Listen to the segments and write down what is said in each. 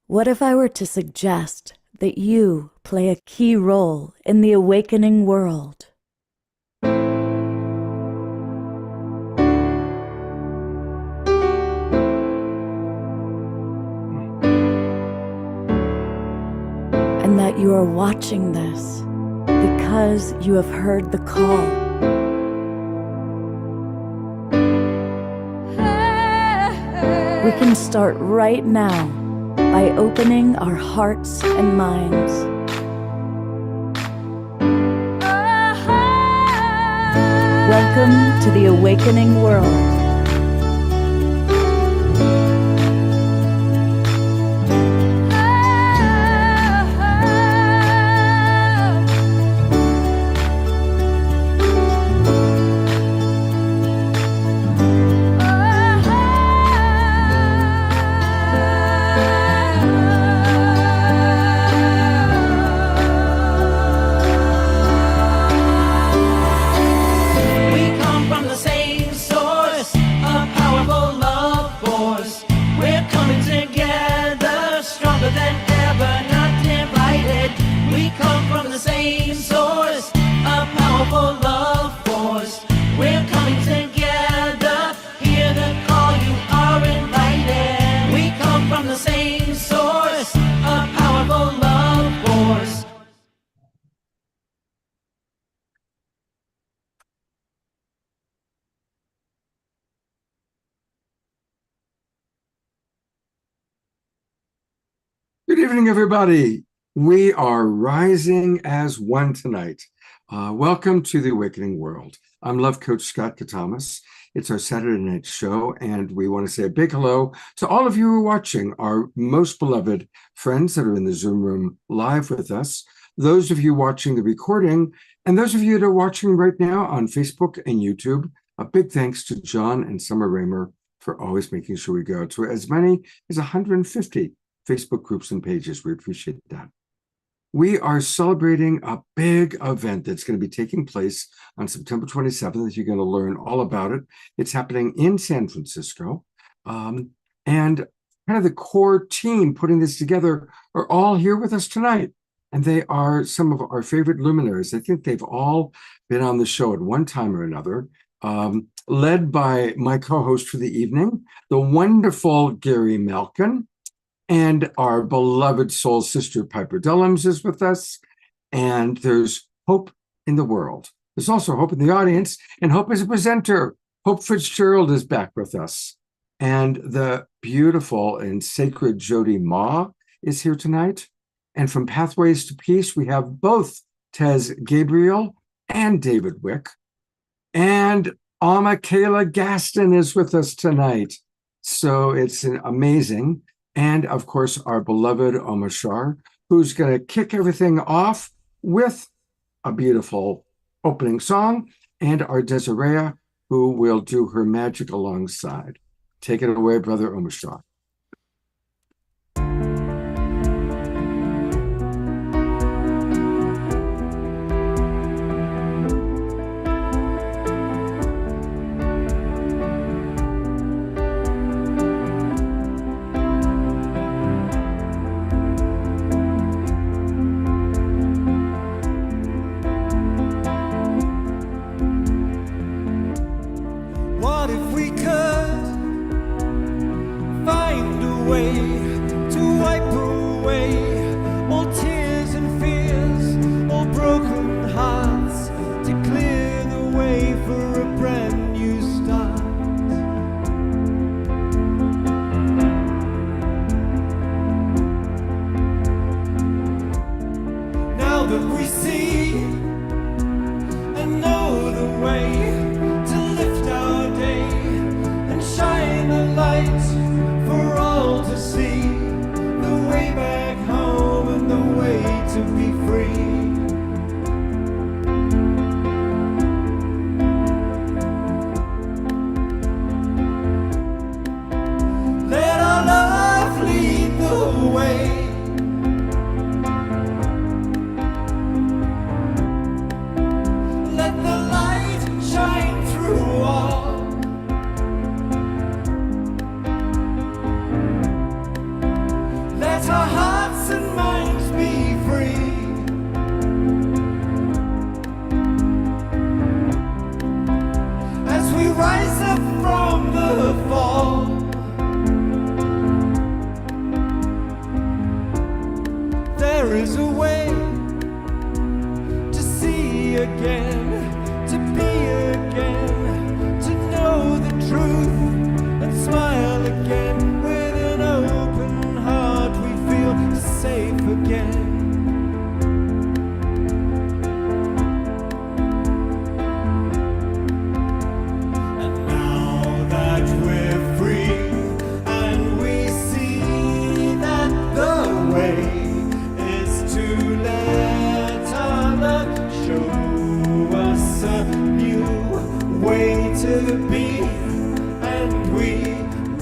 What if I were to suggest that you play a key role in the awakening world? And that you are watching this because you have heard the call. We can start right now by opening our hearts and minds. Welcome to the awakening world. Good evening, everybody. We are rising as one tonight. Welcome to the Awakening World. I'm Love Coach Scott Katamas. It's our Saturday night show, and we want to say a big hello to all of you who are watching, our most beloved friends that are in the Zoom room live with us, those of you watching the recording, and those of you that are watching right now on Facebook and YouTube. A big thanks to John and Summer Raymer for always making sure we go to as many as 150 Facebook groups and pages. We appreciate that. We are celebrating a big event that's going to be taking place on September 27th. You're going to learn all about it. It's happening in San Francisco. And kind of the core team putting this together are all here with us tonight. And they are some of our favorite luminaries. I think they've all been on the show at one time or another. Led by my co-host for the evening, the wonderful Gary Malkin. And our beloved soul sister, Piper Dellums, is with us. And there's hope in the world. There's also hope in the audience and hope as a presenter. Hope Fitzgerald is back with us. And the beautiful and sacred Jody Ma is here tonight. And from Pathways to Peace, we have both Tez Gabriel and David Wick. And Alma Kayla Gaston is with us tonight. So it's amazing. And of course, our beloved Omar Shar, who's going to kick everything off with a beautiful opening song, and our Desiree, who will do her magic alongside. Take it away, Brother Omar Shar. For all to see the way back home. is a way to see again, to be again, to know the truth and smile again. With an open heart we feel safe again. To be, and we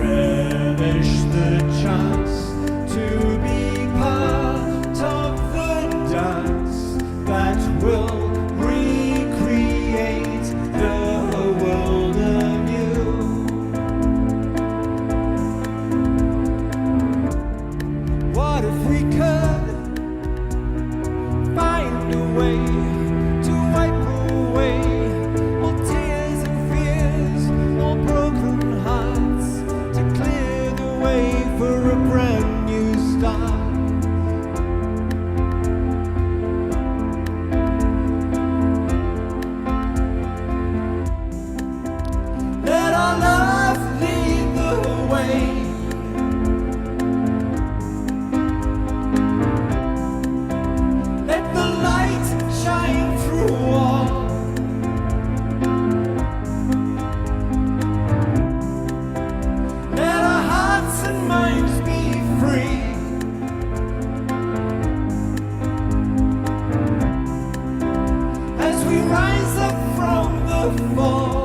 relish the chance to be part of the dance that will recreate the world anew. What if we could find a way to wipe away for a brand new start? Let our love lead the way. Let the light shine through all. Let our hearts and minds be free. As we rise up from the fall,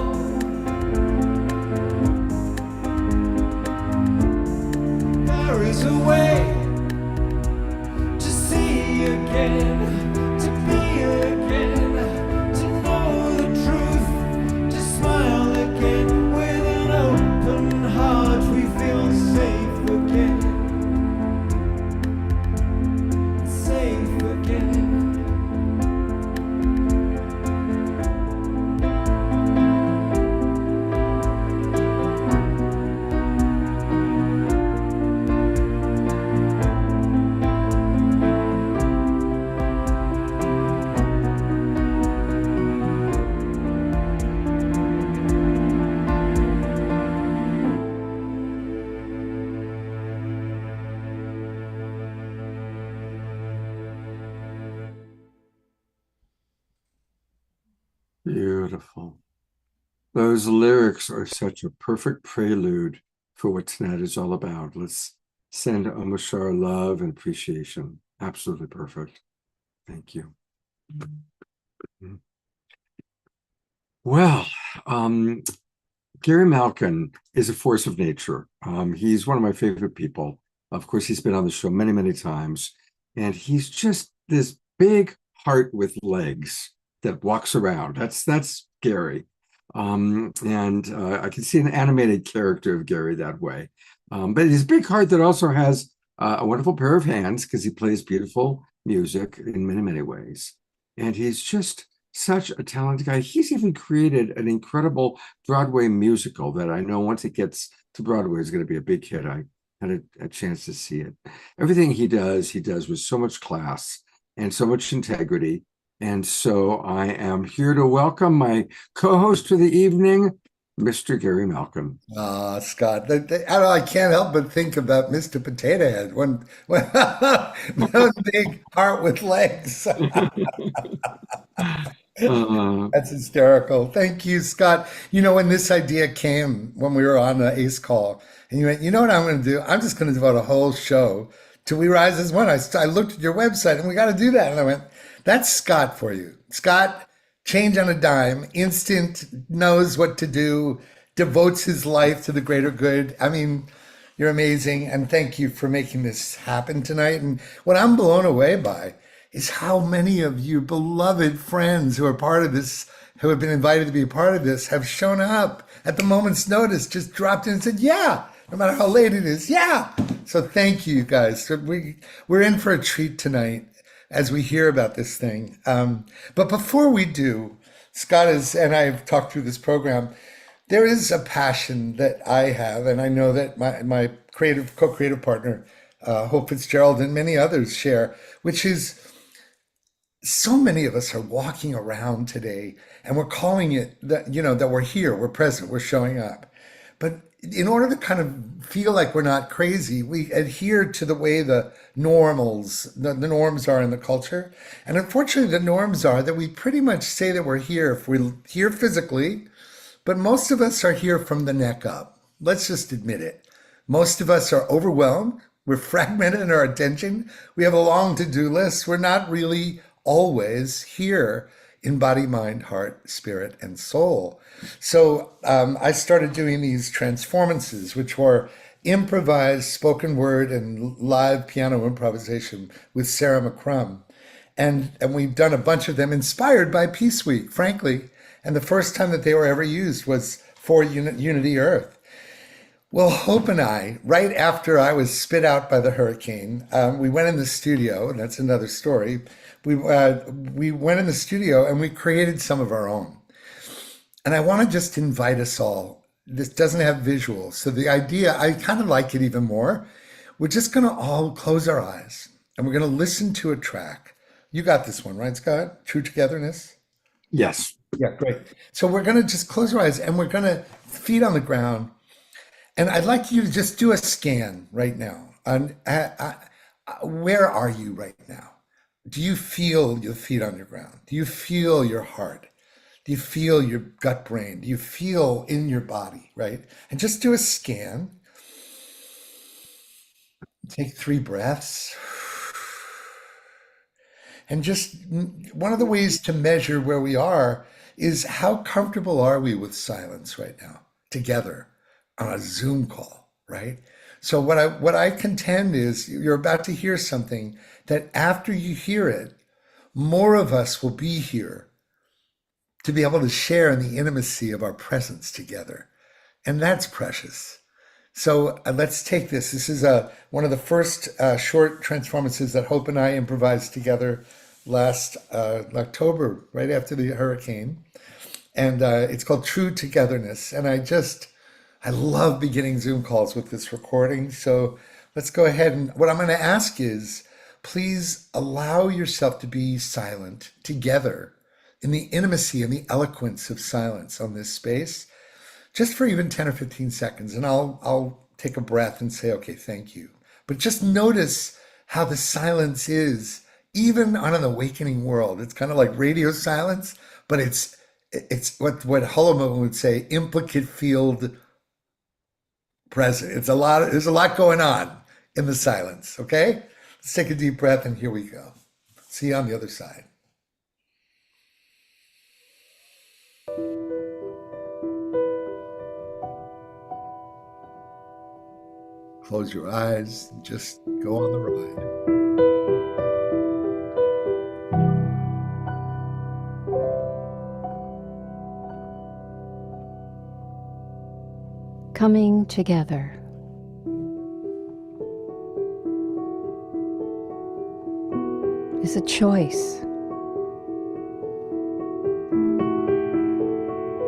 there is a way to see again, to be again, to know the truth, to smile again. With an open heart we feel safe again, safe again. Beautiful. Those lyrics are such a perfect prelude for what tonight is all about. Let's send Omashar love and appreciation. Absolutely perfect. Thank you. Well, Gary Malkin is a force of nature. He's one of my favorite people. Of course, he's been on the show many, many times, and he's just this big heart with legs that walks around. That's Gary. I can see an animated character of Gary that way. But his big heart that also has a wonderful pair of hands, because he plays beautiful music in many, many ways. And he's just such a talented guy. He's even created an incredible Broadway musical that I know once it gets to Broadway is going to be a big hit. I had a chance to see it. Everything he does with so much class and so much integrity. And so I am here to welcome my co-host for the evening, Mr. Gary Malkin. Scott, I can't help but think about Mr. Potato Head, one big heart with legs. That's hysterical. Thank you, Scott. You know, when this idea came when we were on the ACE call, and you went, you know what I'm going to do? I'm just going to devote a whole show to We Rise as One. I looked at your website and we got to do that. And I went, that's Scott for you. Scott, change on a dime, instant, knows what to do, devotes his life to the greater good. I mean, you're amazing. And thank you for making this happen tonight. And what I'm blown away by is how many of you beloved friends who are part of this, who have been invited to be a part of this, have shown up at the moment's notice, just dropped in and said, yeah, no matter how late it is. Yeah. So thank you guys. We're in for a treat tonight as we hear about this thing. But before we do, Scott and I have talked through this program. There is a passion that I have, and I know that my co-creative partner, Hope Fitzgerald and many others share, which is so many of us are walking around today and we're calling it that, that we're here, we're present, we're showing up. But in order to kind of feel like we're not crazy, we adhere to the way the the norms are in the culture. And unfortunately, the norms are that we pretty much say that we're here if we're here physically, but most of us are here from the neck up. Let's just admit it. Most of us are overwhelmed. We're fragmented in our attention. We have a long to-do list. We're not really always here in body, mind, heart, spirit, and soul. So I started doing these transformances, which were improvised spoken word and live piano improvisation with Sarah McCrum. And we've done a bunch of them inspired by Peace Week, frankly. And the first time that they were ever used was for Unity Earth. Well, Hope and I, right after I was spit out by the hurricane, we went in the studio, and that's another story. We went in the studio and we created some of our own. And I want to just invite us all. This doesn't have visuals. So the idea, I kind of like it even more. We're just going to all close our eyes and we're going to listen to a track. You got this one, right, Scott? True Togetherness? Yes. Yeah, great. So we're going to just close our eyes and we're going to feet on the ground. And I'd like you to just do a scan right now. Where are you right now? Do you feel your feet on your ground? Do you feel your heart? Do you feel your gut brain? Do you feel in your body, right? And just do a scan. Take 3 breaths. And just one of the ways to measure where we are is how comfortable are we with silence right now together on a Zoom call, right? So what I contend is you're about to hear something that after you hear it, more of us will be here to be able to share in the intimacy of our presence together. And that's precious. So let's take this. This is one of the first short transformances that Hope and I improvised together last October, right after the hurricane. And it's called True Togetherness. And I love beginning Zoom calls with this recording. So let's go ahead. And what I'm going to ask is, please allow yourself to be silent together in the intimacy and the eloquence of silence on this space, just for even 10 or 15 seconds. And I'll take a breath and say, okay, thank you. But just notice how the silence is, even on an awakening world. It's kind of like radio silence, but it's what Holloman would say, implicate field present. There's a lot going on in the silence, okay? Let's take a deep breath and here we go. See you on the other side. Close your eyes and just go on the ride. Coming together. Is a choice.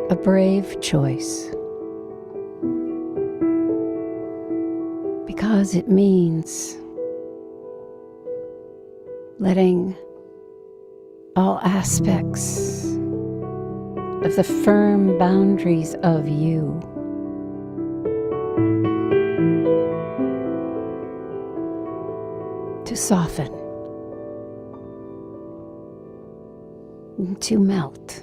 A brave choice. Because it means letting all aspects of the firm boundaries of you to soften, to melt.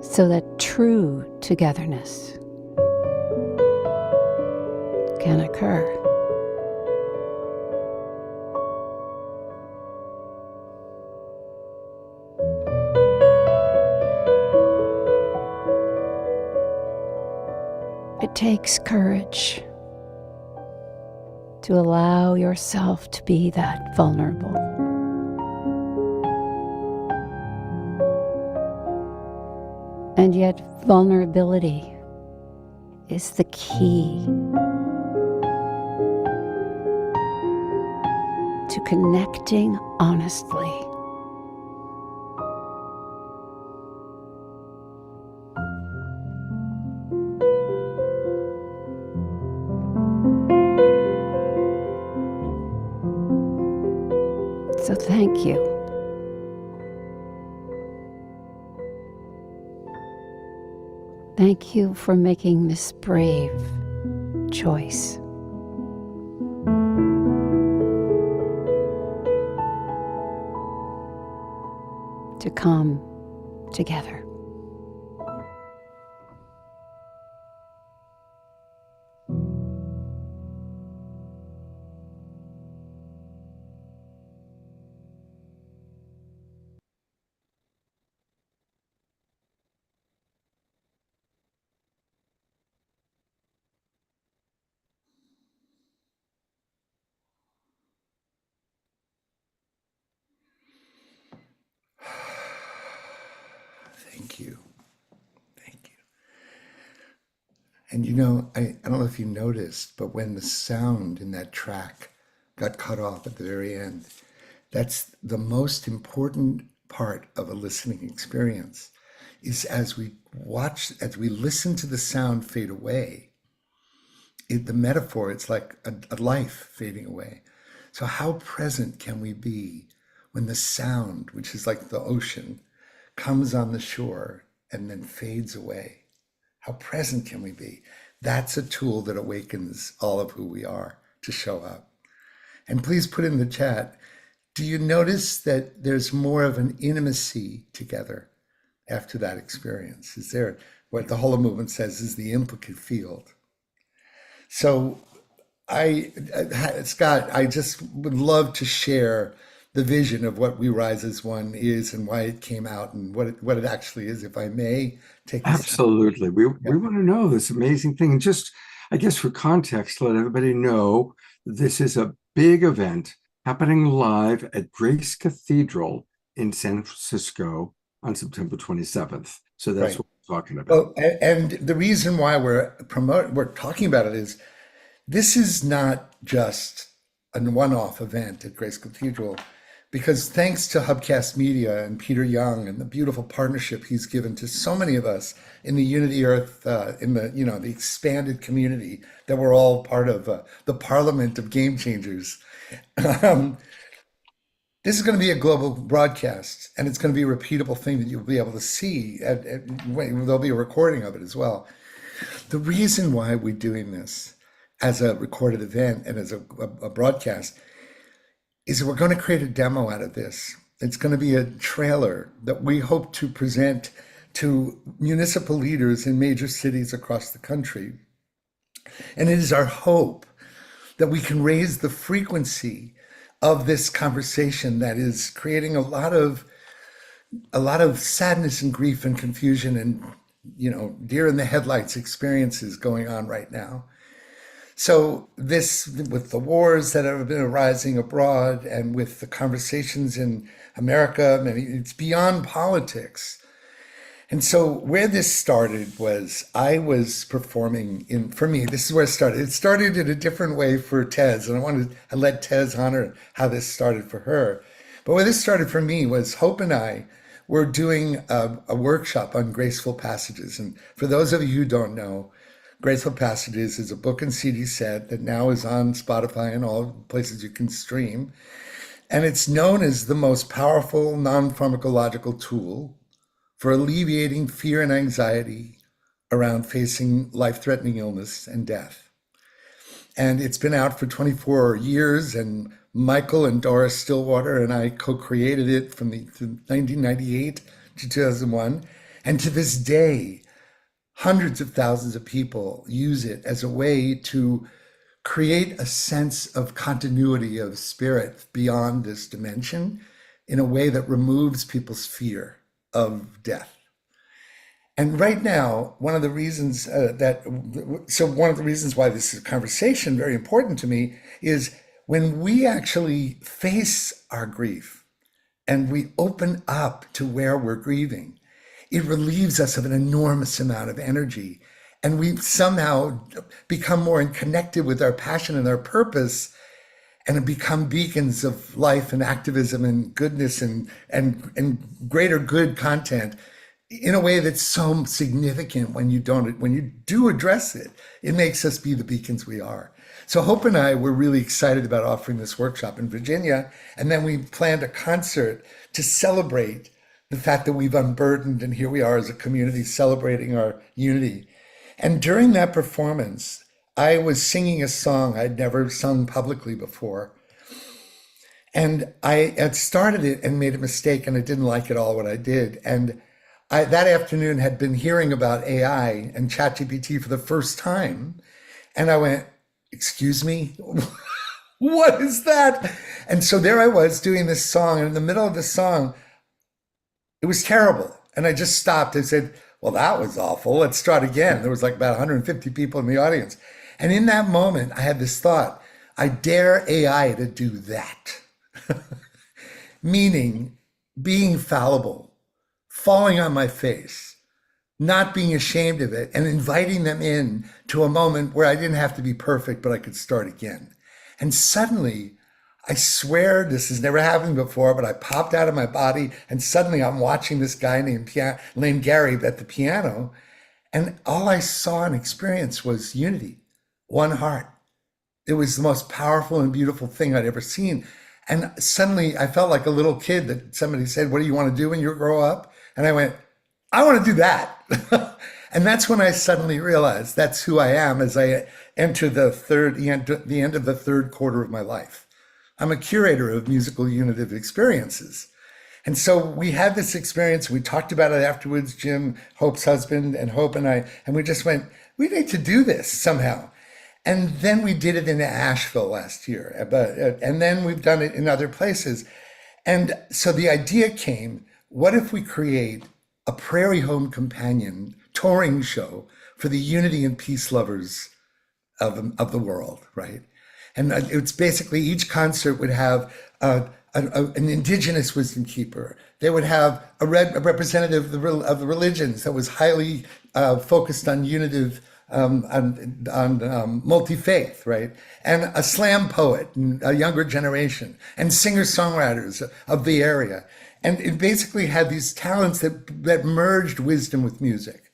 So that true togetherness can occur. It takes courage to allow yourself to be that vulnerable. And yet vulnerability is the key to connecting honestly Thank you. Thank you for making this brave choice. To come together. Thank you. Thank you. And you know, I don't know if you noticed, but when the sound in that track got cut off at the very end, that's the most important part of a listening experience, is as we listen to the sound fade away, the metaphor, it's like a life fading away. So how present can we be when the sound, which is like the ocean, comes on the shore and then fades away? How present can we be? That's a tool that awakens all of who we are to show up. And please put in the chat, do you notice that there's more of an intimacy together after that experience? Is there, what the Holo movement says is the implicate field. So Scott, I just would love to share the vision of what We Rise as One is and why it came out and what it actually is, if I may take this. Absolutely. We want to know this amazing thing. And just, I guess for context, let everybody know this is a big event happening live at Grace Cathedral in San Francisco on September 27th. So that's Right. what we're talking about. Well, and the reason why we're talking about it is this is not just a one-off event at Grace Cathedral, because thanks to Hubcast Media and Peter Young and the beautiful partnership he's given to so many of us in the Unity Earth, in the expanded community that we're all part of, the Parliament of Game Changers. This is going to be a global broadcast, and it's going to be a repeatable thing that you'll be able to see. There'll be a recording of it as well. The reason why we're doing this as a recorded event and as a broadcast is that we're going to create a demo out of this. It's going to be a trailer that we hope to present to municipal leaders in major cities across the country. And it is our hope that we can raise the frequency of this conversation that is creating a lot of sadness and grief and confusion and, deer in the headlights experiences going on right now. So this, with the wars that have been arising abroad and with the conversations in America, it's beyond politics. And so where this started was I was performing for me, this is where it started. It started in a different way for Tez, and I let Tez honor how this started for her. But where this started for me was Hope and I were doing a workshop on Graceful Passages. And for those of you who don't know, Graceful Passages is a book and CD set that now is on Spotify and all places you can stream. And it's known as the most powerful non-pharmacological tool for alleviating fear and anxiety around facing life-threatening illness and death. And it's been out for 24 years, and Michael and Doris Stillwater and I co-created it from 1998 to 2001. And to this day, hundreds of thousands of people use it as a way to create a sense of continuity of spirit beyond this dimension in a way that removes people's fear of death. And right now, one of the reasons why this is a conversation very important to me is when we actually face our grief and we open up to where we're grieving, it relieves us of an enormous amount of energy. And we somehow become more connected with our passion and our purpose, and have become beacons of life and activism and goodness and greater good content in a way that's so significant when you do address it. It makes us be the beacons we are. So Hope and I were really excited about offering this workshop in Virginia. And then we planned a concert to celebrate the fact that we've unburdened, and here we are as a community celebrating our unity. And during that performance, I was singing a song I'd never sung publicly before. And I had started it and made a mistake, and I didn't like at all what I did. And I, that afternoon, had been hearing about AI and ChatGPT for the first time. And I went, excuse me? What is that? And so there I was doing this song. And in the middle of the song, it was terrible. And I just stopped and said, well, that was awful. Let's start again. There was like about 150 people in the audience. And in that moment, I had this thought, I dare AI to do that. Meaning being fallible, falling on my face, not being ashamed of it, and inviting them in to a moment where I didn't have to be perfect, but I could start again. And suddenly, I swear this has never happened before, but I popped out of my body, and suddenly I'm watching this guy named Gary at the piano, and all I saw and experienced was unity, one heart. It was the most powerful and beautiful thing I'd ever seen. And suddenly I felt like a little kid that somebody said, what do you want to do when you grow up? And I went, I want to do that. And that's when I suddenly realized that's who I am as I enter the end of the third quarter of my life. I'm a curator of musical unitive experiences. And so we had this experience. We talked about it afterwards, Jim, Hope's husband, and Hope and I, and we just went, we need to do this somehow. And then we did it in Asheville last year, and then we've done it in other places. And so the idea came, what if we create a Prairie Home Companion touring show for the unity and peace lovers of the world, right? And it's basically each concert would have an indigenous wisdom keeper. They would have a representative of the religions that was highly focused on unitive, on multi-faith, right? And a slam poet, a younger generation, and singer-songwriters of the area. And it basically had these talents that merged wisdom with music.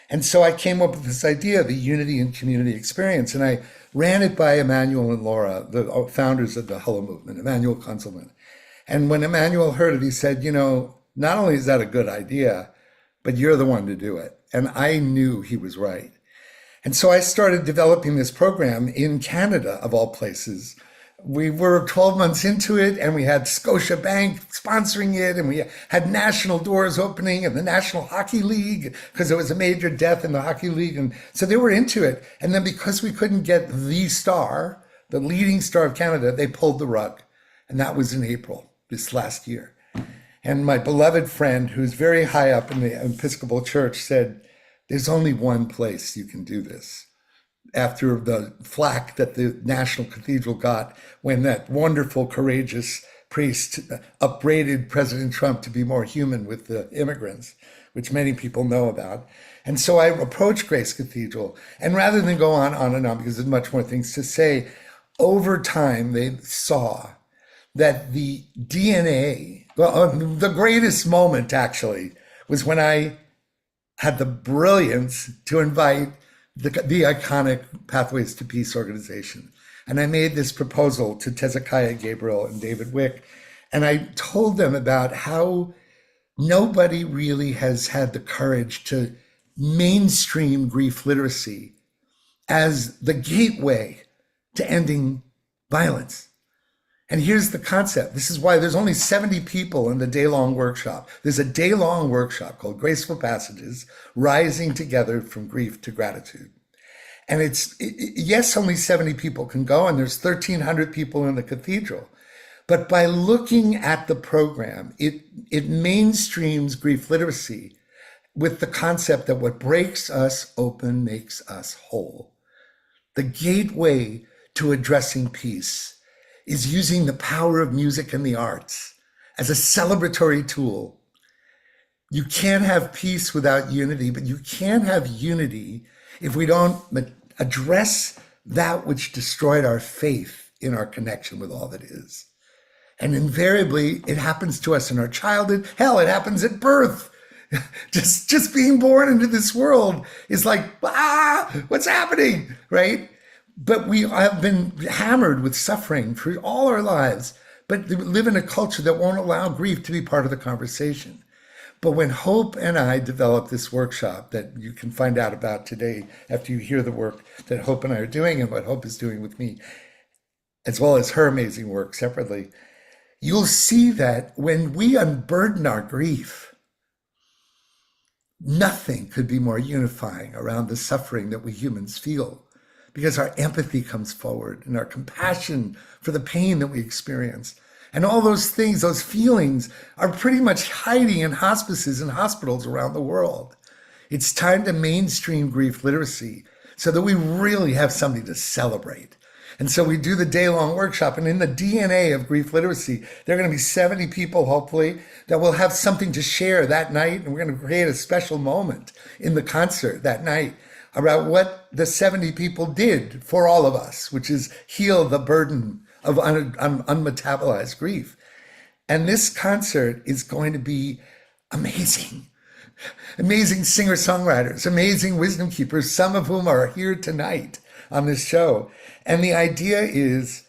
And so I came up with this idea, the unity and community experience, and I ran it by Emmanuel and Laura, the founders of the Hello Movement, Emmanuel Kunzelman. And when Emmanuel heard it, he said, you know, not only is that a good idea, but you're the one to do it. And I knew he was right. And so I started developing this program in Canada, of all places. We were 12 months into it, and we had Scotiabank sponsoring it, and we had national doors opening and the National Hockey League, because there was a major death in the hockey league. And so they were into it. And then because we couldn't get the star, the leading star of Canada, they pulled the rug. And that was in April this last year. And my beloved friend, who's very high up in the Episcopal Church, said, there's only one place you can do this. After the flack that the National Cathedral got when that wonderful, courageous priest upbraided President Trump to be more human with the immigrants, which many people know about. And so I approached Grace Cathedral, and rather than go on and on, because there's much more things to say, over time they saw that the DNA, well, the greatest moment actually was when I had the brilliance to invite the iconic Pathways to Peace organization. And I made this proposal to Tezekiah Gabriel and David Wick. And I told them about how nobody really has had the courage to mainstream grief literacy as the gateway to ending violence. And here's the concept. This is why there's only 70 people in the day-long workshop. There's a day-long workshop called Graceful Passages, Rising Together from Grief to Gratitude. And yes, only 70 people can go, and there's 1,300 people in the cathedral. But by looking at the program, it mainstreams grief literacy with the concept that what breaks us open makes us whole. The gateway to addressing peace is using the power of music and the arts as a celebratory tool. You can't have peace without unity, but you can't have unity if we don't address that which destroyed our faith in our connection with all that is. And invariably, it happens to us in our childhood. Hell, it happens at birth. Just being born into this world is like, what's happening, right? But we have been hammered with suffering for all our lives, but we live in a culture that won't allow grief to be part of the conversation. But when Hope and I developed this workshop that you can find out about today after you hear the work that Hope and I are doing and what Hope is doing with me, as well as her amazing work separately, you'll see that when we unburden our grief, nothing could be more unifying around the suffering that we humans feel, because our empathy comes forward and our compassion for the pain that we experience. And all those things, those feelings, are pretty much hiding in hospices and hospitals around the world. It's time to mainstream grief literacy so that we really have something to celebrate. And so we do the day-long workshop, and in the DNA of grief literacy, there are going to be 70 people, hopefully, that will have something to share that night, and we're going to create a special moment in the concert that night about what the 70 people did for all of us, which is heal the burden of unmetabolized grief. And this concert is going to be amazing. Amazing singer-songwriters, amazing wisdom keepers, some of whom are here tonight on this show. And the idea is,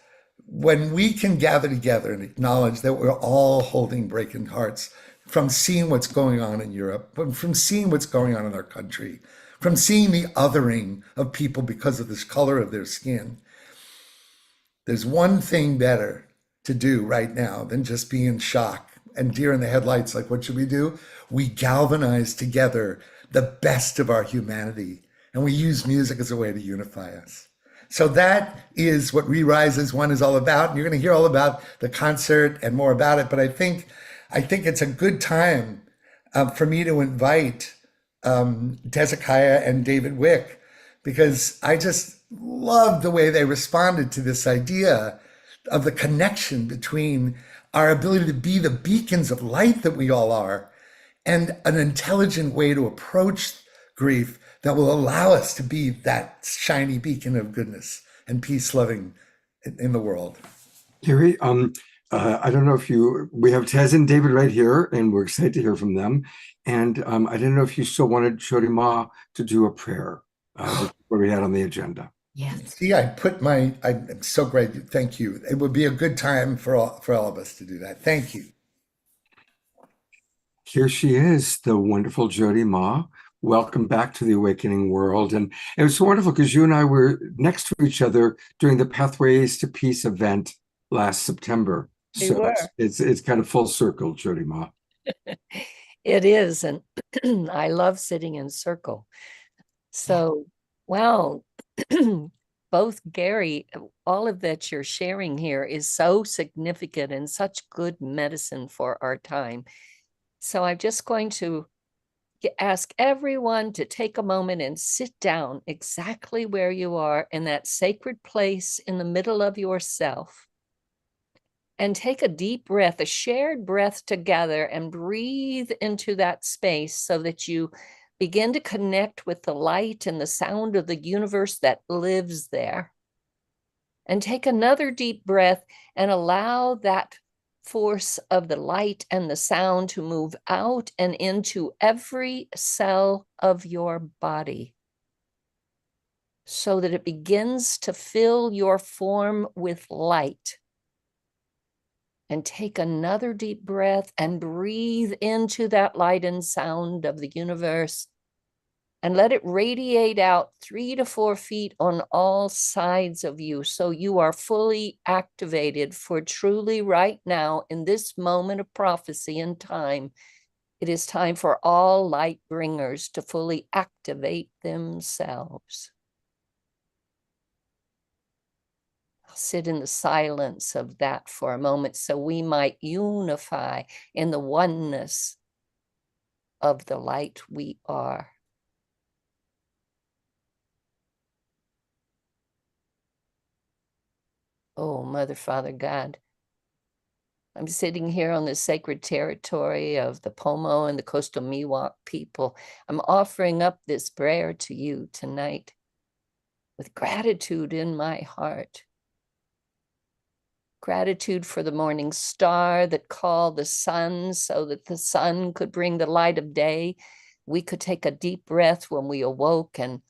when we can gather together and acknowledge that we're all holding breaking hearts from seeing what's going on in Europe, from seeing what's going on in our country, from seeing the othering of people because of this color of their skin, there's one thing better to do right now than just be in shock and deer in the headlights. Like, what should we do? We galvanize together the best of our humanity, and we use music as a way to unify us. So that is what Re-Rise as One is all about. And you're going to hear all about the concert and more about it. But I think it's a good time for me to invite Hezekiah and David Wick, because I just love the way they responded to this idea of the connection between our ability to be the beacons of light that we all are, and an intelligent way to approach grief that will allow us to be that shiny beacon of goodness and peace loving in the world. Gary, I don't know if we have Tez and David right here, and we're excited to hear from them. And I didn't know if you still wanted Jody Ma to do a prayer, what we had on the agenda. Yes. See, I'm so great. Thank you. It would be a good time for all of us to do that. Thank you. Here she is, the wonderful Jody Ma. Welcome back to the Awakening World. And it was so wonderful because you and I were next to each other during the Pathways to Peace event last September. We So were. it's kind of full circle, Jody Ma. It is, and I love sitting in circle. So, wow, both Gary, all of that you're sharing here is so significant and such good medicine for our time. So I'm just going to ask everyone to take a moment and sit down exactly where you are in that sacred place in the middle of yourself. And take a deep breath, a shared breath together, and breathe into that space so that you begin to connect with the light and the sound of the universe that lives there. And take another deep breath and allow that force of the light and the sound to move out and into every cell of your body, so that it begins to fill your form with light. And take another deep breath and breathe into that light and sound of the universe, and let it radiate out 3 to 4 feet on all sides of you, so you are fully activated for truly right now, in this moment of prophecy and time. It is time for all light bringers to fully activate themselves. Sit in the silence of that for a moment so we might unify in the oneness of the light we are. Oh, Mother, Father, God, I'm sitting here on the sacred territory of the Pomo and the coastal Miwok people. I'm offering up this prayer to you tonight with gratitude in my heart. Gratitude for the morning star that called the sun so that the sun could bring the light of day. We could take a deep breath when we awoke and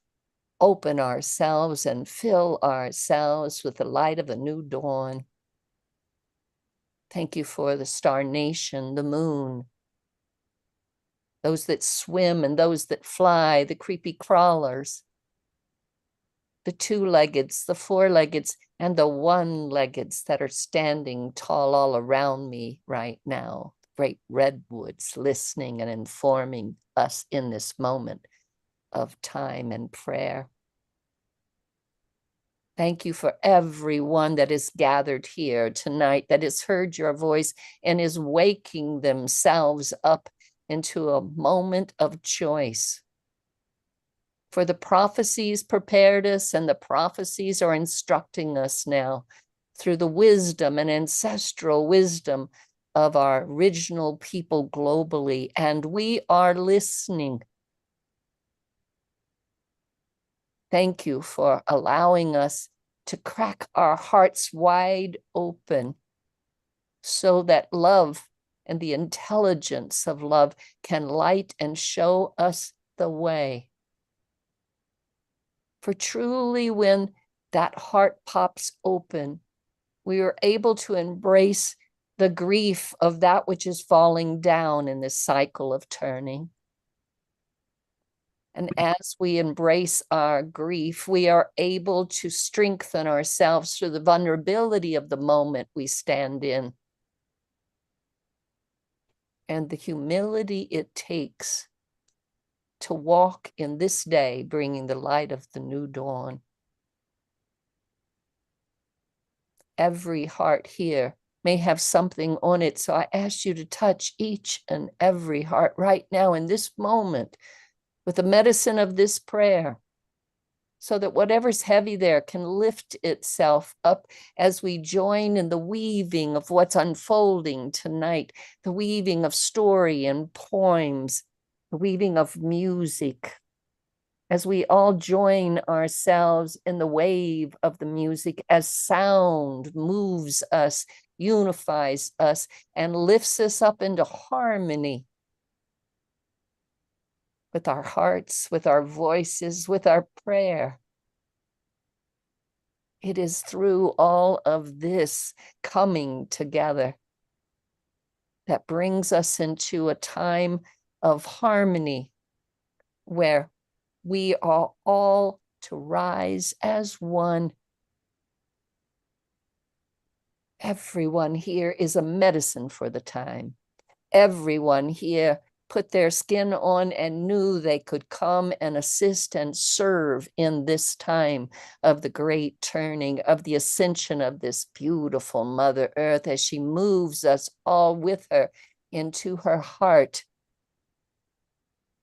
open ourselves and fill ourselves with the light of a new dawn. Thank you for the star nation, the moon, those that swim and those that fly, the creepy crawlers, the two-leggeds, the four-leggeds, and the one-leggeds that are standing tall all around me right now. Great redwoods listening and informing us in this moment of time and prayer. Thank you for everyone that is gathered here tonight, that has heard your voice and is waking themselves up into a moment of choice. For the prophecies prepared us, and the prophecies are instructing us now through the wisdom and ancestral wisdom of our original people globally, and we are listening. Thank you for allowing us to crack our hearts wide open so that love and the intelligence of love can light and show us the way. For truly, when that heart pops open, we are able to embrace the grief of that which is falling down in this cycle of turning. And as we embrace our grief, we are able to strengthen ourselves through the vulnerability of the moment we stand in and the humility it takes to walk in this day, bringing the light of the new dawn. Every heart here may have something on it, so I ask you to touch each and every heart right now in this moment with the medicine of this prayer, so that whatever's heavy there can lift itself up as we join in the weaving of what's unfolding tonight, the weaving of story and poems, the weaving of music, as we all join ourselves in the wave of the music, as sound moves us, unifies us, and lifts us up into harmony with our hearts, with our voices, with our prayer. It is through all of this coming together that brings us into a time of harmony where we are all to rise as one. Everyone here is a medicine for the time. Everyone here put their skin on and knew they could come and assist and serve in this time of the great turning, of the ascension of this beautiful Mother Earth as she moves us all with her into her heart.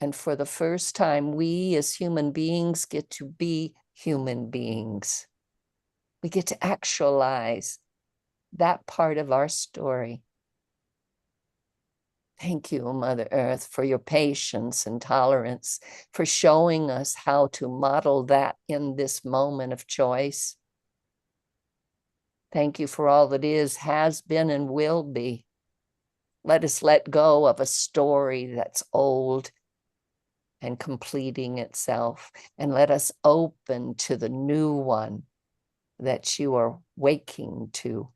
And for the first time, we as human beings get to be human beings. We get to actualize that part of our story. Thank you, Mother Earth, for your patience and tolerance, for showing us how to model that in this moment of choice. Thank you for all that is, has been, and will be. Let us let go of a story that's old and completing itself, and let us open to the new one that you are waking to.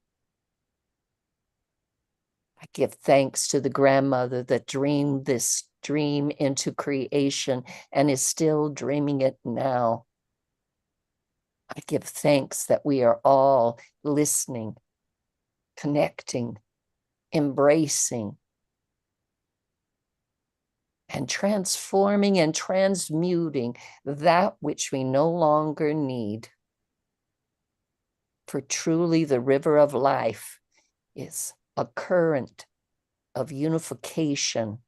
I give thanks to the grandmother that dreamed this dream into creation and is still dreaming it now. I give thanks that we are all listening, connecting, embracing, and transforming and transmuting that which we no longer need. For truly the river of life is a current of unification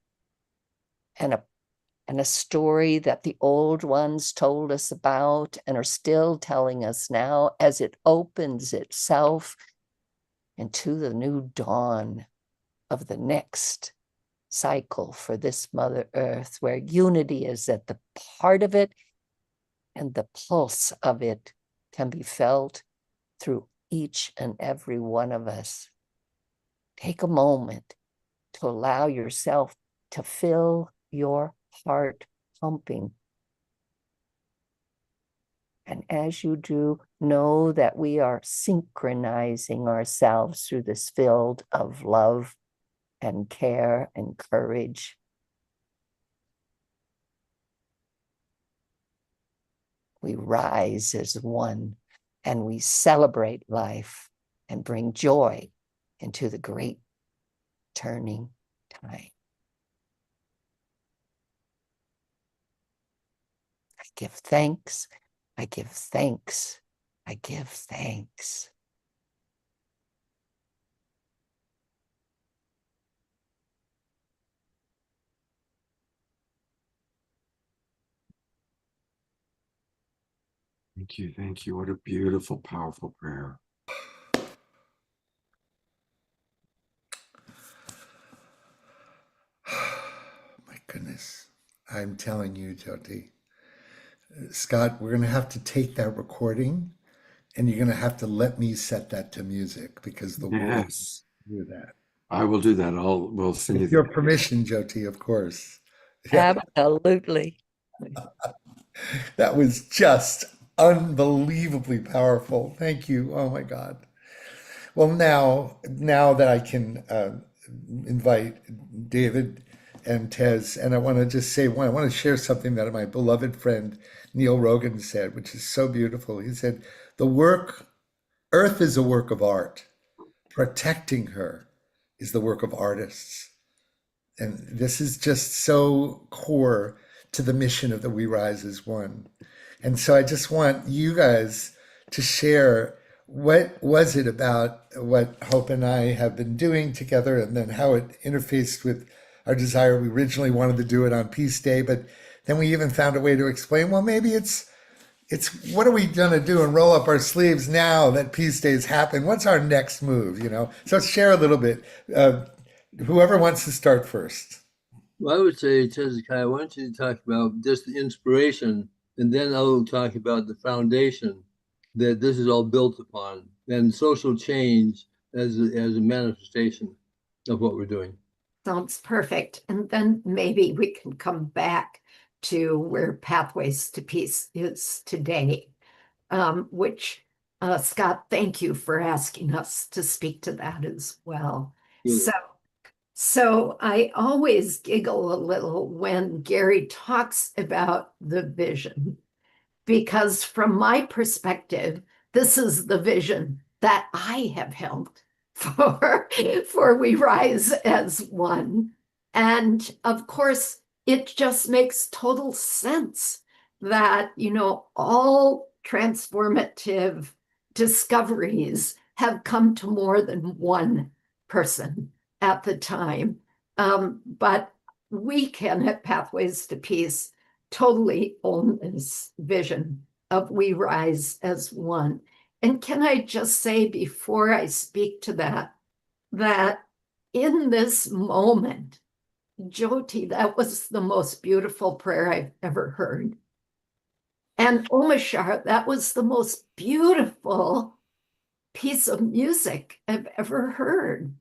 and a story that the old ones told us about and are still telling us now as it opens itself into the new dawn of the next cycle for this Mother Earth, where unity is at the heart of it and the pulse of it can be felt through each and every one of us. Take a moment to allow yourself to fill your heart pumping. And as you do, know that we are synchronizing ourselves through this field of love and care and courage. We rise as one and we celebrate life and bring joy into the great turning time. I give thanks. I give thanks. I give thanks. Thank you. Thank you. What a beautiful, powerful prayer. My goodness. I'm telling you, Jyoti. Scott, we're going to have to take that recording and you're going to have to let me set that to music because the world Yes, will do that. I will do that. We'll send you With your the permission, Jyoti, of course. Yeah, Absolutely. that was just unbelievably powerful. Thank you. Oh my God. Well, now that I can invite David and Tez, and I want to just say, I want to share something that my beloved friend Neil Rogan said, which is so beautiful. He said, Earth is a work of art. Protecting her is the work of artists. And this is just so core to the mission of the We Rise as One. And so I just want you guys to share what was it about what Hope and I have been doing together and then how it interfaced with our desire. We originally wanted to do it on Peace Day, but then we even found a way to explain, well, maybe it's what are we going to do and roll up our sleeves now that Peace Days happen? What's our next move, you know? So share a little bit. Whoever wants to start first. Well, I would say, Hezekiah, I want you to talk about just the inspiration, and then I'll talk about the foundation that this is all built upon, and social change as a manifestation of what we're doing. Sounds perfect. And then maybe we can come back to where Pathways to Peace is today, which, Scott, thank you for asking us to speak to that as well. Good. So I always giggle a little when Gary talks about the vision, because from my perspective, this is the vision that I have held for We Rise as One. And of course, it just makes total sense that, you know, all transformative discoveries have come to more than one person at the time. But we can, at Pathways to Peace, totally own this vision of We Rise as One. And can I just say before I speak to that in this moment, Jyoti, that was the most beautiful prayer I've ever heard. And Omashar, that was the most beautiful piece of music I've ever heard.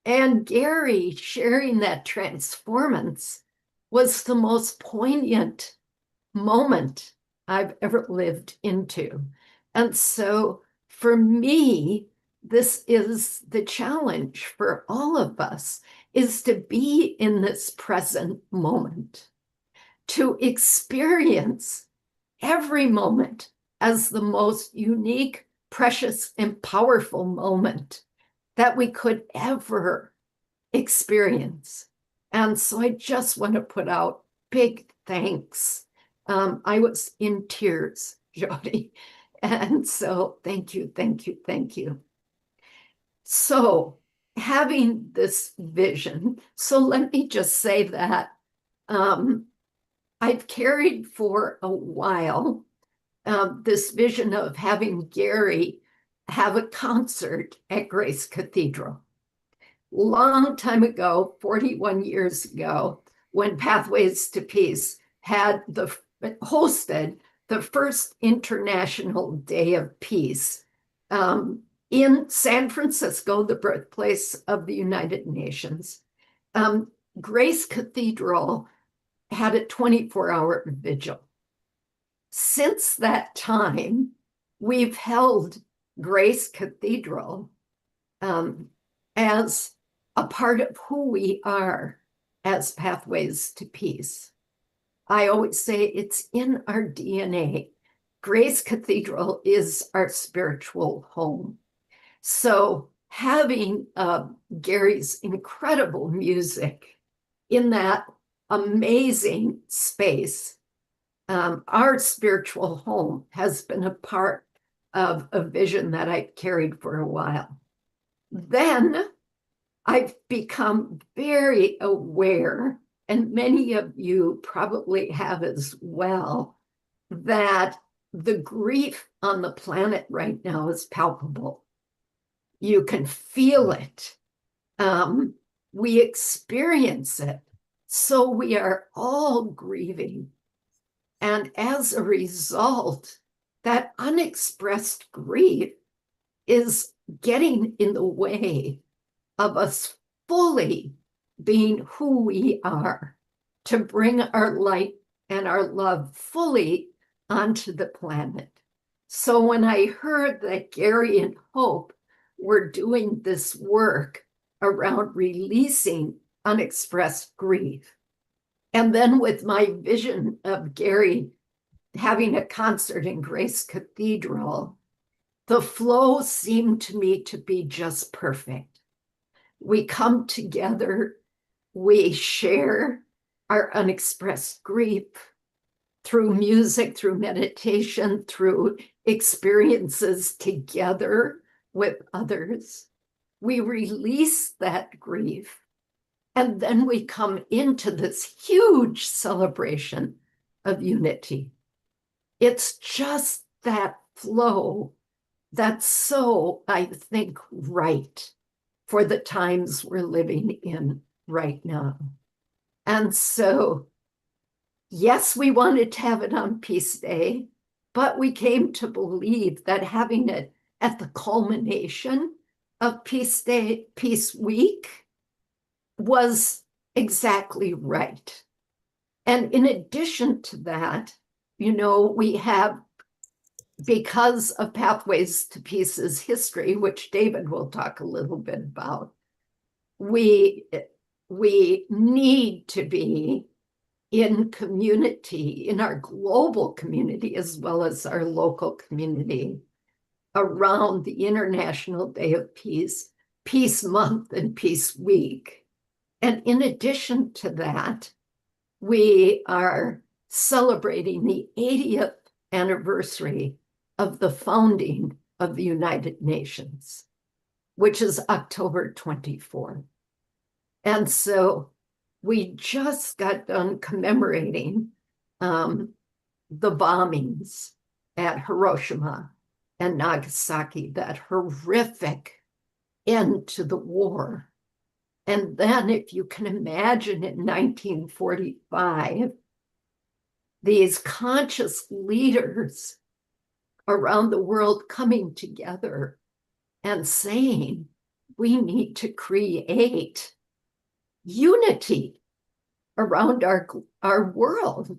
And Gary sharing that transformance was the most poignant moment I've ever lived into. And so for me, this is the challenge for all of us, is to be in this present moment, to experience every moment as the most unique, precious, and powerful moment that we could ever experience. And so I just want to put out big thanks. I was in tears, Jyoti. And so thank you, thank you, thank you. So having this vision, so let me just say that I've carried for a while this vision of having Gary have a concert at Grace Cathedral. Long time ago, 41 years ago, when Pathways to Peace had hosted the first International Day of Peace in San Francisco, the birthplace of the United Nations. Grace Cathedral had a 24-hour vigil. since that time, we've held Grace Cathedral as a part of who we are as Pathways to Peace. I always say it's in our DNA. Grace Cathedral is our spiritual home. So having Gary's incredible music in that amazing space, our spiritual home has been a part of a vision that I've carried for a while. Then I've become very aware, and many of you probably have as well, that the grief on the planet right now is palpable. You can feel it. We experience it. So we are all grieving. And as a result, that unexpressed grief is getting in the way of us fully being who we are, to bring our light and our love fully onto the planet. So when I heard that Gary and Hope were doing this work around releasing unexpressed grief, and then with my vision of Gary having a concert in Grace Cathedral, the flow seemed to me to be just perfect. We come together, we share our unexpressed grief through music, through meditation, through experiences together with others. We release that grief, and then we come into this huge celebration of unity. It's just that flow that's so, I think, right for the times we're living in right now. And so, yes, we wanted to have it on Peace Day, but we came to believe that having it at the culmination of Peace Day, Peace Week, was exactly right. And in addition to that, you know, we have, because of Pathways to Peace's history, which David will talk a little bit about, we need to be in community, in our global community, as well as our local community, around the International Day of Peace, Peace Month, and Peace Week. And in addition to that, we are celebrating the 80th anniversary of the founding of the United Nations, which is October 24th. And so we just got done commemorating the bombings at Hiroshima and Nagasaki, that horrific end to the war. And then, if you can imagine, in 1945, these conscious leaders around the world coming together and saying, we need to create unity around our world.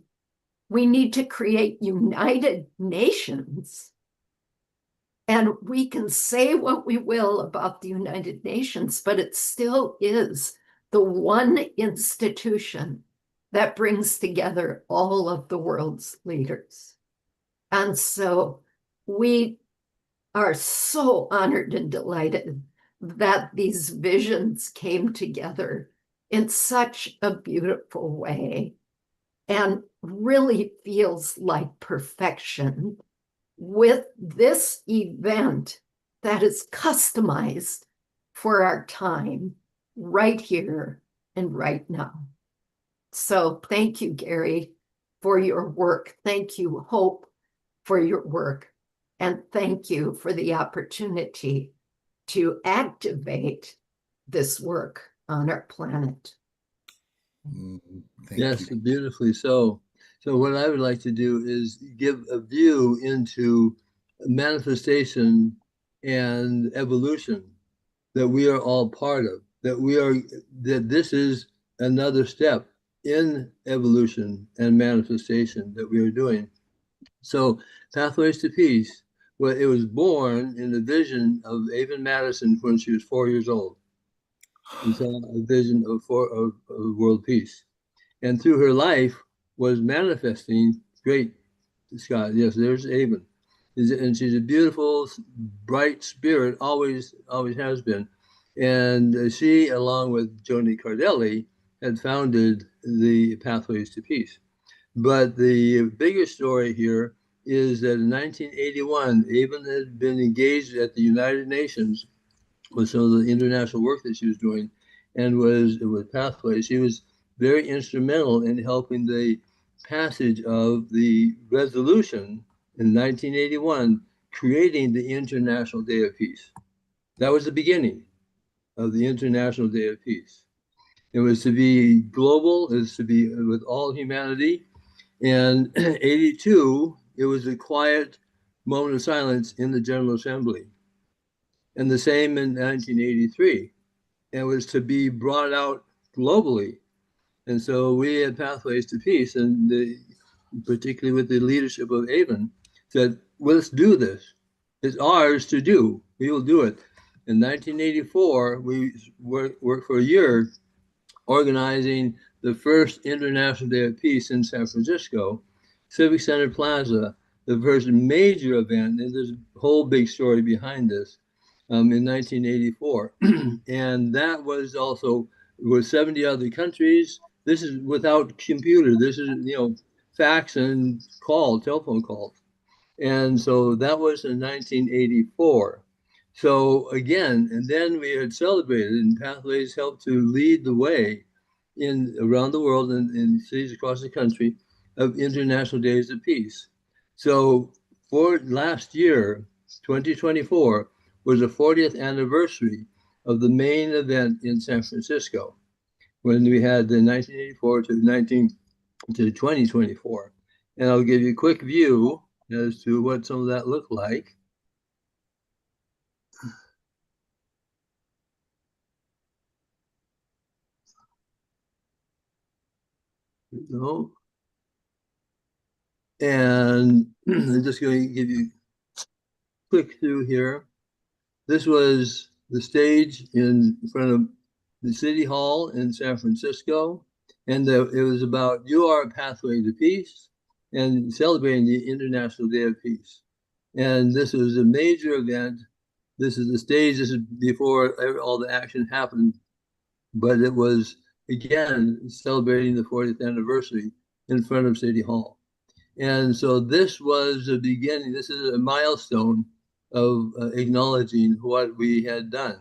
We need to create United Nations. And we can say what we will about the United Nations, but it still is the one institution that brings together all of the world's leaders. And so we are so honored and delighted that these visions came together in such a beautiful way, and really feels like perfection with this event that is customized for our time right here and right now. So thank you, Gary, for your work. Thank you, Hope, for your work. And thank you for the opportunity to activate this work on our planet. Thank Yes, you. beautifully so. So what I would like to do is give a view into manifestation and evolution that we are all part of, that this is another step in evolution and manifestation that we are doing. So Pathways to Peace, well, it was born in the vision of Avon Madison when she was 4 years old. And saw a vision of world peace. And through her life was manifesting great, Scott. Yes, there's Avon. And she's a beautiful, bright spirit, always has been. And she, along with Joni Cardelli, had founded the Pathways to Peace. But the bigger story here is that in 1981, Avon had been engaged at the United Nations with some of the international work that she was doing, and was with Pathways. She was very instrumental in helping the passage of the resolution in 1981, creating the International Day of Peace. That was the beginning of the International Day of Peace. It was to be global, it was to be with all humanity. And 82, it was a quiet moment of silence in the General Assembly. And the same in 1983. It was to be brought out globally. And so we at Pathways to Peace, and particularly with the leadership of Avon, said, well, let's do this. It's ours to do. We will do it. In 1984, we worked for a year organizing the first International Day of Peace in San Francisco, Civic Center Plaza, the first major event. And there's a whole big story behind this. In 1984. And that was also with 70 other countries. This is without computer. This is, fax and telephone calls. And so that was in 1984. So again, and then we had celebrated, and Pathways helped to lead the way around the world and in cities across the country of International Days of Peace. So for last year, 2024, was the 40th anniversary of the main event in San Francisco, when we had the 1984 to 2024. And I'll give you a quick view as to what some of that looked like. No. And I'm just going to give you a quick through here. This was the stage in front of the City Hall in San Francisco. And it was about You Are a Pathway to Peace and celebrating the International Day of Peace. And this was a major event. This is the stage. This is before all the action happened. But it was, again, celebrating the 40th anniversary in front of City Hall. And so this was the beginning. This is a milestone of acknowledging what we had done.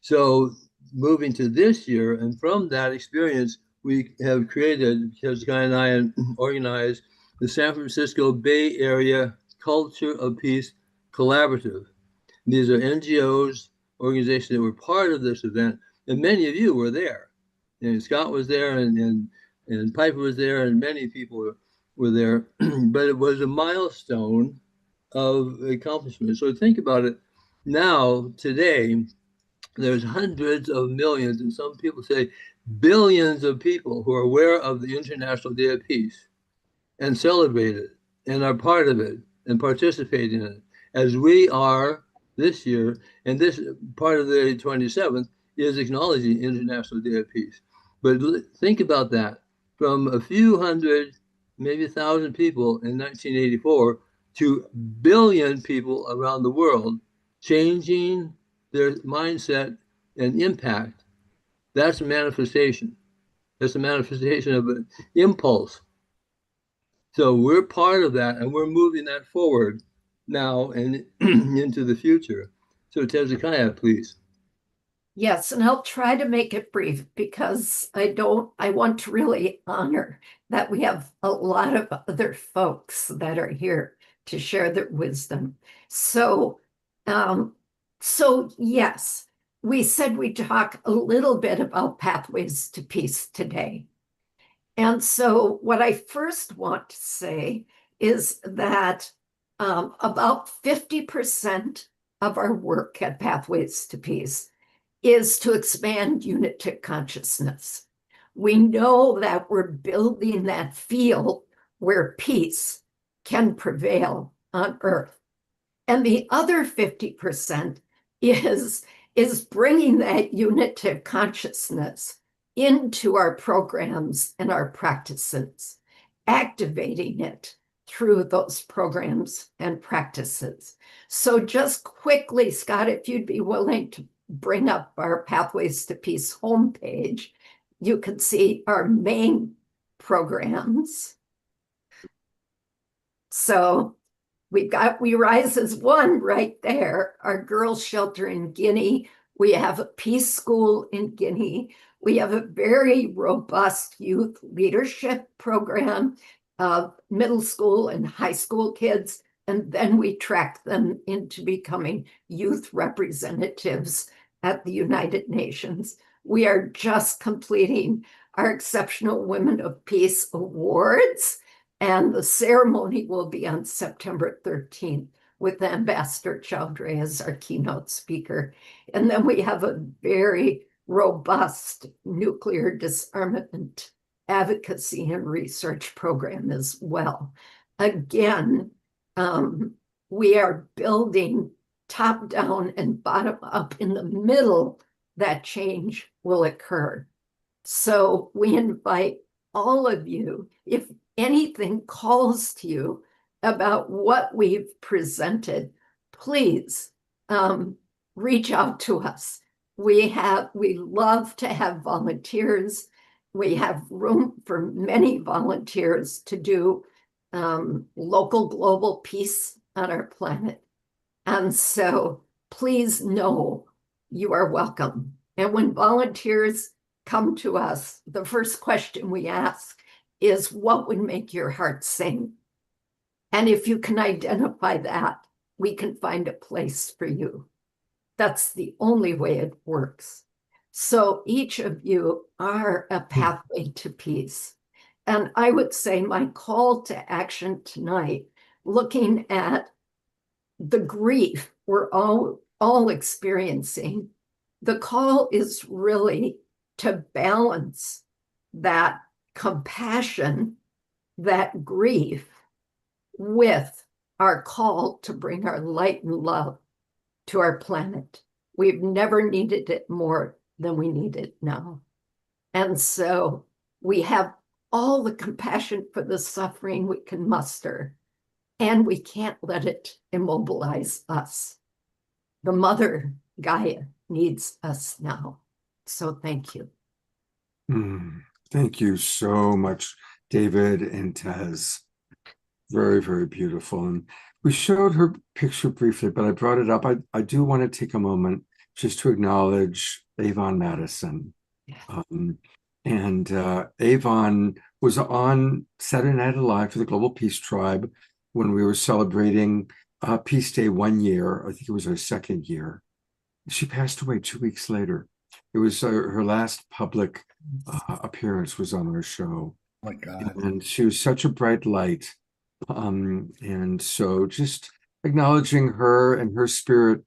So moving to this year, and from that experience, we have created, Guy and I organized the San Francisco Bay Area Culture of Peace Collaborative. These are NGOs, organizations that were part of this event, and many of you were there. And Scott was there, and Piper was there, and many people were there. But it was a milestone of accomplishment. So think about it. Now, today, there's hundreds of millions, and some people say billions of people who are aware of the International Day of Peace and celebrate it and are part of it and participate in it, as we are this year. And this part of the 27th is acknowledging International Day of Peace. But think about that. From a few hundred, maybe 1,000 people in 1984 to billion people around the world, changing their mindset and impact. That's a manifestation. That's a manifestation of an impulse. So we're part of that, and we're moving that forward now and into the future. So Tezekiah, please. Yes, and I'll try to make it brief because I want to really honor that we have a lot of other folks that are here to share their wisdom. So yes, we said we'd talk a little bit about Pathways to Peace today. And so what I first want to say is that about 50% of our work at Pathways to Peace is to expand unitive consciousness. We know that we're building that field where peace can prevail on earth. And the other 50% is bringing that unitive consciousness into our programs and our practices, activating it through those programs and practices. So just quickly, Scott, if you'd be willing to bring up our Pathways to Peace homepage, you can see our main programs. So we've got We Rise as One right there, our girls' shelter in Guinea. We have a peace school in Guinea. We have a very robust youth leadership program of middle school and high school kids. And then we track them into becoming youth representatives at the United Nations. We are just completing our Exceptional Women of Peace Awards, and the ceremony will be on September 13th with Ambassador Chowdhury as our keynote speaker. And then we have a very robust nuclear disarmament advocacy and research program as well. Again, we are building top down and bottom up. In the middle, that change will occur. So we invite all of you, if anything calls to you about what we've presented, please reach out to us. We love to have volunteers. We have room for many volunteers to do local global peace on our planet. And so please know you are welcome. And when volunteers come to us, the first question we ask is, what would make your heart sing? And if you can identify that, we can find a place for you. That's the only way it works. So each of you are a pathway to peace. And I would say my call to action tonight, looking at the grief we're all experiencing, the call is really to balance that compassion, that grief, with our call to bring our light and love to our planet. We've never needed it more than we need it now. And so we have all the compassion for the suffering we can muster, and we can't let it immobilize us. The Mother Gaia needs us now. So thank you. Thank you so much, David and Tez. Very, very beautiful. And we showed her picture briefly, but I brought it up. I do want to take a moment just to acknowledge Avon Madison. Avon was on Saturday Night Live for the Global Peace Tribe when we were celebrating Peace Day 1 year. I think it was our second year. She passed away 2 weeks later. It was her last public appearance was on our show. Oh my God. And she was such a bright light. And so just acknowledging her and her spirit,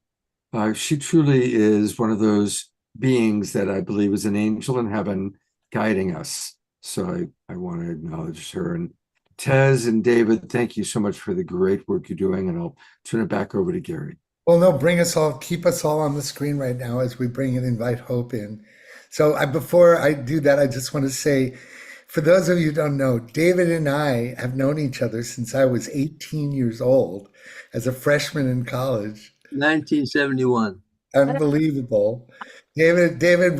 she truly is one of those beings that I believe is an angel in heaven guiding us. So I want to acknowledge her. And Tez and David, thank you so much for the great work you're doing. And I'll turn it back over to Gary. Well, no, keep us all on the screen right now as we bring and invite Hope in. So before I do that, I just want to say, for those of you who don't know, David and I have known each other since I was 18 years old as a freshman in college. 1971. Unbelievable. David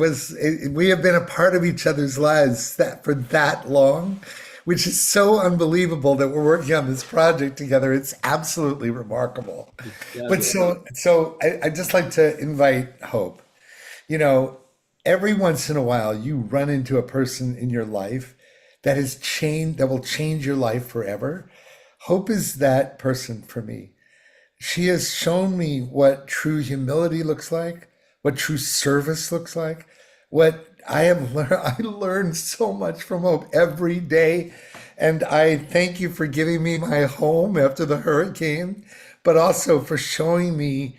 we have been a part of each other's lives for that long, which is so unbelievable that we're working on this project together. It's absolutely remarkable. But so I just like to invite Hope. You know, every once in a while you run into a person in your life that will change your life forever. Hope is that person for me. She has shown me what true humility looks like, what true service looks like, what I have learned. I learn so much from Hope every day. And I thank you for giving me my home after the hurricane, but also for showing me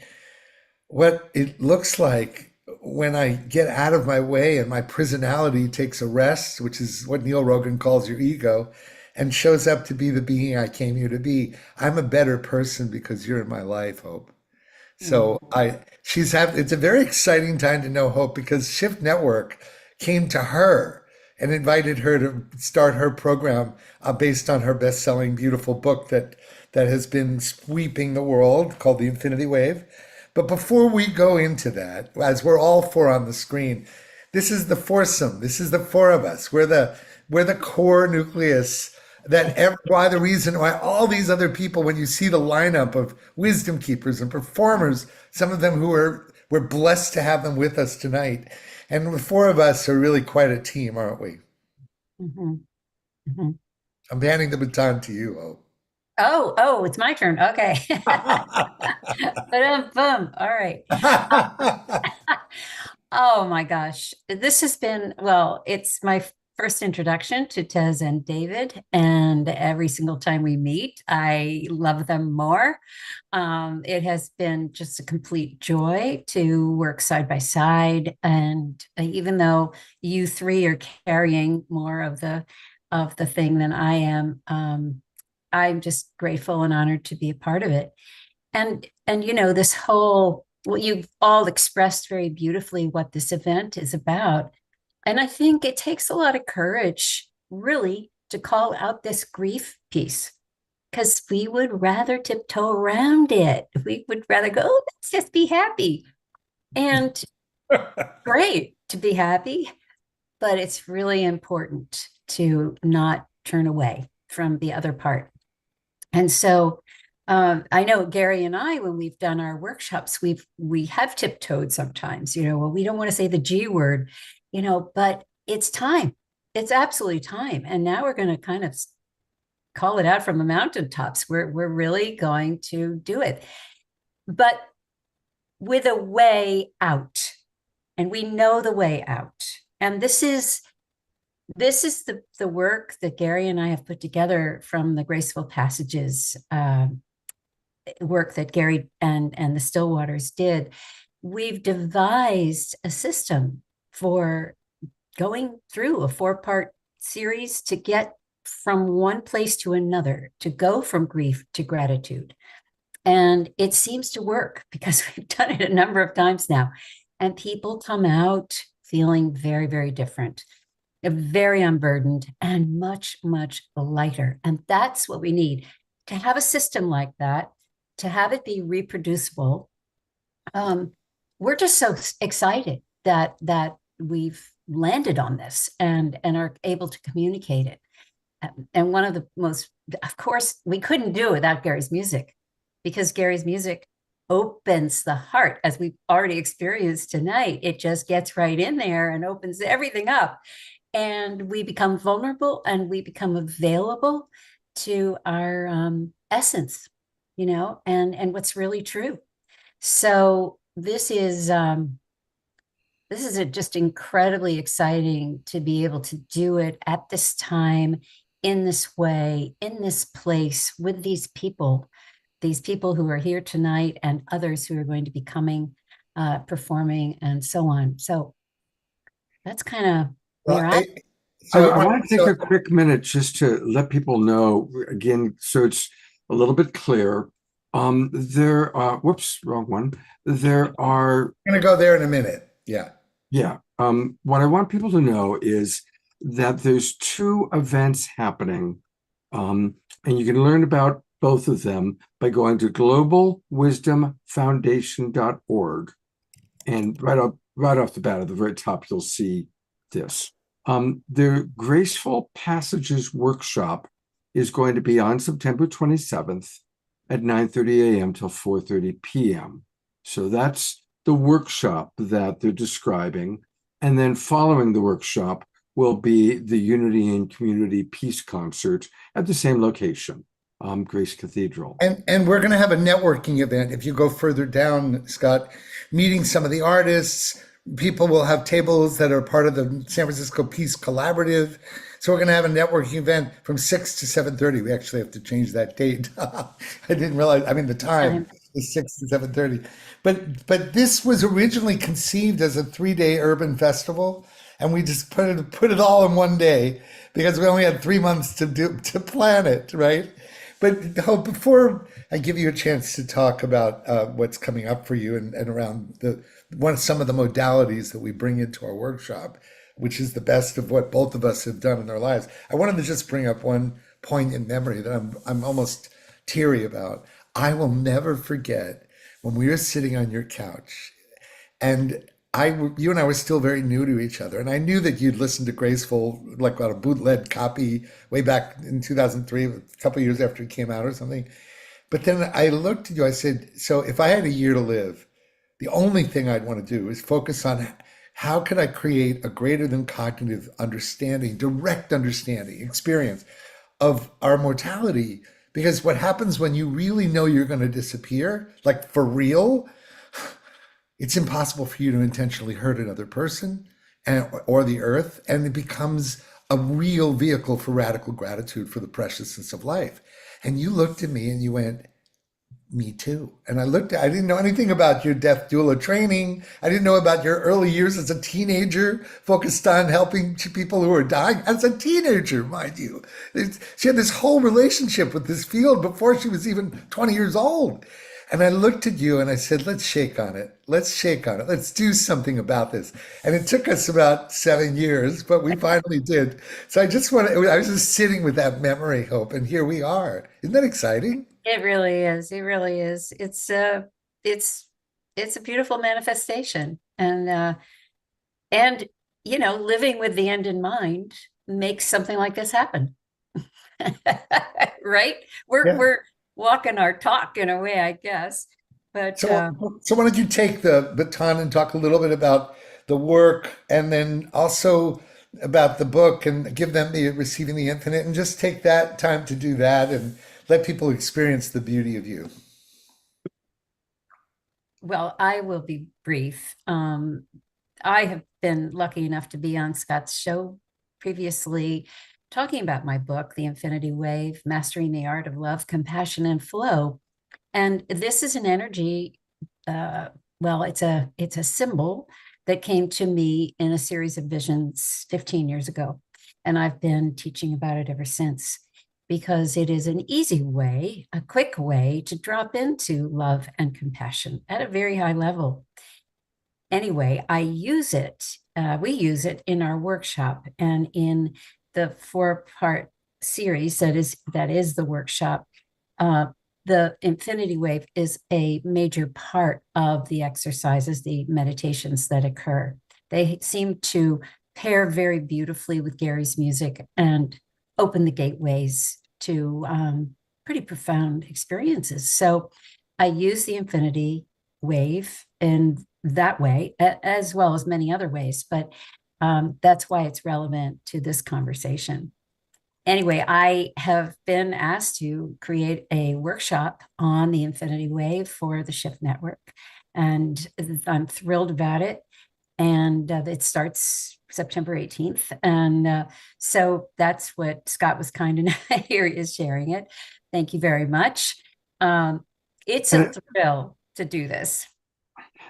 what it looks like when I get out of my way and my personality takes a rest, which is what Neil Rogan calls your ego, and shows up to be the being I came here to be. I'm a better person because you're in my life, Hope. So it's a very exciting time to know Hope because Shift Network came to her and invited her to start her program based on her best-selling beautiful book that has been sweeping the world called The Infinity Wave. But before we go into that, as we're all four on the screen, this is the foursome. This is the four of us. We're the core nucleus why the reason why all these other people, when you see the lineup of wisdom keepers and performers, some of them who we're blessed to have them with us tonight. And the four of us are really quite a team, aren't we? I'm handing the baton to you, Hope. Oh, it's my turn. Okay. Boom. All right. Oh my gosh. This has been, it's my first introduction to Tez and David, and every single time we meet, I love them more. It has been just a complete joy to work side by side, and even though you three are carrying more of the thing than I am, I'm just grateful and honored to be a part of it. And this whole, what you've all expressed very beautifully what this event is about. And I think it takes a lot of courage, really, to call out this grief piece, because we would rather tiptoe around it. We would rather go, oh, let's just be happy. And great to be happy, but it's really important to not turn away from the other part. And so I know Gary and I, when we've done our workshops, we have tiptoed sometimes, well, we don't want to say the G word, but it's time. It's absolutely time. And now we're going to kind of call it out from the mountaintops. We're really going to do it, but with a way out. And we know the way out. And this is the work that Gary and I have put together from the Graceful Passages work that Gary and the Stillwaters did. We've devised a system for going through a 4-part series to get from one place to another, to go from grief to gratitude. And it seems to work because we've done it a number of times now. And people come out feeling very, very different, very unburdened, and much, much lighter. And that's what we need, to have a system like that, to have it be reproducible. We're just so excited that we've landed on this and are able to communicate it. And one of the most, of course, we couldn't do it without Gary's music, because Gary's music opens the heart, as we've already experienced tonight. It just gets right in there and opens everything up. And we become vulnerable and we become available to our essence, and what's really true. So this is just incredibly exciting to be able to do it at this time, in this way, in this place, with these people who are here tonight and others who are going to be coming, performing, and so on. So that's kind of where I want to take a quick minute just to let people know, again, so it's a little bit clear. Whoops, wrong one. There are... I'm going to go there in a minute. Yeah. Yeah. What I want people to know is that there's 2 events happening, and you can learn about both of them by going to globalwisdomfoundation.org. And right off the bat, at the very top, you'll see this. The Graceful Passages workshop is going to be on September 27th at 9:30 a.m. till 4:30 p.m. So that's the workshop that they're describing. And then following the workshop will be the Unity and Community Peace Concert at the same location, Grace Cathedral. And we're going to have a networking event. If you go further down, Scott, meeting some of the artists, people will have tables that are part of the San Francisco Peace Collaborative. So we're going to have a networking event from 6 to 7:30. We actually have to change that date. I didn't realize, the time is 6 to 7:30. But this was originally conceived as a 3-day urban festival. and we just put it all in one day because we only had 3 months to plan it, right? But Hope, before I give you a chance to talk about what's coming up for you and around some of the modalities that we bring into our workshop, which is the best of what both of us have done in our lives, I wanted to just bring up one point in memory that I'm almost teary about. I will never forget when we were sitting on your couch, and you and I were still very new to each other, and I knew that you'd listened to Graceful like on a bootleg copy way back in 2003, a couple of years after it came out or something. But then I looked at you, I said, so if I had a year to live, the only thing I'd want to do is focus on how could I create a greater than cognitive understanding, direct understanding, experience of our mortality. Because what happens when you really know you're going to disappear, like for real, it's impossible for you to intentionally hurt another person or the earth, and it becomes a real vehicle for radical gratitude for the preciousness of life. And you looked at me and you went, me too. And I didn't know anything about your death doula training. I didn't know about your early years as a teenager, focused on helping people who are dying as a teenager, mind you. She had this whole relationship with this field before she was even 20 years old. And I looked at you and I said, let's shake on it. Let's shake on it. Let's do something about this. And it took us about 7 years, but we finally did. So I was just sitting with that memory, Hope, and here we are. Isn't that exciting? It really is. It really is. It's a beautiful manifestation. And living with the end in mind makes something like this happen. Right? We're walking our talk in a way, I guess. But so why don't you take the baton and talk a little bit about the work, and then also about the book, and give them the Receiving the Infinite, and just take that time to do that and let people experience the beauty of you. Well, I will be brief. I have been lucky enough to be on Scott's show previously, talking about my book, The Infinity Wave, Mastering the Art of Love, Compassion, and Flow. And this is an energy, it's a symbol that came to me in a series of visions 15 years ago. And I've been teaching about it ever since, because it is an easy way, a quick way to drop into love and compassion at a very high level. Anyway, I use it, we use it in our workshop, and in the 4-part series that is the workshop. The Infinity Wave is a major part of the exercises, the meditations that occur. They seem to pair very beautifully with Gary's music and open the gateways to pretty profound experiences. So I use the Infinity Wave in that way, as well as many other ways, but that's why it's relevant to this conversation. Anyway, I have been asked to create a workshop on the Infinity Wave for the Shift Network, and I'm thrilled about it. And it starts September 18th. And so that's what Scott was kind enough, here he is sharing it. Thank you very much. It's a thrill to do this.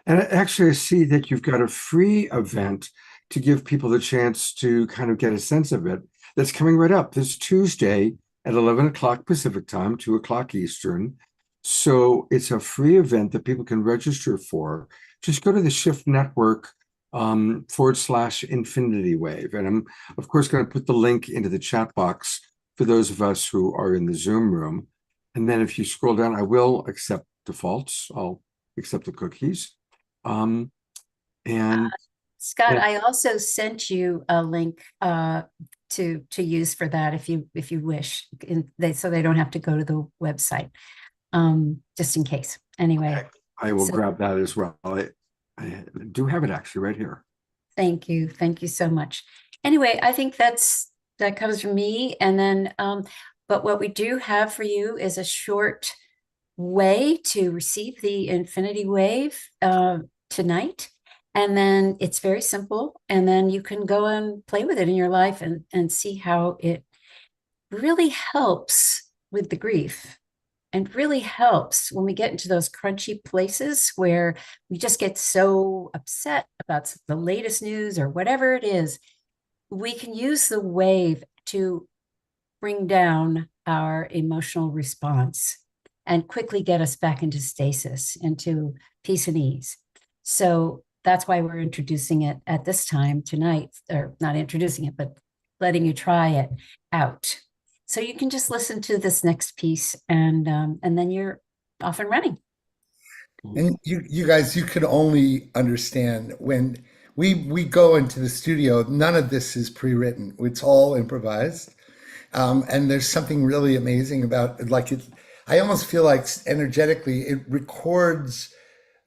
And actually, I see that you've got a free event to give people the chance to kind of get a sense of it. That's coming right up this Tuesday at 11 o'clock Pacific time, 2 o'clock Eastern. So it's a free event that people can register for. Just go to the Shift Network /Infinity Wave. And I'm, of course, going to put the link into the chat box for those of us who are in the Zoom room. And then if you scroll down, I will accept defaults. I'll accept the cookies. Scott, I also sent you a link to use for that if you wish, so they don't have to go to the website, just in case. Anyway, I will grab that as well. I do have it actually right here. Thank you so much. Anyway, I think that covers for me. And then, but what we do have for you is a short way to receive the Infinity Wave tonight. And then it's very simple. And then you can go and play with it in your life and see how it really helps with the grief and really helps when we get into those crunchy places where we just get so upset about the latest news or whatever it is. We can use the wave to bring down our emotional response and quickly get us back into stasis, into peace and ease. So that's why we're introducing it at this time tonight, or not introducing it, but letting you try it out. So you can just listen to this next piece, and then you're off and running. And you guys, you could only understand when we go into the studio, none of this is pre-written. It's all improvised. And there's something really amazing about like it. I almost feel like energetically it records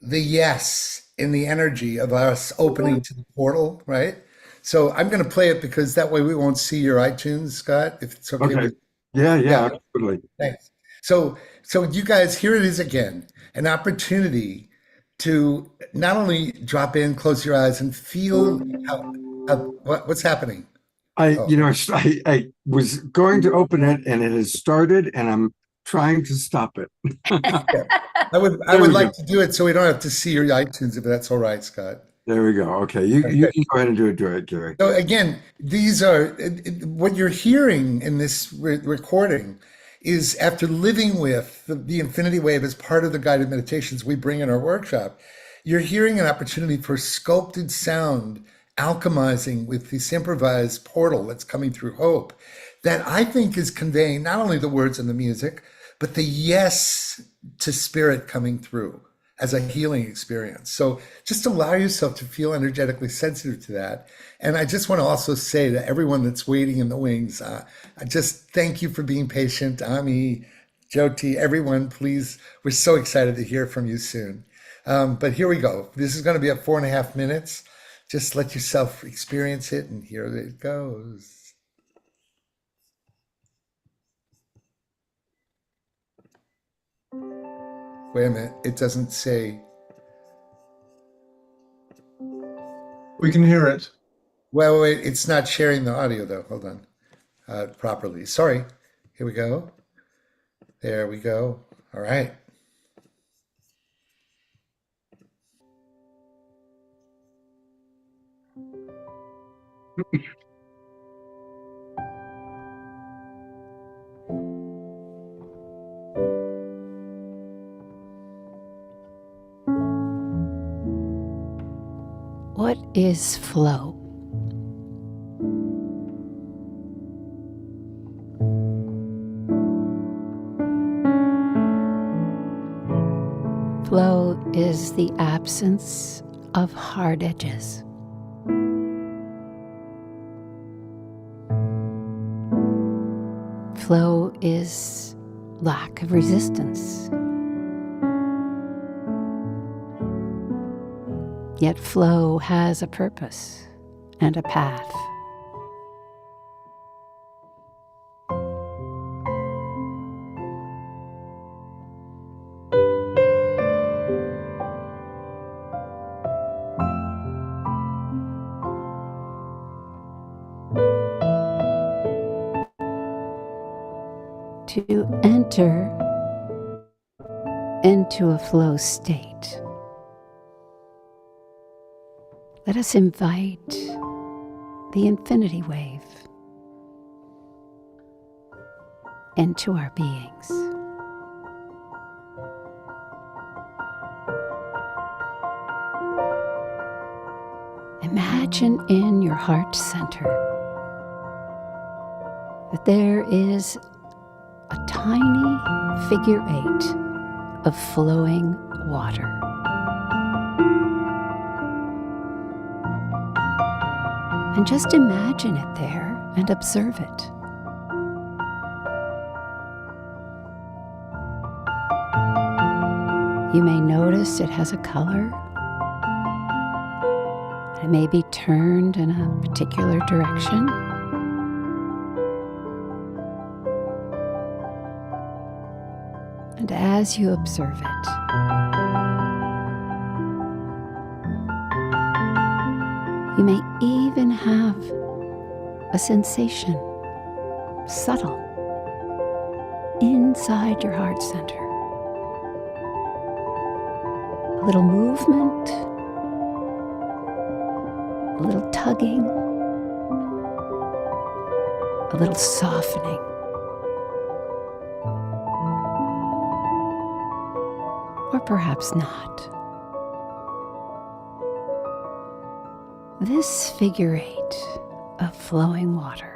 the yes in the energy of us opening to the portal, right? So I'm going to play it because that way we won't see your iTunes, Scott, if it's okay. Okay. Yeah, absolutely. Thanks. So you guys, here it is again, an opportunity to not only drop in, close your eyes, and feel what's happening. I was going to open it and it has started and I'm trying to stop it. I would like to do it so we don't have to see your iTunes, if that's all right, Scott. There we go. Okay, you can go ahead and do it, Gary. So again, these are what you're hearing in this recording is after living with the Infinity Wave as part of the guided meditations we bring in our workshop, you're hearing an opportunity for sculpted sound alchemizing with this improvised portal that's coming through Hope that I think is conveying not only the words and the music, but the yes to spirit coming through as a healing experience. So just allow yourself to feel energetically sensitive to that. And I just want to also say to everyone that's waiting in the wings, I just thank you for being patient. Ami, Jyoti, everyone, please, we're so excited to hear from you soon. But here we go. This is going to be at 4.5 minutes. Just let yourself experience it, and here it goes. Wait a minute, it doesn't say. We can hear it. Well, wait, it's not sharing the audio though. Hold on. Properly. Sorry. Here we go. There we go. All right. What is flow? Flow is the absence of hard edges. Flow is lack of resistance. Yet flow has a purpose and a path. To enter into a flow state, let us invite the infinity wave into our beings. Imagine in your heart center that there is a tiny figure 8 of flowing water. And just imagine it there and observe it. You may notice it has a color. It may be turned in a particular direction. And as you observe it, you may even have a sensation, subtle, inside your heart center. A little movement, a little tugging, a little softening. Or perhaps not. This figure 8 of flowing water,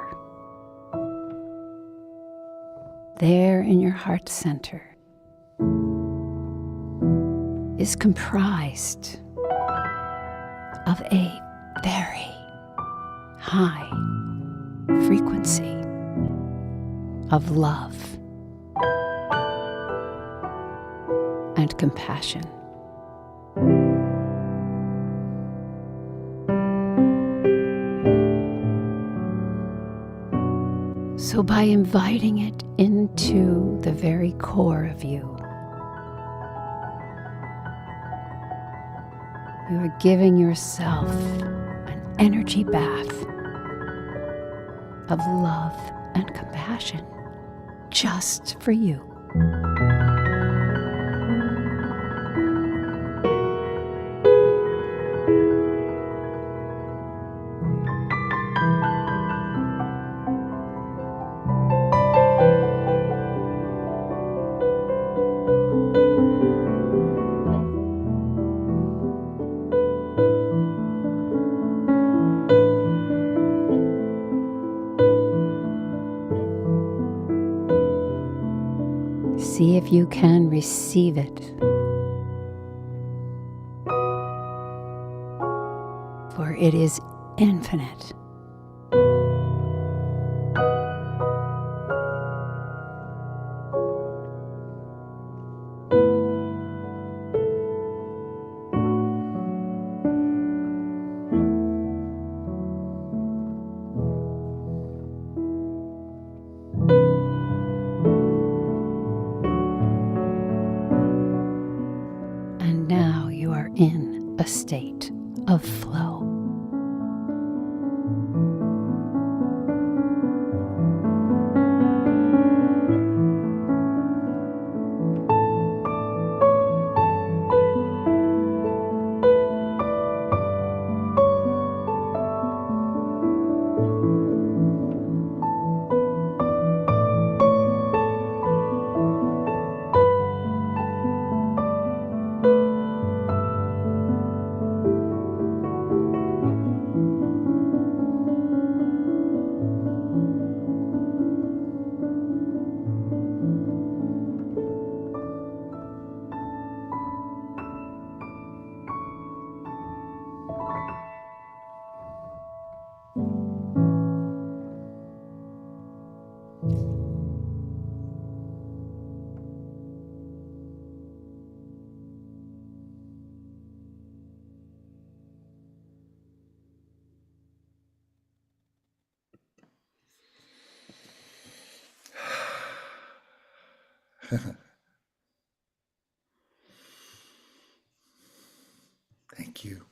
there in your heart center, is comprised of a very high frequency of love and compassion. So by inviting it into the very core of you, you are giving yourself an energy bath of love and compassion just for you. See if you can receive it. For it is infinite. And now you are in a state of flow. Thank you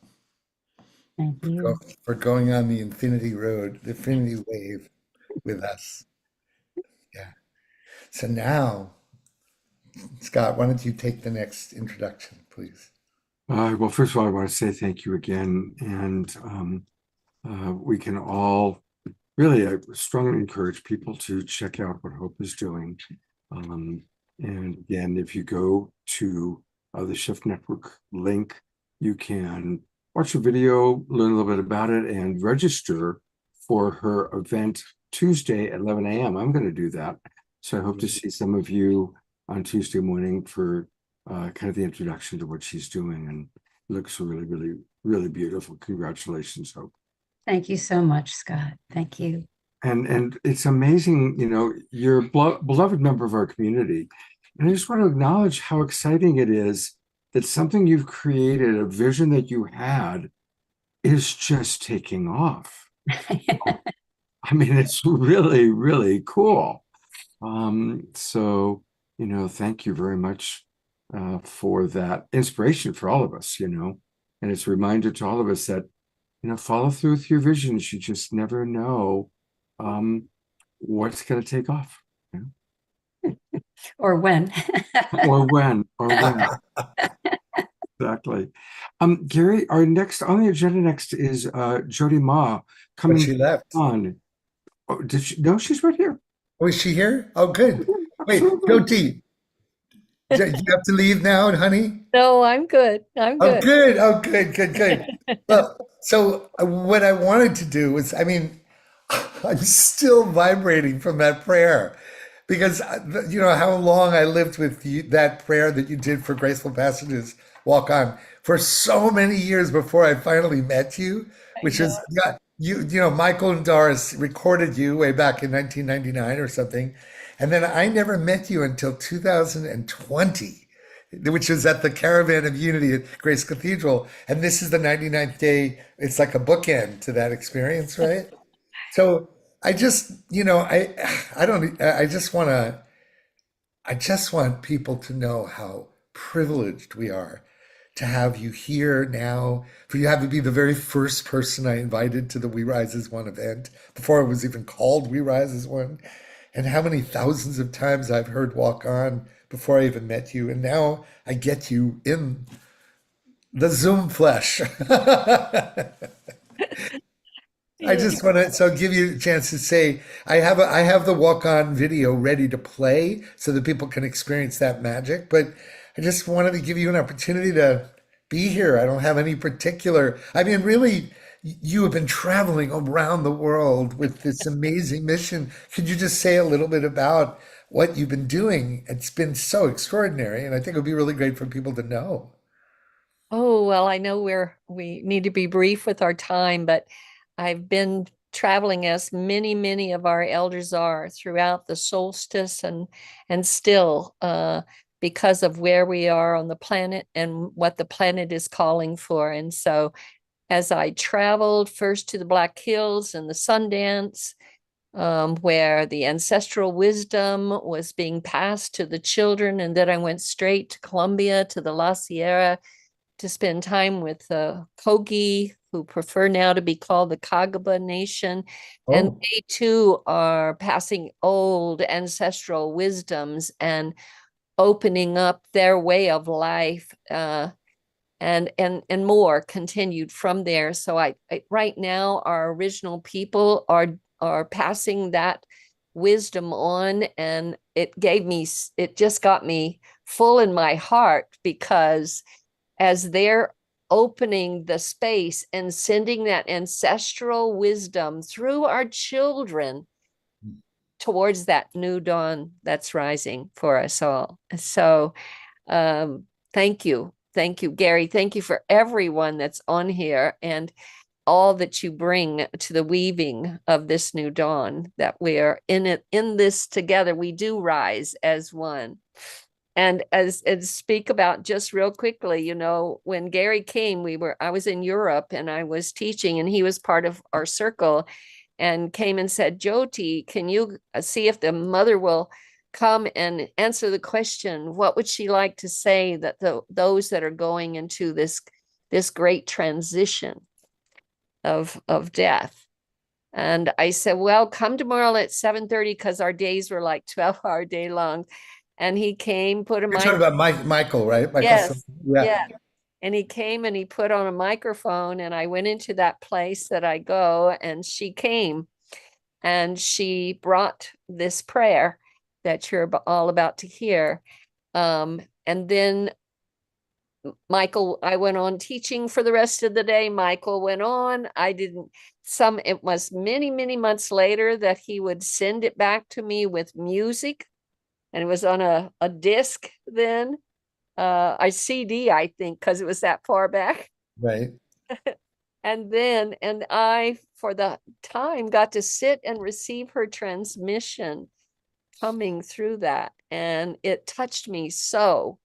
Thank you. for going on the infinity road, the infinity wave with us. Yeah. So now, Scott, why don't you take the next introduction, please? Well, first of all, I want to say thank you again. And we can all really, I strongly encourage people to check out what Hope is doing. And again, if you go to the Shift Network link, you can watch a video, learn a little bit about it, and register for her event Tuesday at 11 a.m. I'm going to do that. So I hope to see some of you on Tuesday morning for kind of the introduction to what she's doing. And it looks really, really, really beautiful. Congratulations, Hope. Thank you so much, Scott. Thank you. And it's amazing, you know, you're a beloved member of our community. And I just want to acknowledge how exciting it is that something you've created, a vision that you had, is just taking off. I mean, it's really, really cool. So, you know, thank you very much for that inspiration for all of us, you know, and it's a reminder to all of us that, you know, follow through with your visions. You just never know what's going to take off. You know? or when. Or when. Exactly. Gary, our next on the agenda next is Jody Ma But coming she left. on. Oh, did she? No, she's right here. Oh, is she here? Oh, good. Wait, Absolutely. Jyoti, do you have to leave now, honey? No, I'm good. I'm Oh, good. good. Oh, good, good, good. Well, so what I wanted to do was, I mean, I'm still vibrating from that prayer because you know how long I lived with you, that prayer that you did for Graceful Passages Walk On for so many years before I finally met you, which is yeah, you know, Michael and Doris recorded you way back in 1999 or something, and then I never met you until 2020, which is at the Caravan of Unity at Grace Cathedral. And this is the 99th day. It's like a bookend to that experience, right? So I just, you know, I don't, I just want people to know how privileged we are to have you here now, for you to have to be the very first person I invited to the We Rise as One event before it was even called We Rise as One, and how many thousands of times I've heard Walk On before I even met you. And now I get you in the Zoom flesh. I just want to give you a chance to say I have the walk on video ready to play so that people can experience that magic. But I just wanted to give you an opportunity to be here. I don't have any particular. I mean, really, you have been traveling around the world with this amazing mission. Could you just say a little bit about what you've been doing? It's been so extraordinary, and I think it would be really great for people to know. Oh, well, I know we need to be brief with our time, but I've been traveling as many of our elders are throughout the solstice and still because of where we are on the planet and what the planet is calling for. And so as I traveled first to the Black Hills and the Sundance, where the ancestral wisdom was being passed to the children, and then I went straight to Colombia to the La Sierra to spend time with the Kogi, who prefer now to be called the Kagaba Nation. And Oh, they too are passing old ancestral wisdoms and opening up their way of life, and more continued from there. So I right now our original people are passing that wisdom on, and it just got me full in my heart, because as they're opening the space and sending that ancestral wisdom through our children towards that new dawn that's rising for us all. So thank you. Thank you, Gary. Thank you for everyone that's on here and all that you bring to the weaving of this new dawn, that we're in this together. We do rise as one. And as speak about just real quickly, you know, when Gary came, I was in Europe and I was teaching, and he was part of our circle, and came and said, Jyoti, can you see if the mother will come and answer the question, what would she like to say that those that are going into this great transition of death? And I said, well, come tomorrow at 7:30, because our days were like 12-hour day long. And he came, put a you're talking about Michael, right? Michael. Yes, Yeah. yeah. And he came and he put on a microphone, and I went into that place that I go, and she came and she brought this prayer that you're all about to hear. And then Michael, I went on teaching for the rest of the day. Michael went on. It was many months later that he would send it back to me with music. And it was on a disc then, a CD, I think, because it was that far back. Right. And I, for the time, got to sit and receive her transmission coming through that. And it touched me so,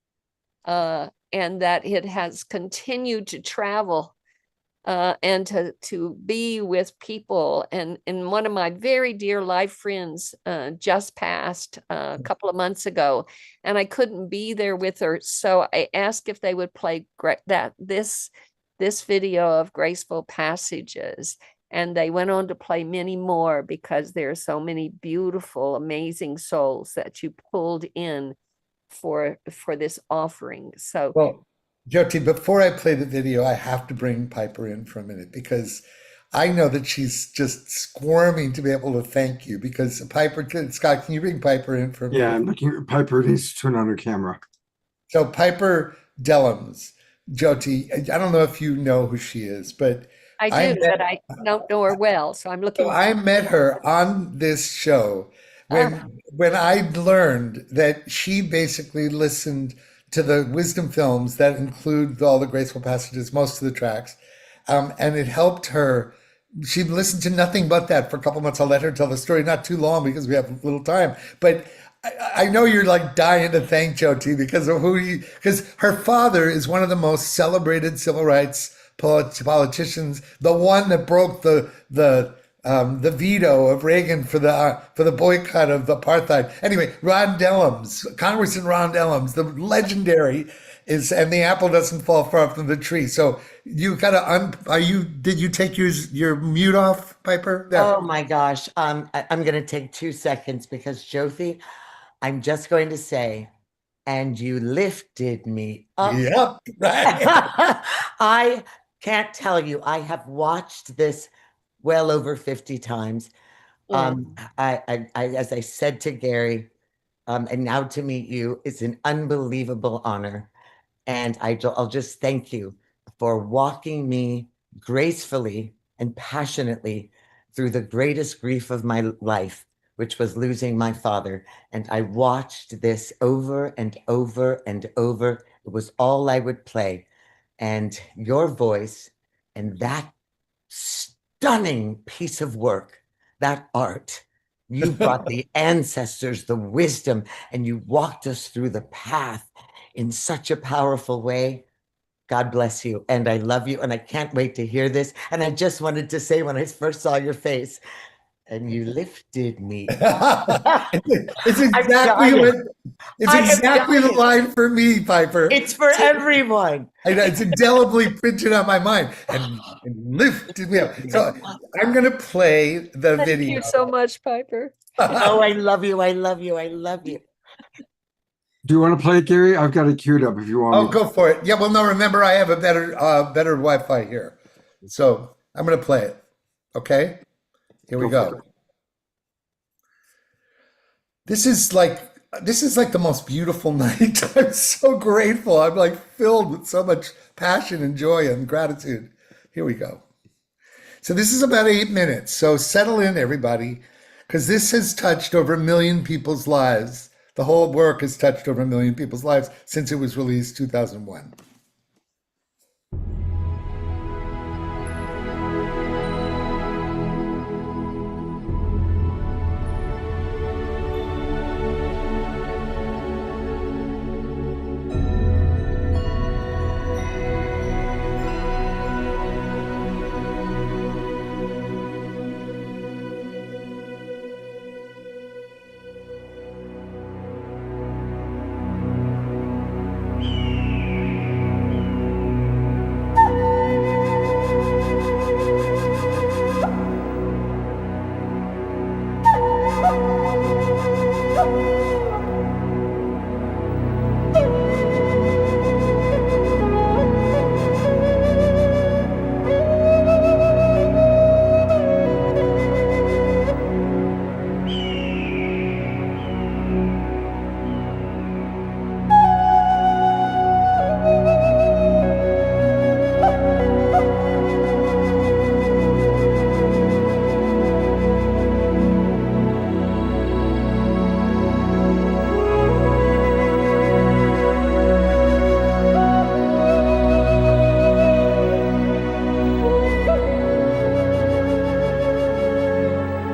and that it has continued to travel and to be with people. And one of my very dear life friends just passed a couple of months ago, and I couldn't be there with her. So I asked if they would play this video of Graceful Passages. And they went on to play many more because there are so many beautiful, amazing souls that you pulled in for this offering. So Well, Jyoti, before I play the video, I have to bring Piper in for a minute because I know that she's just squirming to be able to thank you. Because Piper, Scott, can you bring Piper in for a minute? Yeah, I'm looking at Piper needs to turn on her camera. So Piper Dellums, Jyoti, I don't know if you know who she is, but I I do, met- but I don't know her well. So I'm looking. so I met her on this show when I learned that she basically listened to the wisdom films that include all the graceful passages, most of the tracks, and it helped her. She listened to nothing but that for a couple months. I'll let her tell the story, not too long because we have little time. But I know you're like dying to thank Jyoti because of because her father is one of the most celebrated civil rights politicians, the one that broke the veto of Reagan for the boycott of apartheid. Anyway, Ron Dellums, Congressman Ron Dellums, the legendary is, and the apple doesn't fall far from the tree. So you gotta did you take your mute off, Piper? Oh my gosh. I'm gonna take 2 seconds because Jyoti, I'm just going to say, and you lifted me up. Yep, right. I can't tell you, I have watched this well over 50 times. I as I said to Gary, and now to meet you, it's an unbelievable honor. And I'll just thank you for walking me gracefully and passionately through the greatest grief of my life, which was losing my father. And I watched this over and over and over. It was all I would play. And your voice and that stunning piece of work, that art, you brought the ancestors, the wisdom, and you walked us through the path in such a powerful way. God bless you. And I love you. And I can't wait to hear this. And I just wanted to say, when I first saw your face, and you lifted me. It's exactly the line for me, Piper. It's for everyone. I know, it's indelibly printed on my mind and lifted me up. So I'm going to play the Thank video. you so much, Piper. Oh, I love you. I love you. I love you. Do you want to play it, Gary? I've got it queued up if you want. Oh, me. go for it. Yeah, well, no, remember, I have a better Wi-Fi here. So I'm going to play it. Okay? Here we Go for go. This is like the most beautiful night. I'm so grateful. I'm like filled with so much passion and joy and gratitude. Here we go. So this is about 8 minutes. So settle in, everybody, because this has touched over 1 million people's lives. The whole work has touched over 1 million people's lives since it was released 2001.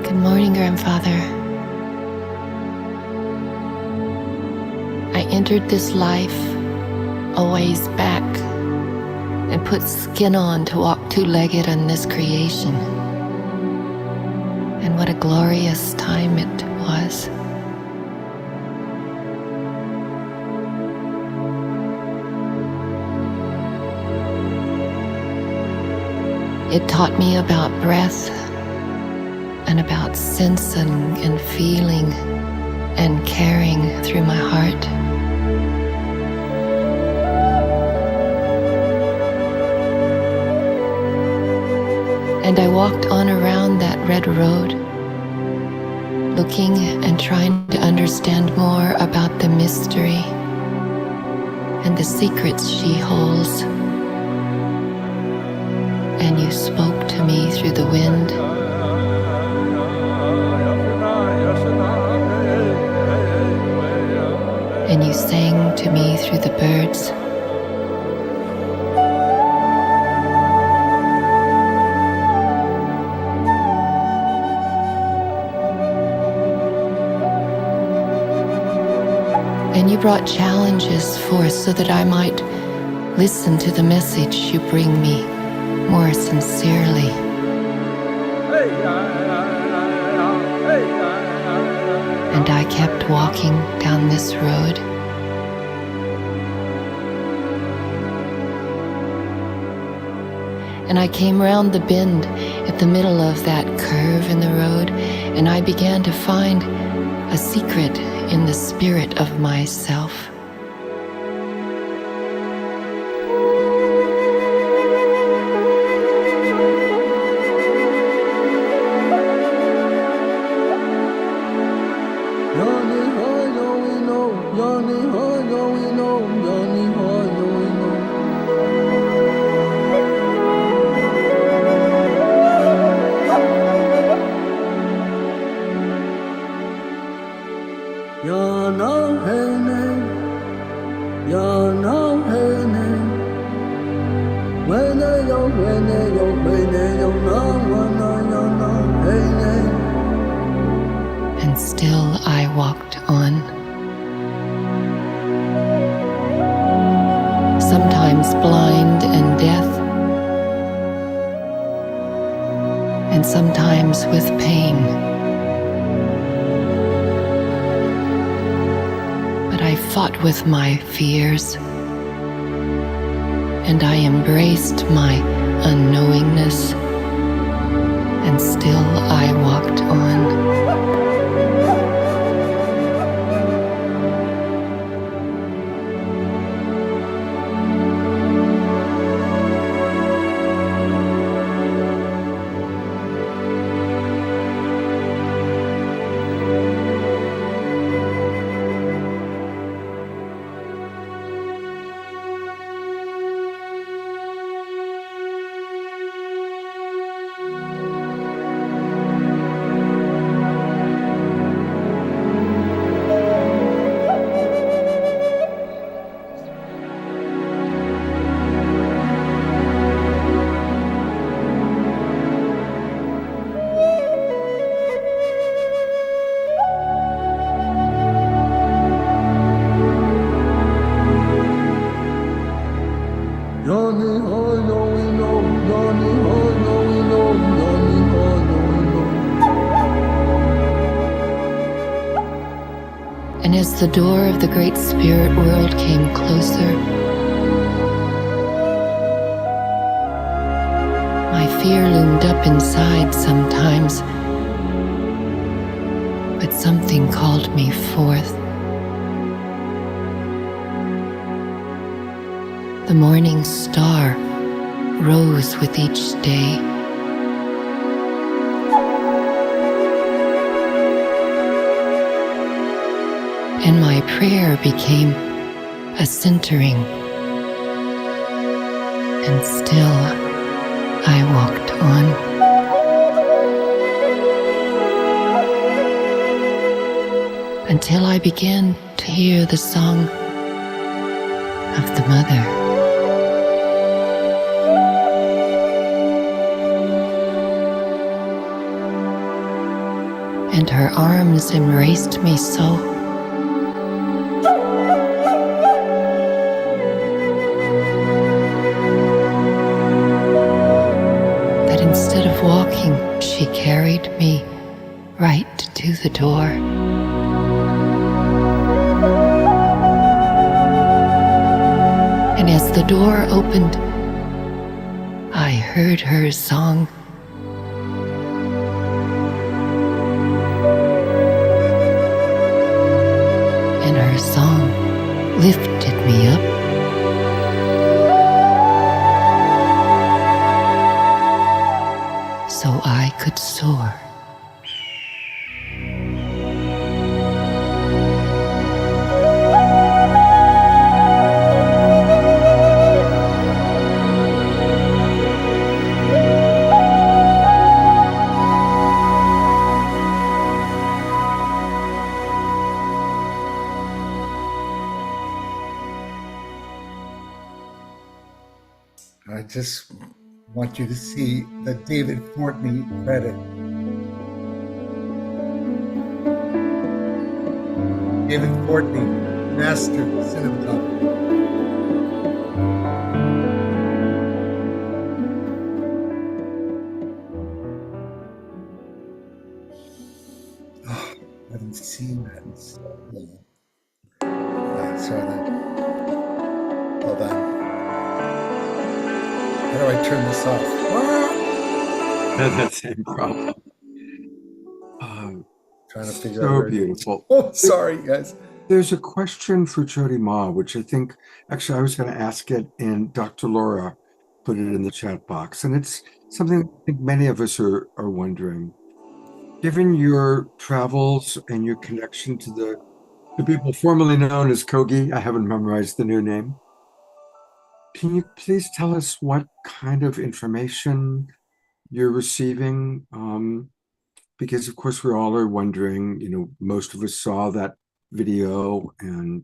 Good morning, Grandfather. I entered this life a ways back and put skin on to walk two-legged on this creation. And what a glorious time it was. It taught me about breath and about sensing and feeling and caring through my heart. And I walked on around that red road, looking and trying to understand more about the mystery and the secrets she holds. And you spoke to me through the wind. And you sang to me through the birds. And you brought challenges forth so that I might listen to the message you bring me more sincerely. And I kept walking down this road. And I came round the bend at the middle of that curve in the road, and I began to find a secret in the spirit of myself. And still I walked on. Sometimes blind and deaf, and sometimes with pain. But I fought with my fears, and I embraced my unknowingness, and still I walked on. And as the door of the Great Spirit World came closer, my fear loomed up inside sometimes, but something called me forth. The morning star rose with each day. And my prayer became a centering. And still I walked on. Until I began to hear the song of the mother. And her arms embraced me so. That instead of walking, she carried me right to the door. And as the door opened, I heard heard her song. And her song lifted me up. So I could soar. I just want you to see the David Fortney credit. David Fortney, master cinematographer. Oh, I haven't seen that in so long. I saw that. Hold on. How do I turn this off? Had that same problem. Trying to figure out So where beautiful. Oh, sorry, guys. There's a question for Jody Ma, which I think, actually, I was going to ask it, and Dr. Laura put it in the chat box. And it's something I think many of us are wondering. Given your travels and your connection to the people formerly known as Kogi, I haven't memorized the new name. Can you please tell us what kind of information you're receiving? Because of course we all are wondering, most of us saw that video and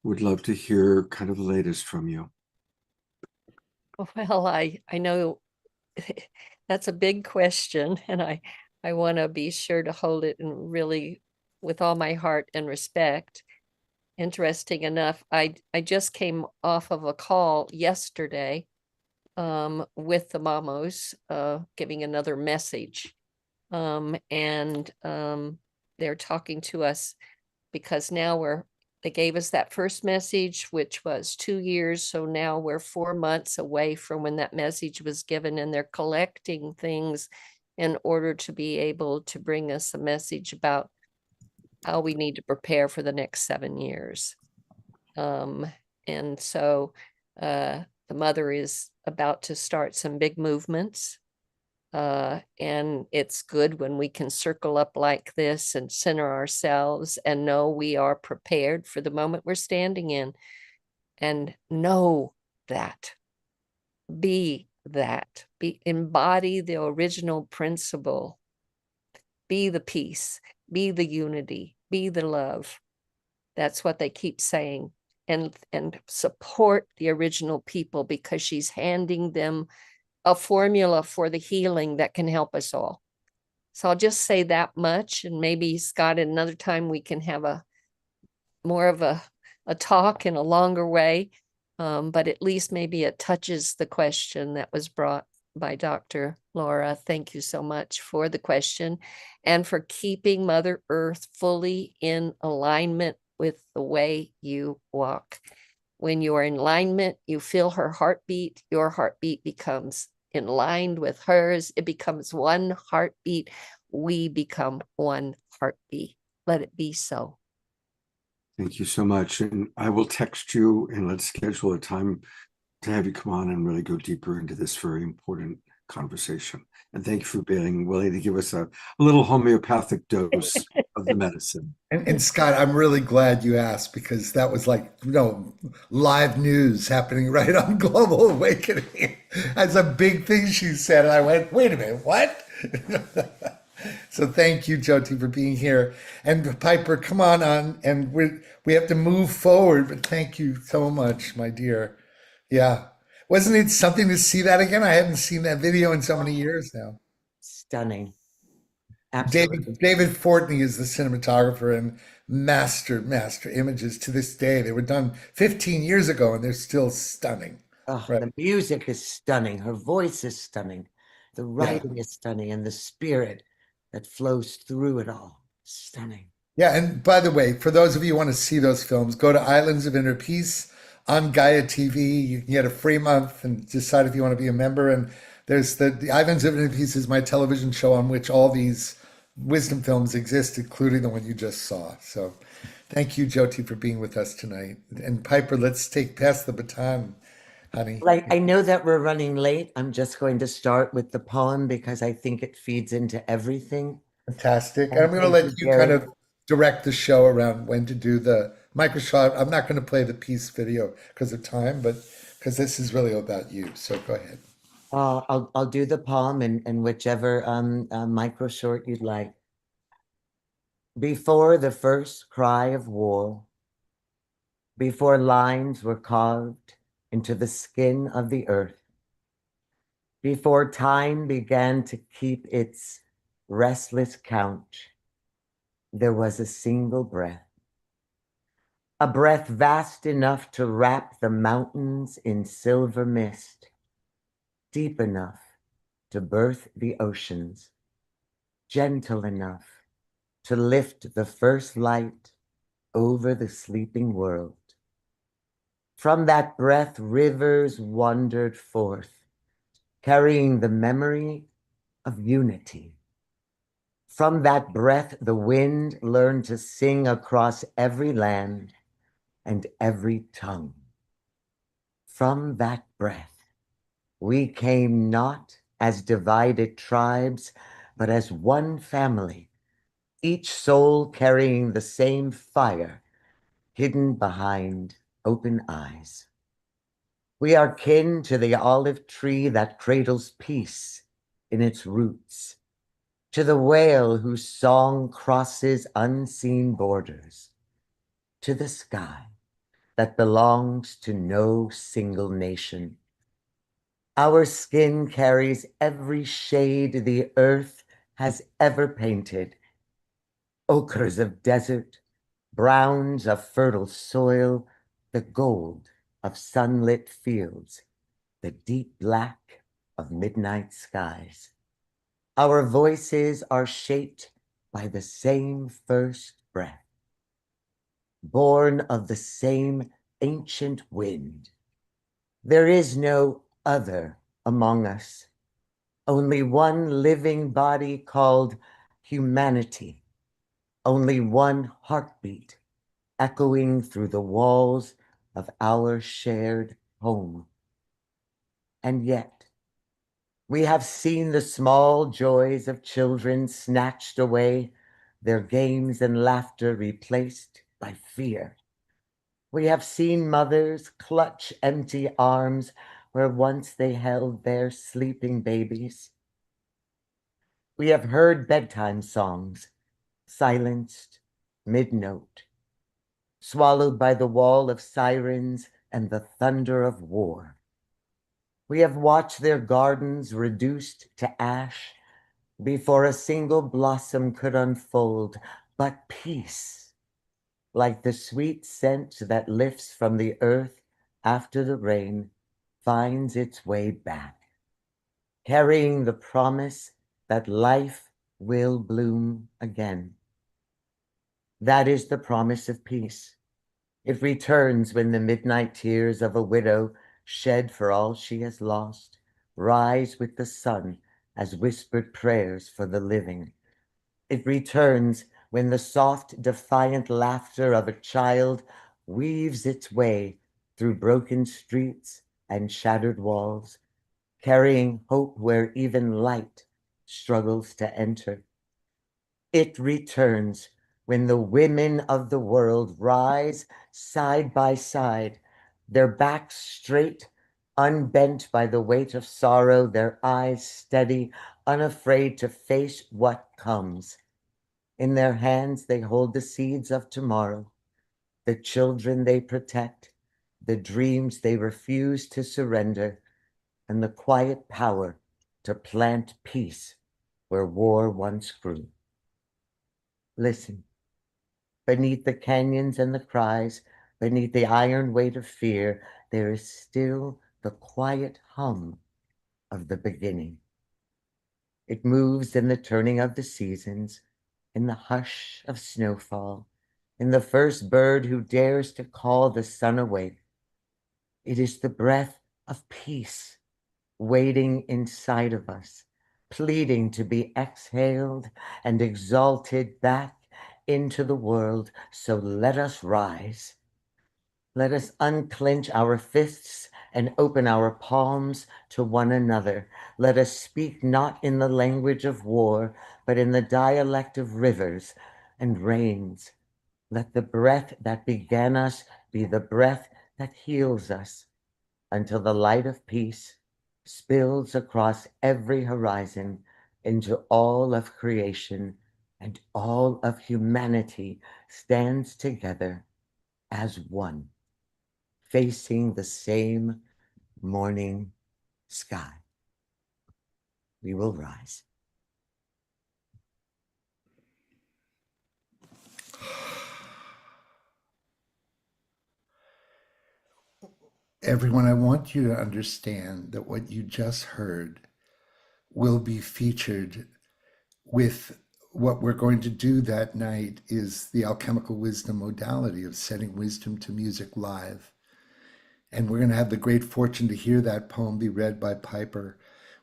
would love to hear kind of the latest from you. Well, I know that's a big question, and I want to be sure to hold it and really with all my heart and respect. Interesting enough, I just came off of a call yesterday with the Mamos, giving another message. They're talking to us because now they gave us that first message, which was 2 years. So now we're 4 months away from when that message was given, and they're collecting things in order to be able to bring us a message about how we need to prepare for the next 7 years. And so the mother is about to start some big movements. And it's good when we can circle up like this and center ourselves and know we are prepared for the moment we're standing in, and know that, embody the original principle, be the peace, be the unity, be the love. That's what they keep saying, and support the original people, because she's handing them a formula for the healing that can help us all. So I'll just say that much, and maybe Scott, another time we can have more of a talk in a longer way. But at least maybe it touches the question that was brought by Dr. Laura. Thank you so much for the question and for keeping Mother Earth fully in alignment with the way you walk. When you are in alignment, you feel her heartbeat, your heartbeat becomes in line with hers. It becomes one heartbeat. We become one heartbeat. Let it be so. Thank you so much. And I will text you and let's schedule a time to have you come on and really go deeper into this very important conversation. And thank you for being willing to give us a little homeopathic dose of the medicine. And Scott, I'm really glad you asked, because that was like, live news happening right on Global Awakening. That's a big thing she said. And I went, wait a minute, what? So thank you, Jyoti, for being here. And Piper, come on. And we have to move forward, but thank you so much, my dear. Yeah. Wasn't it something to see that again? I hadn't seen that video in so many years now. Stunning. Absolutely. David Fortney is the cinematographer, and master images to this day. They were done 15 years ago and they're still stunning. Oh, Right. The music is stunning. Her voice is stunning. The writing is stunning, and the spirit that flows through it all. Stunning. Yeah, and by the way, for those of you who want to see those films, go to Islands of Inner Peace on Gaia TV. You can get a free month and decide if you want to be a member. And There's the Ivan's Infinite Peace is my television show on which all these wisdom films exist, including the one you just saw. So thank you, Jyoti, for being with us tonight. And Piper, let's pass the baton, honey. Like, I know that we're running late. I'm just going to start with the poem because I think it feeds into everything. Fantastic. And I'm going to thank let you, you kind Gary. of direct the show around when to do the Microsoft. I'm not going to play the piece video because of time, but because this is really about you. So go ahead. I'll do the poem and whichever micro short you'd like. Before the first cry of war, before lines were carved into the skin of the earth, before time began to keep its restless count, there was a single breath, a breath vast enough to wrap the mountains in silver mist, deep enough to birth the oceans, gentle enough to lift the first light over the sleeping world. From that breath, rivers wandered forth, carrying the memory of unity. From that breath, the wind learned to sing across every land and every tongue. From that breath, we came not as divided tribes, but as one family, each soul carrying the same fire hidden behind open eyes. We are kin to the olive tree that cradles peace in its roots, to the whale whose song crosses unseen borders, to the sky that belongs to no single nation. Our skin carries every shade the earth has ever painted, ochres of desert, browns of fertile soil, the gold of sunlit fields, the deep black of midnight skies. Our voices are shaped by the same first breath, born of the same ancient wind. There is no other among us, only one living body called humanity, only one heartbeat echoing through the walls of our shared home. And yet, we have seen the small joys of children snatched away, their games and laughter replaced by fear. We have seen mothers clutch empty arms where once they held their sleeping babies. We have heard bedtime songs, silenced mid-note, swallowed by the wall of sirens and the thunder of war. We have watched their gardens reduced to ash before a single blossom could unfold, but peace, like the sweet scent that lifts from the earth after the rain, finds its way back, carrying the promise that life will bloom again. That is the promise of peace. It returns when the midnight tears of a widow shed for all she has lost rise with the sun as whispered prayers for the living. It returns when the soft, defiant laughter of a child weaves its way through broken streets and shattered walls, carrying hope where even light struggles to enter. It returns when the women of the world rise side by side, their backs straight, unbent by the weight of sorrow, their eyes steady, unafraid to face what comes. In their hands, they hold the seeds of tomorrow, the children they protect, the dreams they refuse to surrender, and the quiet power to plant peace where war once grew. Listen, beneath the canyons and the cries, beneath the iron weight of fear, there is still the quiet hum of the beginning. It moves in the turning of the seasons, in the hush of snowfall, in the first bird who dares to call the sun awake. It is the breath of peace waiting inside of us, pleading to be exhaled and exalted back into the world. So let us rise. Let us unclench our fists and open our palms to one another. Let us speak not in the language of war, but in the dialect of rivers and rains. Let the breath that began us be the breath that heals us, until the light of peace spills across every horizon into all of creation, and all of humanity stands together as one, facing the same morning sky. We will rise. Everyone, I want you to understand that what you just heard will be featured with what we're going to do that night is the alchemical wisdom modality of setting wisdom to music live. And we're going to have the great fortune to hear that poem be read by Piper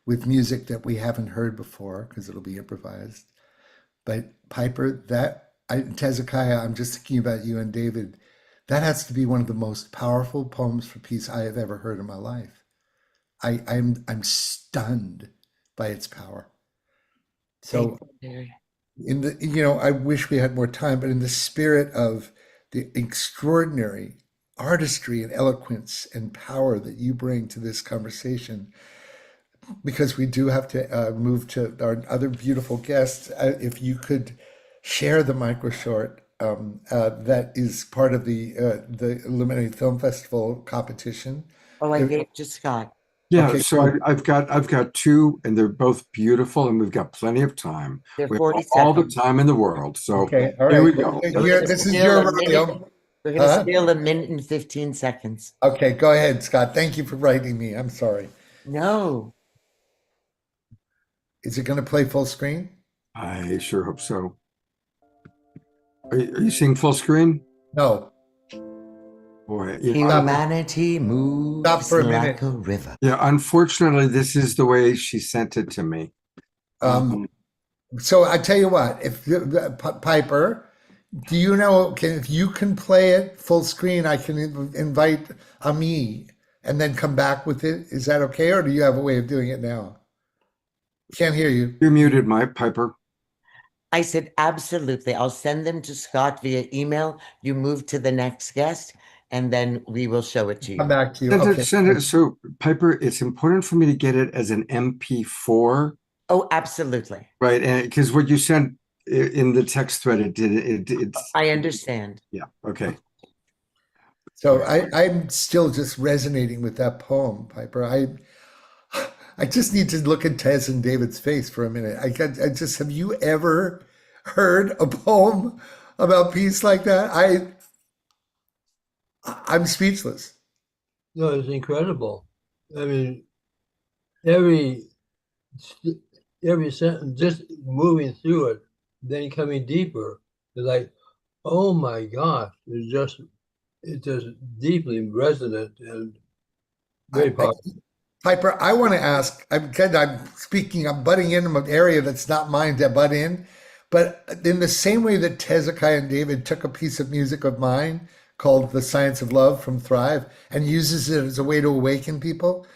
with music that we haven't heard before, because it'll be improvised. But Piper, Tezekiah, I'm just thinking about you and David. That has to be one of the most powerful poems for peace I have ever heard in my life. I'm stunned by its power. So in the, I wish we had more time, but in the spirit of the extraordinary artistry and eloquence and power that you bring to this conversation, because we do have to move to our other beautiful guests, if you could share the micro short that is part of the Illuminating Film Festival competition. Oh, I gave to Scott. Yeah, Okay, so I've got two, and they're both beautiful, and we've got plenty of time. They're We have 40 all the seconds. time in the world. So Okay, all here right. we go. This is your rodeo. We're going to Huh? steal 1:15 seconds. Okay, go ahead, Scott. Thank you for writing me. I'm sorry. No. Is it going to play full screen? I sure hope so. Are you seeing full screen? No. Boy, Humanity moves Stop for a like minute. a river. yeah, unfortunately, this is the way she sent it to me. So I tell you what, if Piper, do you know, if you can play it full screen, I can invite Ami and then come back with it. Is that okay? Or do you have a way of doing it now? Can't hear you. You're muted, Mike Piper. I said, absolutely. I'll send them to Scott via email. You move to the next guest, and then we will show it to you. Come back to you. Send Okay. it, send it. So, Piper, it's important for me to get it as an MP4, Oh, absolutely. right? And because what you sent in the text thread, it's. I understand. Yeah. Okay. So I'm still just resonating with that poem, Piper. I just need to look at Tez and David's face for a minute. I just, have you ever heard a poem about peace like that? I'm speechless. No, it's incredible. I mean, every sentence, just moving through it, then coming deeper, it's like, oh my gosh, it's just deeply resonant and very powerful. Piper, I want to ask, I'm butting in an area that's not mine to butt in, but in the same way that Tezekiah and David took a piece of music of mine called The Science of Love from Thrive and uses it as a way to awaken people,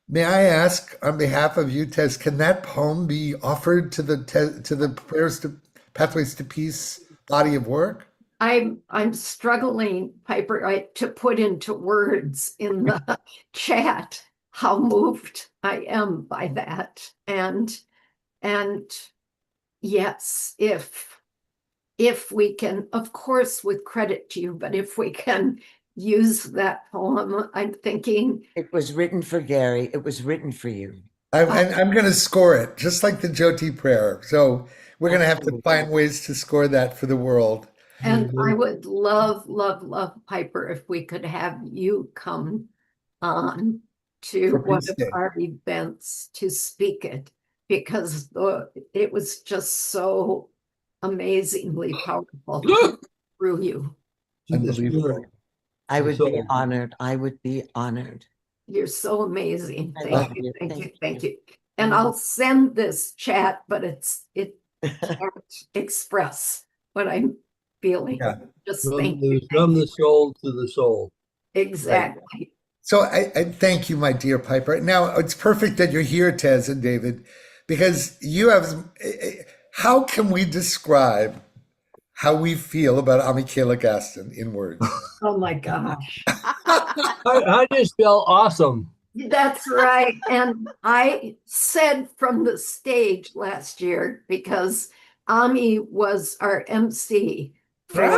may I ask on behalf of you, Tez, can that poem be offered to the Prayers to Pathways to Peace body of work? I'm struggling, Piper, to put into words in the chat how moved I am by that. And yes, if we can, of course, with credit to you, but if we can use that poem, I'm thinking. It was written for Gary. It was written for you. I'm going to score it, just like the Jyoti prayer. So we're going to have to find ways to score that for the world. And I would love, love, love, Piper, if we could have you come on to one of our events to speak it, because it was just so amazingly powerful through you. Unbelievable. I would be honored. I would be honored. You're so amazing. I Thank love you, you. thank you, Thank thank you. you. And I'll send this chat, but it can't express what I'm feeling. Yeah. Just From thank you. from the soul to the soul. Exactly. So I thank you, my dear Piper. Now it's perfect that you're here, Tez and David, because you have. How can we describe how we feel about Amikela Gaston in words? Oh my gosh. I just felt awesome. That's right. And I said from the stage last year, because Ami was our MC for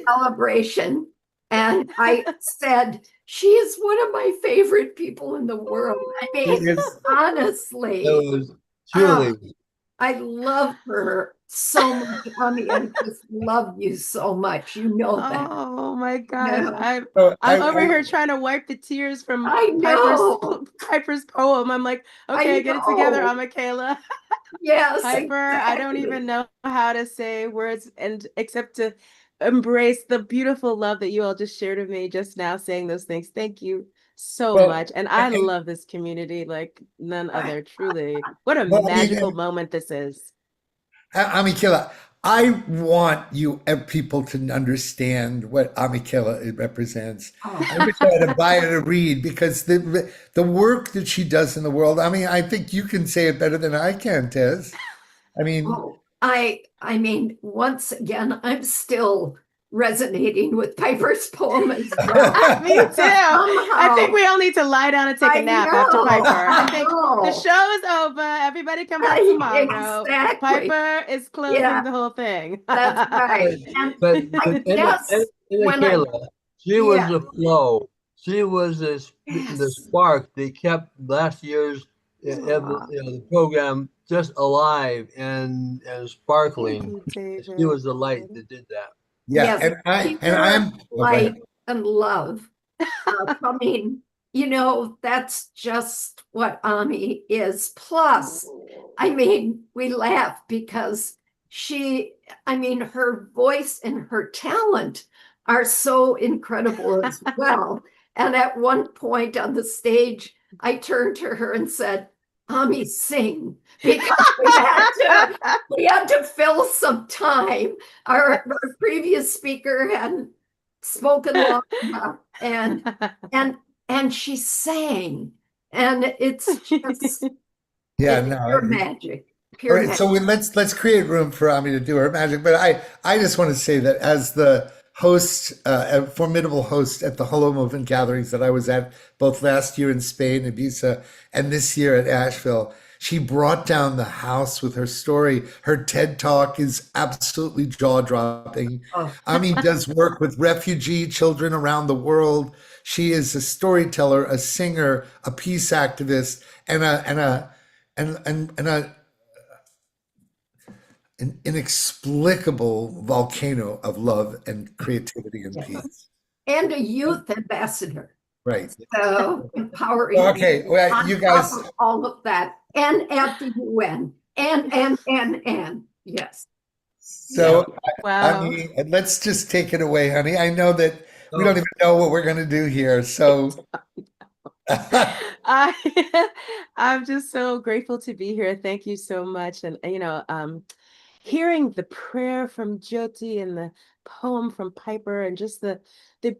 celebration. And I said, she is one of my favorite people in the world. I mean, It is- honestly, It was truly. I love her so much, Ami. I just love you so much. You know that. Oh my gosh. Yeah. I'm over here trying to wipe the tears from I know. Piper's poem. I'm like, okay, get it together, know. Michaela. Yes, Piper, I don't exactly. even know how to say words and except to embrace the beautiful love that you all just shared with me just now saying those things. Thank you so Well, much. And I love this community like none other, truly. What a Well, I mean, magical moment this is. Amikela, I want you people to understand what Amikela it represents. I wish I had a bio to read because the work that she does in the world. I mean, I think you can say it better than I can, Tez. I mean, Oh, I mean, once again, I'm still resonating with Piper's poem as well. Me too. I think we all need to lie down and take a nap after Piper. I think the show is over. Everybody come back tomorrow. Exactly. Piper is closing the whole thing. That's right. And But I guess when I- Michaela, she was Yeah. the flow. She was the spark that kept last year's the program just alive and sparkling. She was the light that did that. yeah, Yes, I'm light and love. I mean, you know, that's just what Ami is. Plus, I mean, we laugh because her voice and her talent are so incredible as well. And at one point on the stage, I turned to her and said, Ami, sing, because we had to fill some time. Our previous speaker hadn't spoken long enough, and she sang, and it's just yeah, it's no, pure magic. all Pure right, magic. so let's create room for Ami to do her magic. But I just want to say that as the host, a formidable host at the Hello Movement gatherings that I was at both last year in Spain, Ibiza, and this year at Asheville, she brought down the house with her story. Her TED Talk is absolutely jaw-dropping. Ami does work with refugee children around the world. She is a storyteller, a singer, a peace activist, and an inexplicable volcano of love and creativity and peace. And a youth ambassador. Right. So empowering. Okay, well, on you guys. top of all of that, and at the UN, and yes. So, Wow. I mean, let's just take it away, honey. I know that we don't even know what we're going to do here. So, I'm just so grateful to be here. Thank you so much. And hearing the prayer from Jyoti and the poem from Piper and just the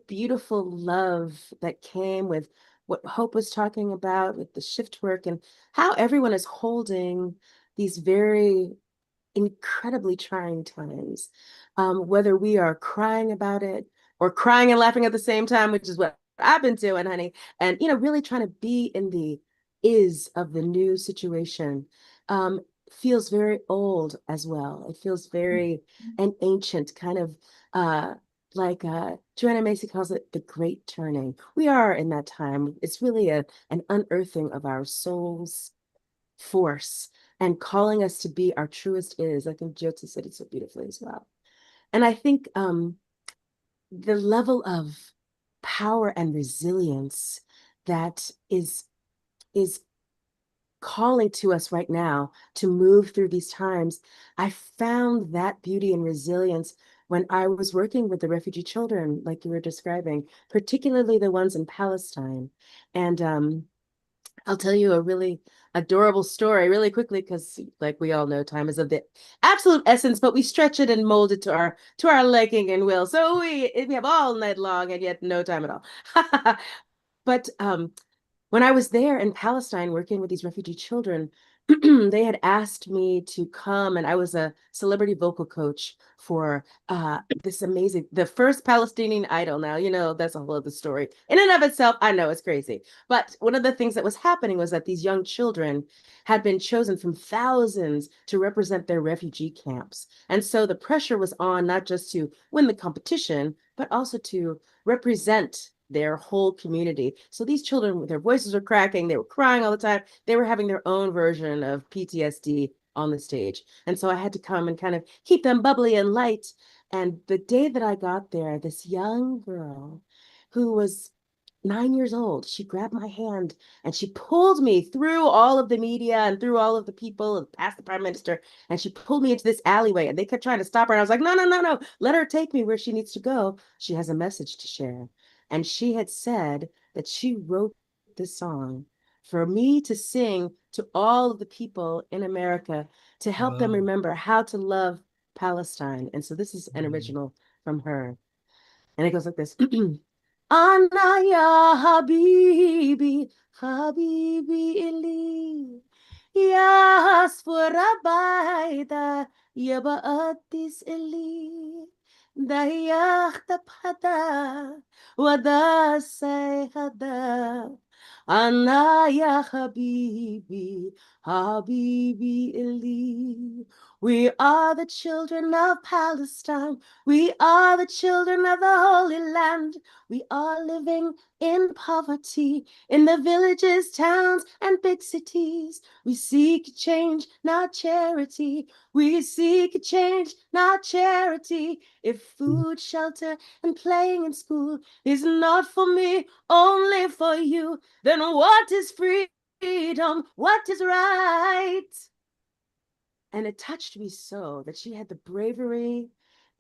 beautiful love that came with what Hope was talking about with the shift work and how everyone is holding these very incredibly trying times, whether we are crying about it or crying and laughing at the same time, which is what I've been doing, honey, and really trying to be in the is of the new situation. Feels very old as well. It feels very an ancient kind of like Joanna Macy calls it the great turning. We are in that time. It's really an unearthing of our soul's force and calling us to be our truest is. I think Jyoti said it so beautifully as well. And I think the level of power and resilience that is calling to us right now to move through these times, I found that beauty and resilience when I was working with the refugee children, like you were describing, particularly the ones in Palestine. And I'll tell you a really adorable story really quickly because, like we all know, time is of the absolute essence, but we stretch it and mold it to our liking and will. So we have all night long and yet no time at all. But when I was there in Palestine working with these refugee children, they had asked me to come, and I was a celebrity vocal coach for this amazing, the first Palestinian Idol. Now, you know, that's a whole other story in and of itself. I know it's crazy. But one of the things that was happening was that these young children had been chosen from thousands to represent their refugee camps. And so the pressure was on not just to win the competition, but also to represent their whole community. So these children, their voices were cracking, they were crying all the time. They were having their own version of PTSD on the stage. And so I had to come and kind of keep them bubbly and light. And the day that I got there, this young girl who was 9 years old, she grabbed my hand and she pulled me through all of the media and through all of the people and past the prime minister. And she pulled me into this alleyway and they kept trying to stop her. And I was like, no, no, no, no, let her take me where she needs to go. She has a message to share. And she had said that she wrote this song for me to sing to all of the people in America to help them remember how to love Palestine. And so this is an original from her. And it goes like this. Ana ya habibi, habibi ili, ya hasfura baida, ya baatis ili. Dayak taphada, wada sayhada, Anaya Habibi, Habibi Ili. We are the children of Palestine. We are the children of the Holy Land. We are living in poverty in the villages, towns, and big cities. We seek change, not charity. We seek change, not charity. If food, shelter, and playing in school is not for me, only for you, then what is freedom? What is right? And it touched me so that she had the bravery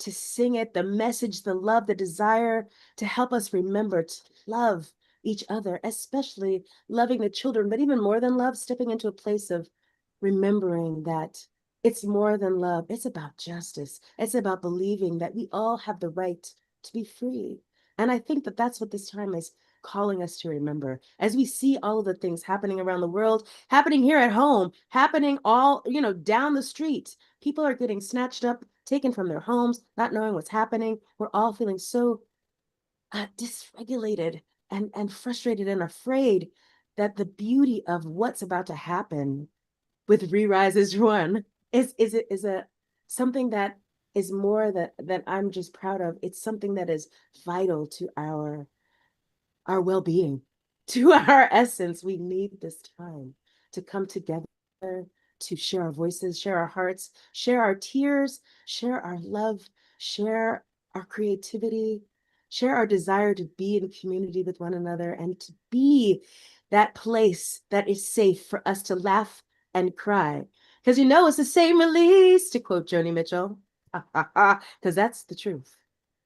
to sing it, the message, the love, the desire to help us remember to love each other, especially loving the children, but even more than love, stepping into a place of remembering that it's more than love. It's about justice. It's about believing that we all have the right to be free. And I think that that's what this time is calling us to remember as we see all of the things happening around the world, happening here at home, happening all, down the street. People are getting snatched up, taken from their homes, not knowing what's happening. We're all feeling so dysregulated and frustrated and afraid that the beauty of what's about to happen with Re-Rise as One is something that is more that I'm just proud of. It's something that is vital to our well-being, to our essence. We need this time to come together, to share our voices, share our hearts, share our tears, share our love, share our creativity, share our desire to be in community with one another and to be that place that is safe for us to laugh and cry. Because it's the same release, to quote Joni Mitchell, because that's the truth.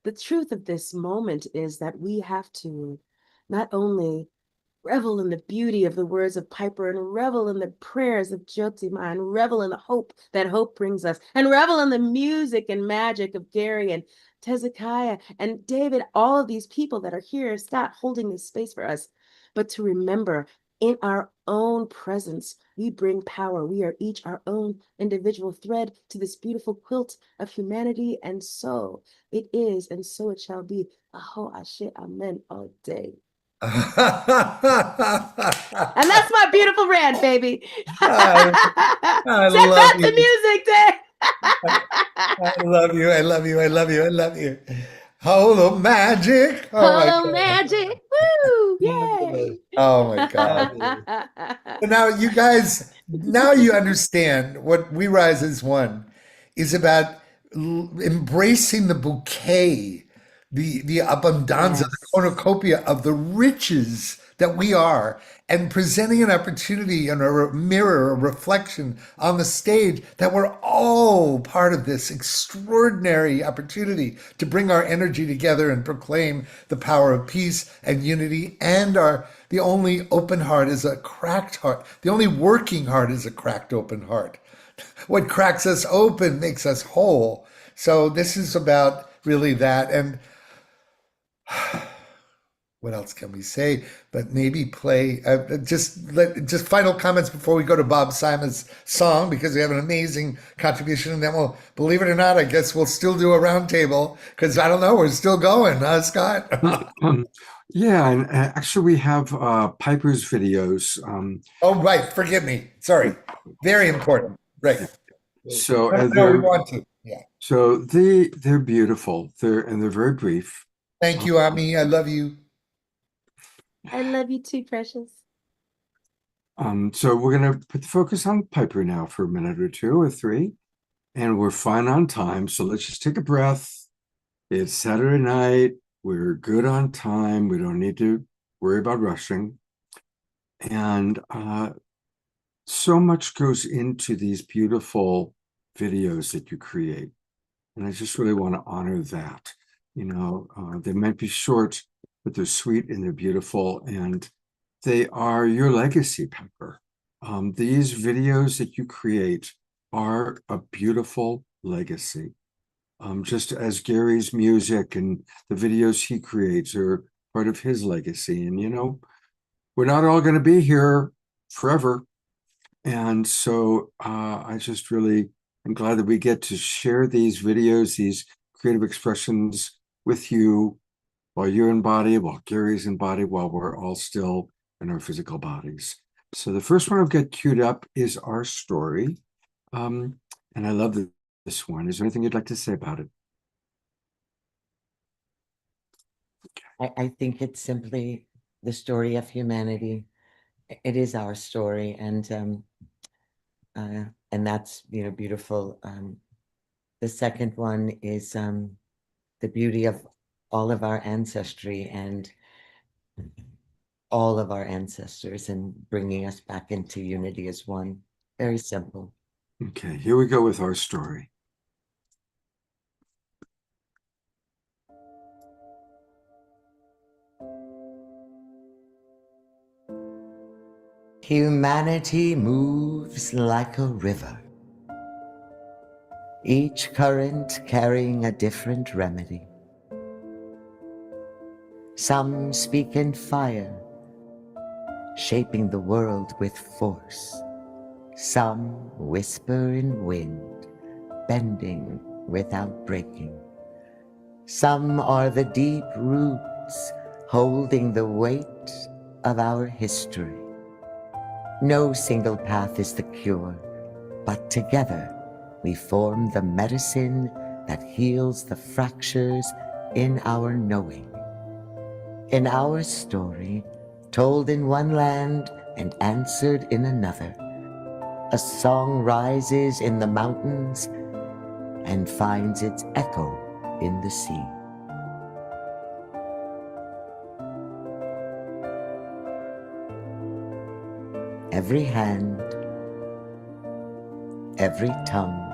The truth of this moment is that we have to not only revel in the beauty of the words of Piper and revel in the prayers of Jyotima and revel in the hope that hope brings us and revel in the music and magic of Gary and Hezekiah and David, all of these people that are here, Scott, holding this space for us, but to remember in our own presence, we bring power. We are each our own individual thread to this beautiful quilt of humanity. And so it is, and so it shall be. Aho, ashe, amen, all day. And that's my beautiful rant, baby. I Set love back you. the music, Dave. I love you. I love you. I love you. I love you. Holo magic. Oh my Hello, God. magic. Woo! Yay. Oh my God. So now you guys, now you understand what We Rise as One is about embracing the bouquet, the abundanza, the cornucopia of the riches that we are, and presenting an opportunity and a mirror, a reflection on the stage that we're all part of this extraordinary opportunity to bring our energy together and proclaim the power of peace and unity. And the only open heart is a cracked heart. The only working heart is a cracked open heart. What cracks us open makes us whole. So this is about really that. And what else can we say? But maybe play just final comments before we go to Bob Simon's song, because we have an amazing contribution. And then we'll, believe it or not, I guess we'll still do a roundtable, because I don't know, we're still going, huh, Scott? Yeah, and actually we have Piper's videos. Oh, right. Forgive me. Sorry. Very important. Right. So No, we want to. Yeah. So they're beautiful. They're very brief. Thank you, Ami. I love you. I love you too, precious. So we're gonna put the focus on Piper now for a minute or two or three, and we're fine on time. So let's just take a breath. It's Saturday night. We're good on time. We don't need to worry about rushing. And so much goes into these beautiful videos that you create. And I just really want to honor that. You know, they might be short, but they're sweet and they're beautiful. And they are your legacy, Piper. These videos that you create are a beautiful legacy. Just as Gary's music and the videos he creates are part of his legacy. And, you know, we're not all going to be here forever. And so I just really am glad that we get to share these videos, these creative expressions with you while you're in body, while Gary's in body, while we're all still in our physical bodies. So the first one I've got queued up is our story. And I love this one. Is there anything you'd like to say about it? I think it's simply the story of humanity. It is our story, and that's, you know, beautiful. The second one is the beauty of all of our ancestry and all of our ancestors, and bringing us back into unity as one. Very simple. Okay, here we go with our story. Humanity moves like a river, each current carrying a different remedy. Some speak in fire, shaping the world with force. Some whisper in wind, bending without breaking. Some are the deep roots holding the weight of our history. No single path is the cure, but together we form the medicine that heals the fractures in our knowing. In our story, told in one land and answered in another, a song rises in the mountains and finds its echo in the sea. Every hand, every tongue,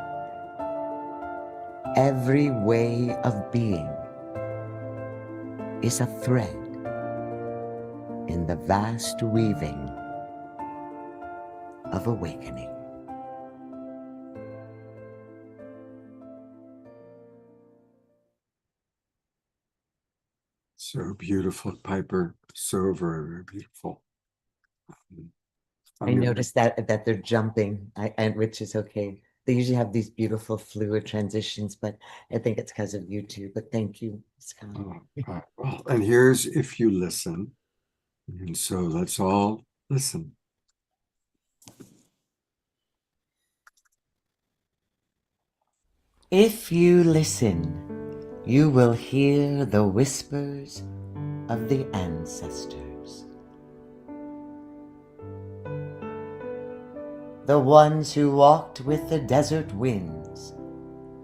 every way of being is a thread in the vast weaving of awakening. So beautiful, Piper. So very, very beautiful. I noticed that they're jumping, which is okay. They usually have these beautiful fluid transitions, but I think it's because of you too. But thank you, Scott. Well, and here's If You Listen. And so let's all listen. If you listen, you will hear the whispers of the ancestors. The ones who walked with the desert winds,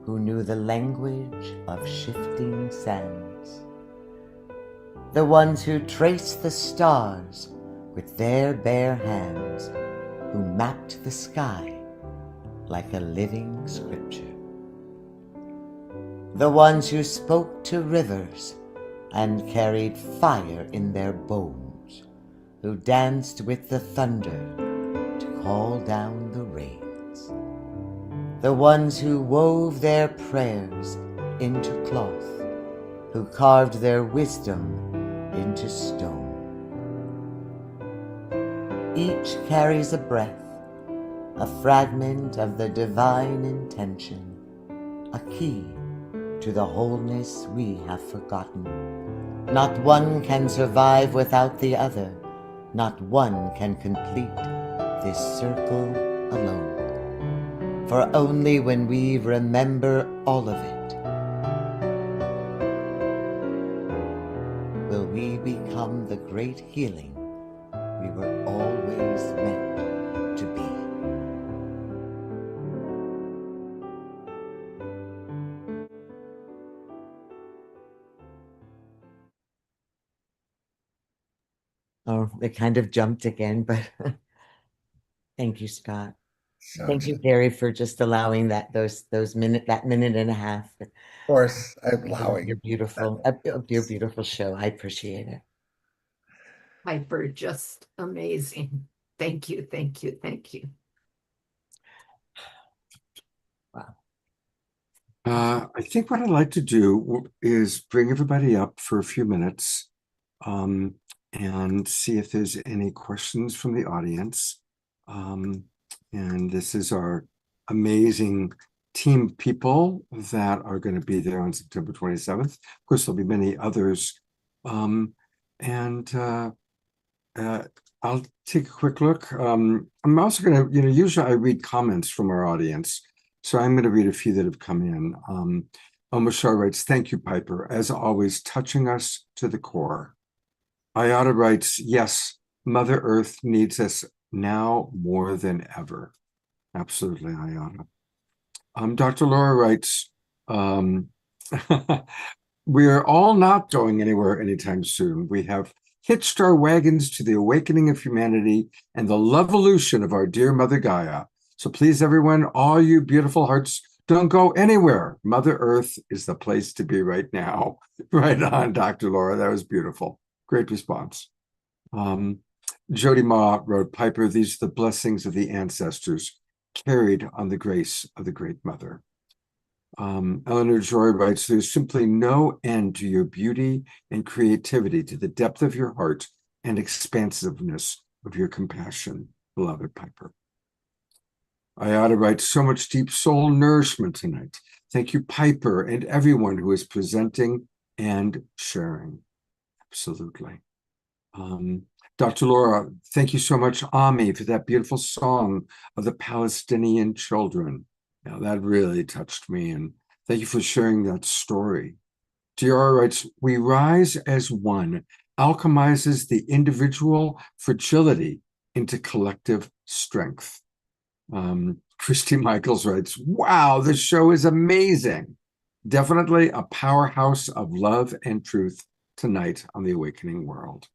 who knew the language of shifting sands. The ones who traced the stars with their bare hands, who mapped the sky like a living scripture. The ones who spoke to rivers and carried fire in their bones, who danced with the thunder to call down the rains. The ones who wove their prayers into cloth, who carved their wisdom into stone. Each carries a breath, a fragment of the divine intention, a key to the wholeness we have forgotten. Not one can survive without the other. Not one can complete this circle alone. For only when we remember all of it will we become the great healing we were always meant to be. Oh, it kind of jumped again, but thank you, Scott. Thank you, Gary, for just allowing that minute and a half. Of course, I'm allowing. Your beautiful show. I appreciate it. Piper, just amazing. Thank you, thank you, thank you. Wow. I think what I'd like to do is bring everybody up for a few minutes and see if there's any questions from the audience. And this is our amazing team of people that are going to be there on September 27th. Of course, there'll be many others. I'll take a quick look. I'm also going to, usually I read comments from our audience. So I'm going to read a few that have come in. Omar Shah writes, "Thank you, Piper. As always, touching us to the core." Ayada writes, "Yes, Mother Earth needs us now more than ever." Absolutely, Ayada. Dr. Laura writes, "We are all not going anywhere anytime soon. We have hitched our wagons to the awakening of humanity and the love-evolution of our dear Mother Gaia. So please, everyone, all you beautiful hearts, don't go anywhere. Mother Earth is the place to be right now." Right on, Dr. Laura. That was beautiful. Great response. Jody Ma wrote, "Piper, these are the blessings of the ancestors carried on the grace of the Great Mother." Eleanor Joy writes, "There's simply no end to your beauty and creativity, to the depth of your heart and expansiveness of your compassion, beloved Piper." Ayada writes, "So much deep soul nourishment tonight. Thank you, Piper, and everyone who is presenting and sharing." Absolutely. Dr. Laura, thank you so much, Ami, for that beautiful song of the Palestinian children. Now, that really touched me, and thank you for sharing that story. Diara writes, "We rise as one, alchemizes the individual fragility into collective strength." Christy Michaels writes, "Wow, this show is amazing. Definitely a powerhouse of love and truth tonight on the Awakening World."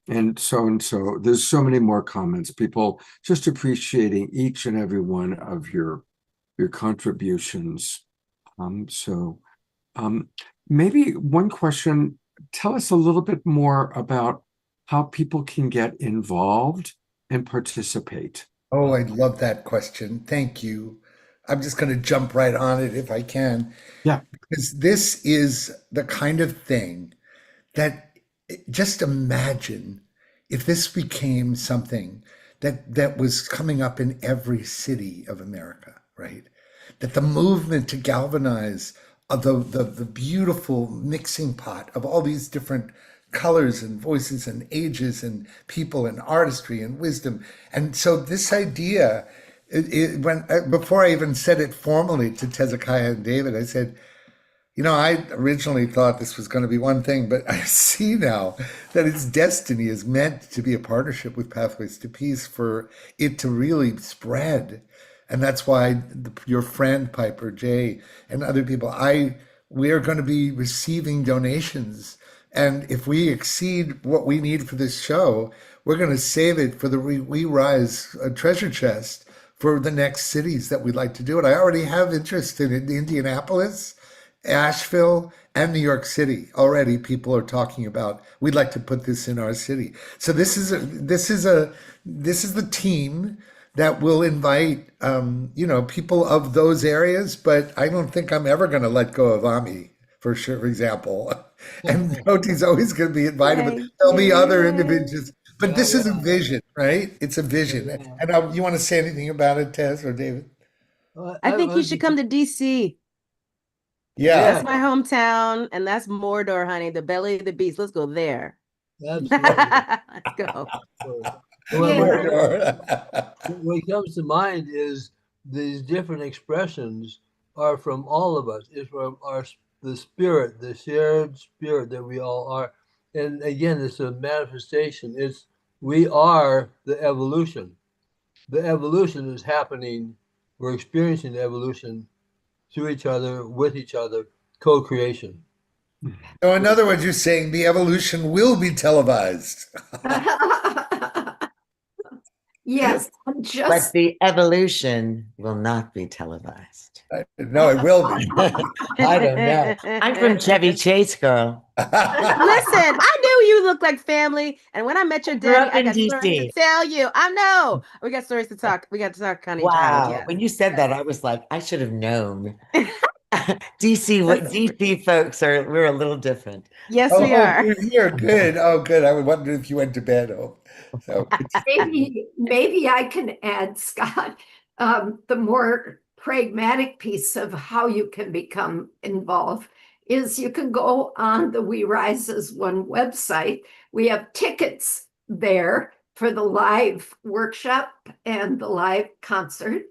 And so, there's so many more comments, people just appreciating each and every one of your contributions. Maybe one question, tell us a little bit more about how people can get involved and participate. Oh, I love that question. Thank you. I'm just going to jump right on it if I can. Yeah. Because this is the kind of thing that, just imagine if this became something that was coming up in every city of America, right? That the movement to galvanize the beautiful mixing pot of all these different colors and voices and ages and people and artistry and wisdom. And so this idea, before I even said it formally to Tezekiah and David, I said, I originally thought this was going to be one thing, but I see now that its destiny is meant to be a partnership with Pathways to Peace for it to really spread. And that's why your friend Piper, Jay, and other people, we are going to be receiving donations And if we exceed what we need for this show, we're going to save it for the We Rise treasure chest for the next cities that we'd like to do it. I already have interest in Indianapolis, Asheville, and New York City. Already people are talking about, we'd like to put this in our city. So this is the team that will invite people of those areas, but I don't think I'm ever going to let go of Ami, for sure, for example. And Jyoti's always going to be invited, but there'll be other individuals. But this is a vision, right? It's a vision. And you want to say anything about it, Tez or David? I think you should come to DC. Yeah. That's my hometown, and that's Mordor, honey, the belly of the beast. Let's go there. Absolutely. Let's go. What comes to mind is these different expressions are from all of us. It's from the spirit, the shared spirit that we all are. And again, it's a manifestation. We are the evolution. The evolution is happening. We're experiencing evolution through each other, with each other, co-creation. So in other words, you're saying the evolution will be televised. Yes, But just the evolution will not be televised. No, it will be. I don't know. I'm from Chevy Chase, girl. Listen, I knew you looked like family, and when I met your Grew daddy, up I in got stories DC. to tell you. I know. We got stories to talk. We got to talk, Connie. Wow. When you said that, I was like, I should have known. DC folks we're a little different. Yes, Oh, we are. you're here. Good. Oh, good. I would wonder if you went to bed. Oh, so maybe I can add, Scott, the more pragmatic piece of how you can become involved is you can go on the We Rise as One website. We have tickets there for the live workshop and the live concert.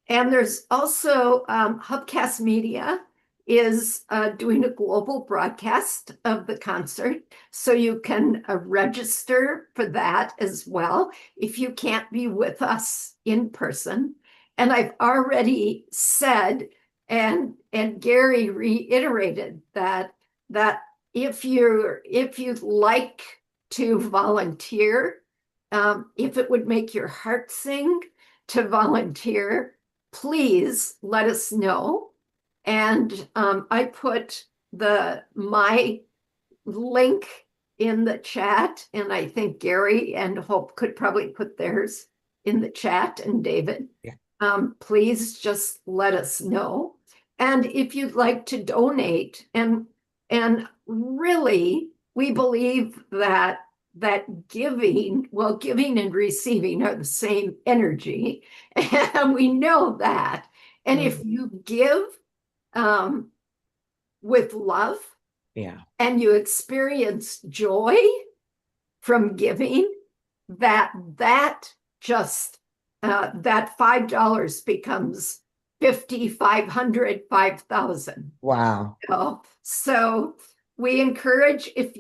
And there's also Hubcast Media is doing a global broadcast of the concert. So you can register for that as well if you can't be with us in person. And I've already said, and Gary reiterated that if you'd like to volunteer, if it would make your heart sing to volunteer, please let us know. And I put my link in the chat, and I think Gary and Hope could probably put theirs in the chat, and David. Yeah. Please just let us know. And if you'd like to donate, and really, we believe that giving and receiving are the same energy, and we know that. And if you give with love, Yeah. and you experience joy from giving, that just that $5 becomes 50, 500, 5,000. Wow. So we encourage, if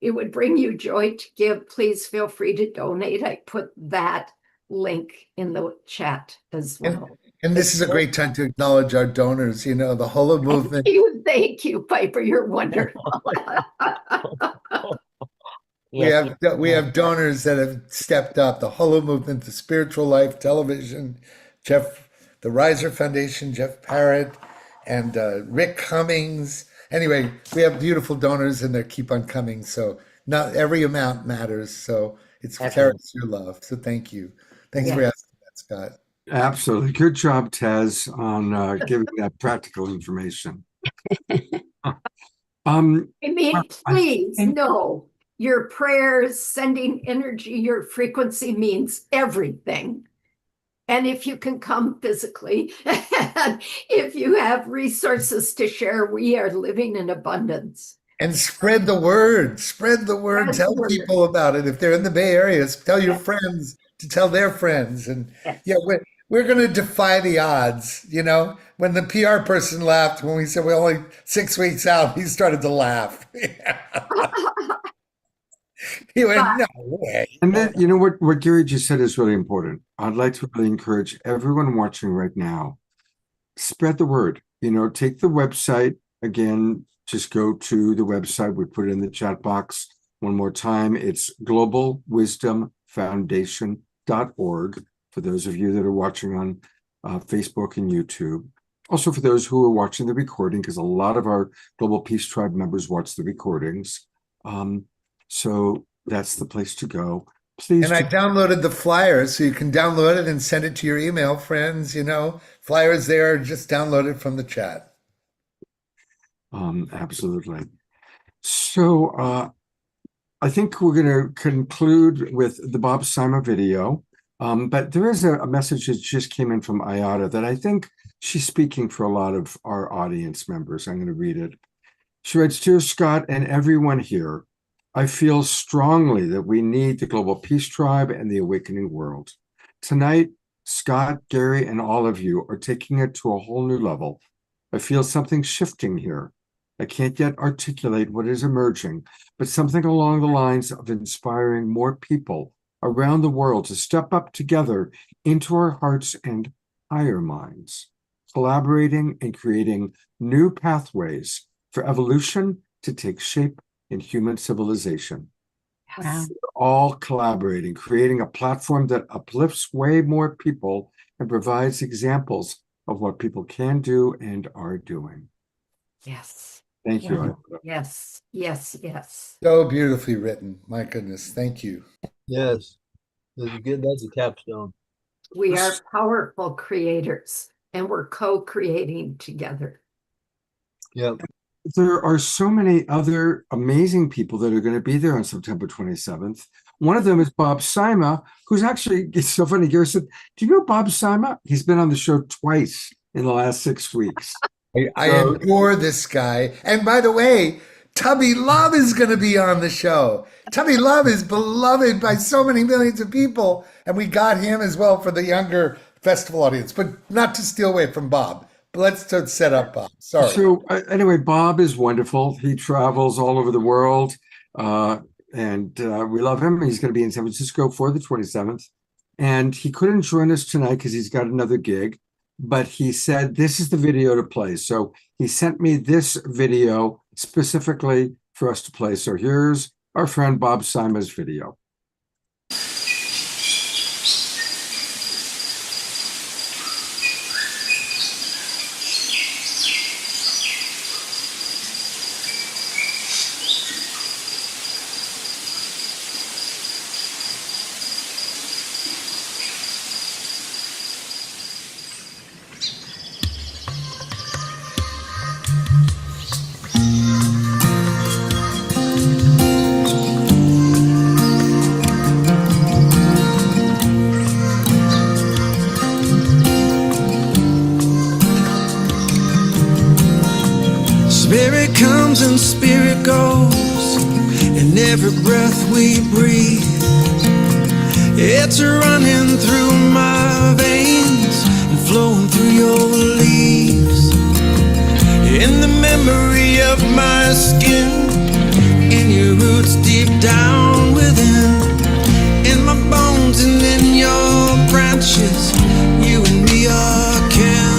it would bring you joy to give, please feel free to donate. I put that link in the chat as well. And this is a great time to acknowledge our donors. The Holo movement. Thank you, Piper. You're wonderful. We have donors that have stepped up. The Holo movement, the Spiritual Life Television, the Riser Foundation, Jeff Parrott, and Rick Cummings. Anyway, we have beautiful donors, and they keep on coming. So not every amount matters. So it's carries your love. So thank you. Thanks for asking that, Scott. Absolutely. Good job, Tez, on giving that practical information. Please know your prayers, sending energy, your frequency means everything. And if you can come physically, and if you have resources to share, we are living in abundance. And spread the word. Spread the word. Tell people about it. If they're in the Bay Area, tell your friends to tell their friends. And we're going to defy the odds. When the PR person laughed when we said we're only 6 weeks out, he started to laugh. He went, no way. And then, what Gary just said is really important. I'd like to really encourage everyone watching right now, spread the word. Take the website again, just go to the website. We put it in the chat box one more time. It's globalwisdomfoundation.org for those of you that are watching on Facebook and YouTube. Also for those who are watching the recording, because a lot of our Global Peace Tribe members watch the recordings. So that's the place to go. Please. And I downloaded the flyers, so you can download it and send it to your email friends. You know, flyers there, just download it from the chat. Absolutely. So I think we're going to conclude with the Bob Sima video. But there is a message that just came in from Ayada that I think she's speaking for a lot of our audience members. I'm going to read it. She writes, "Dear Scott and everyone here, I feel strongly that we need the Global Peace Tribe and the Awakening World. Tonight, Scott, Gary, and all of you are taking it to a whole new level. I feel something shifting here. I can't yet articulate what is emerging, but something along the lines of inspiring more people around the world to step up together into our hearts and higher minds, collaborating and creating new pathways for evolution to take shape in human civilization. Wow. We're all collaborating, creating a platform that uplifts way more people and provides examples of what people can do and are doing." Yes. Thank you. Yeah. Ayada. Yes. Yes. Yes. So beautifully written. My goodness. Thank you. Yes. That's a capstone. We are powerful creators and we're co-creating together. Yep. There are so many other amazing people that are going to be there on September 27th. One of them is Bob Sima, who's actually, it's so funny. Gary said, "Do you know Bob Sima? He's been on the show twice in the last 6 weeks." I adore this guy. And by the way, Tubby Love is going to be on the show. Tubby Love is beloved by so many millions of people. And we got him as well for the younger festival audience, but not to steal away from Bob. But let's set up Bob. Sorry. So anyway, Bob is wonderful. He travels all over the world, and we love him. He's going to be in San Francisco for the 27th. And he couldn't join us tonight because he's got another gig. But he said, this is the video to play. So he sent me this video specifically for us to play. So here's our friend Bob Sima's video. Spirit comes and spirit goes, and every breath we breathe, it's running through my veins and flowing through your leaves. In the memory of my skin, in your roots deep down within, in my bones and in your branches, you and me are kin.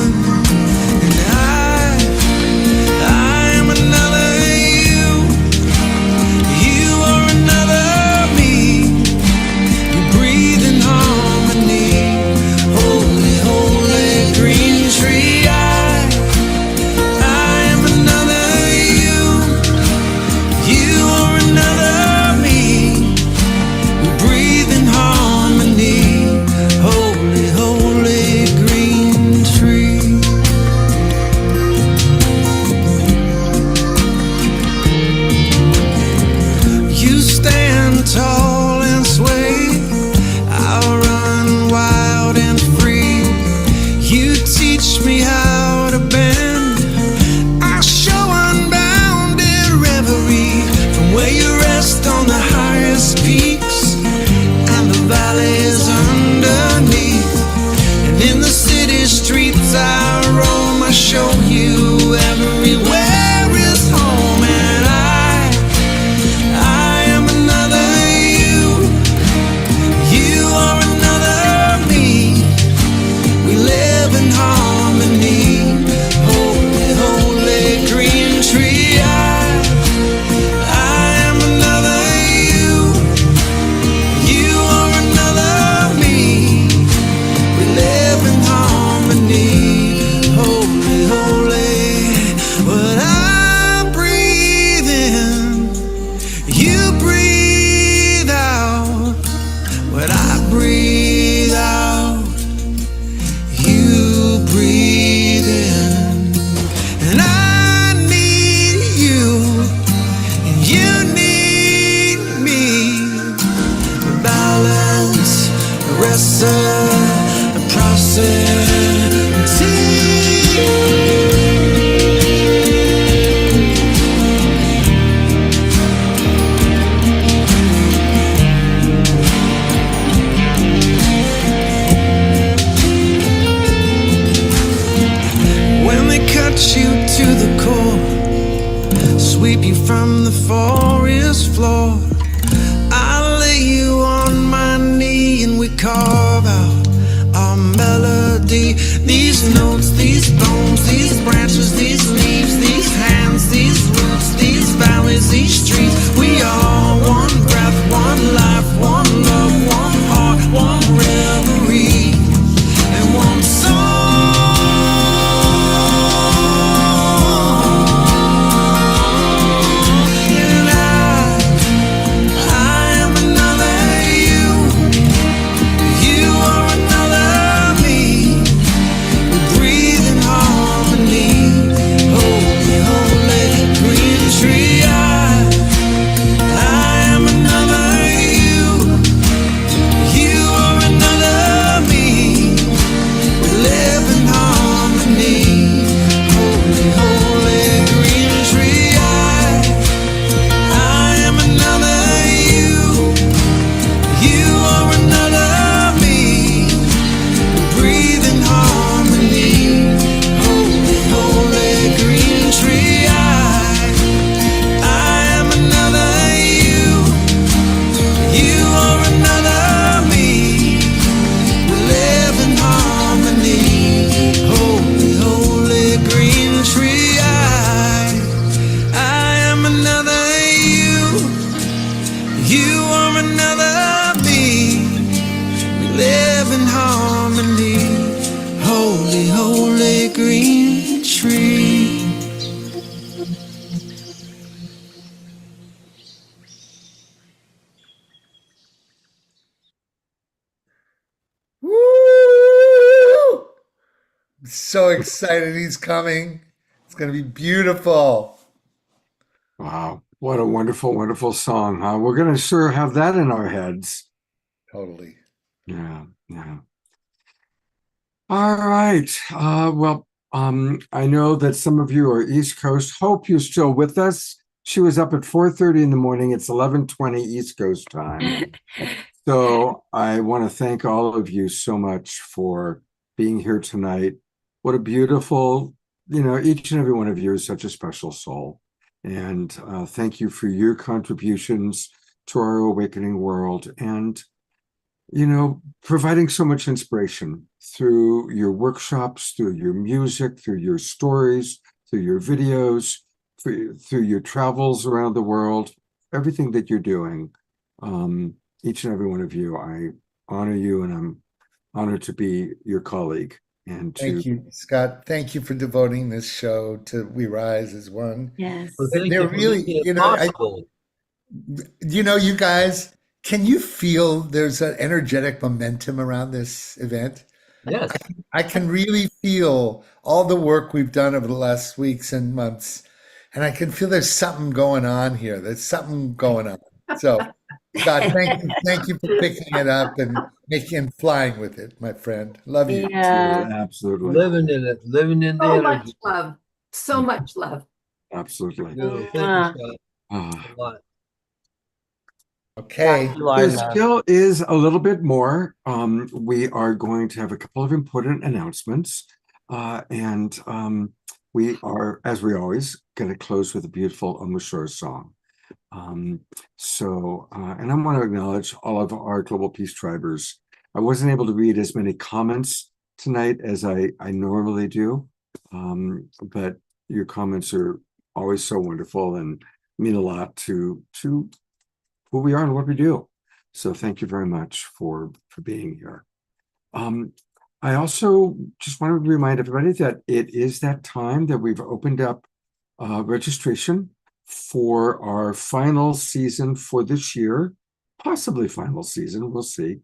Another me. cut you to the core, sweep you from the forest floor. I lay you on my knee and we carve out our melody. These notes, these bones, these branches, these leaves, these hands, these roots, these valleys, these streets. We are one breath, one life, one love, one heart, one reverie, and one song. And I am another you. You are another me. We breathe in harmony. Holy, holy, green tree. I am another you. You are another me. We live in harmony. Holy, holy, green tree. I am another you. You are another me. We breathe in harmony. Holy, holy, green tree. I am another you. You are another me. We live in harmony. Holy, holy, green tree. I am another you. You are another me. We live in harmony. Holy, holy, green tree. Woo! So excited he's coming. It's going to be beautiful. Wow, what a wonderful, wonderful song, huh? We're going to sure have that in our heads. Totally. Yeah, yeah. All right. I know that some of you are East Coast. Hope you're still with us. She was up at 4:30 in the morning. It's 11:20 East Coast time. So I want to thank all of you so much for being here tonight. What a beautiful, each and every one of you is such a special soul. And thank you for your contributions to our awakening world and, providing so much inspiration through your workshops, through your music, through your stories, through your videos, through your travels around the world, everything that you're doing. Each and every one of you, I honor you, and I'm honored to be your colleague. And Thank you, Scott. Thank you for devoting this show to We Rise as One. Yes. Well, thank They're you for really, making it you know, possible. you guys, can you feel there's an energetic momentum around this event? Yes. I can really feel all the work we've done over the last weeks and months, and I can feel there's something going on here. There's something going on. So, Scott, thank you for picking it up and flying with it, my friend. Love you. Yeah. absolutely, Living in it, living in the So energy. much love. So much love. absolutely. Thank you, Mwah. Scott. Ah. A lot. Okay. There still is a little bit more. We are going to have a couple of important announcements. And we are, as we always, going to close with a beautiful Omushor song. And I want to acknowledge all of our Global Peace Tribers. I wasn't able to read as many comments tonight as I normally do, but your comments are always so wonderful and mean a lot to who we are and what we do. So thank you very much for being here. I also just want to remind everybody that it is that time that we've opened up registration for our final season for this year, possibly final season, we'll see.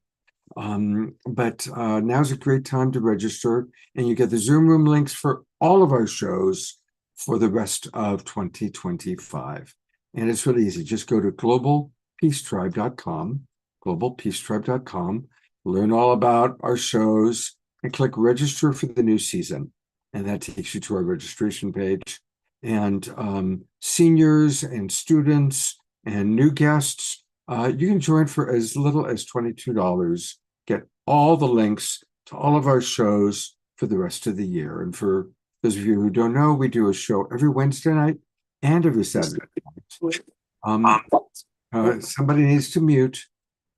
But now's a great time to register, and you get the Zoom room links for all of our shows for the rest of 2025. And it's really easy. Just go to globalpeacetribe.com, learn all about our shows, and click register for the new season. And that takes you to our registration page. And seniors and students and new guests, you can join for as little as $22. Get all the links to all of our shows for the rest of the year. And for Those of you who don't know, we do a show every Wednesday night and every Saturday night. Somebody needs to mute.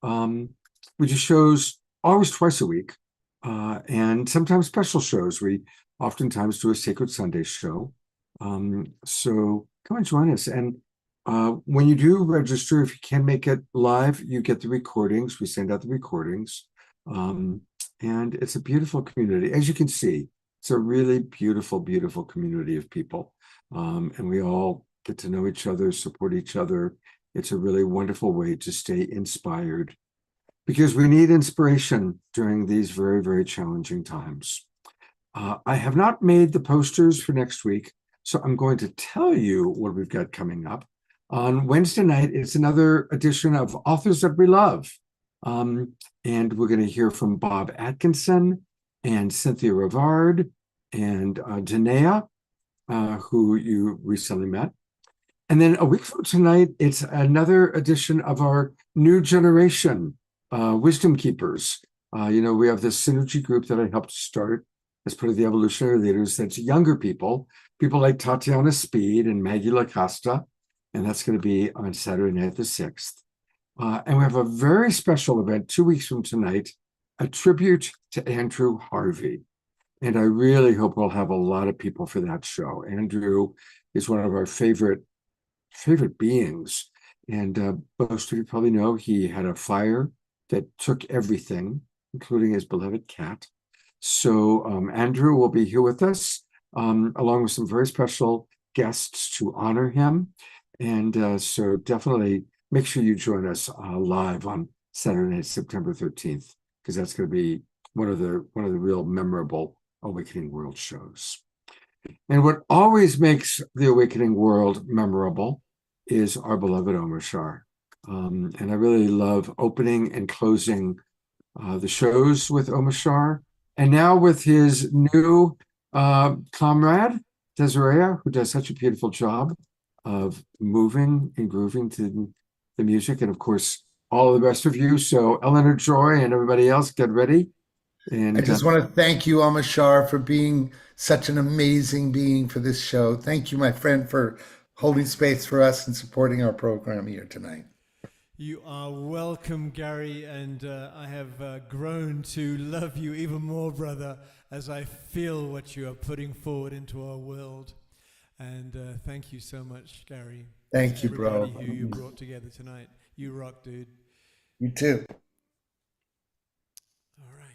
We do shows always twice a week, and sometimes special shows. We oftentimes do a Sacred Sunday show. So come and join us. And when you do register, if you can make it live, you get the recordings. We send out the recordings. And it's a beautiful community. As you can see, it's a really beautiful, beautiful community of people. And we all get to know each other, support each other. It's a really wonderful way to stay inspired, because we need inspiration during these very, very challenging times. I have not made the posters for next week, so I'm going to tell you what we've got coming up. On Wednesday night, it's another edition of Authors That We Love. And we're going to hear from Bob Atkinson and Cynthia Rivard and Janaea, who you recently met. And then a week from tonight, it's another edition of our New Generation Wisdom Keepers. We have this synergy group that I helped start as part of the Evolutionary Leaders. That's younger people like Tatiana Speed and Maggie LaCosta. And that's going to be on Saturday night, the 6th. And we have a very special event 2 weeks from tonight, a tribute to Andrew Harvey. And I really hope we'll have a lot of people for that show. Andrew is one of our favorite beings. And most of you probably know he had a fire that took everything, including his beloved cat. So Andrew will be here with us, along with some very special guests to honor him. And so definitely make sure you join us live on Saturday, September 13th, because that's going to be one of the real memorable Awakening World shows. And what always makes the Awakening World memorable is our beloved Omar Shar. And I really love opening and closing the shows with Omar Shar. And now with his new comrade, Desiree, who does such a beautiful job of moving and grooving to the music. And of course, all of the rest of you. So Eleanor Joy and everybody else, get ready. And I just want to thank you, Omar Shar, for being such an amazing being for this show. Thank you, my friend, for holding space for us and supporting our program here tonight. You are welcome, Gary, and I have grown to love you even more, brother, as I feel what you are putting forward into our world. And thank you so much, Gary. Thank you, bro. Everybody who you brought together tonight. You rock, dude. You too. All right.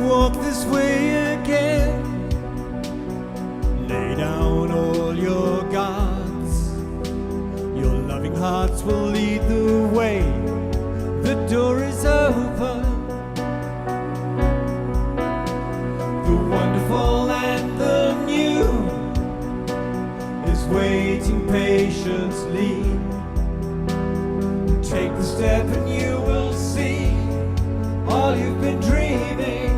Walk this way again. Lay down all your guards. Your loving hearts will lead the way. The door is open. The wonderful and the new is waiting patiently. Take the step and you will see all you've been dreaming.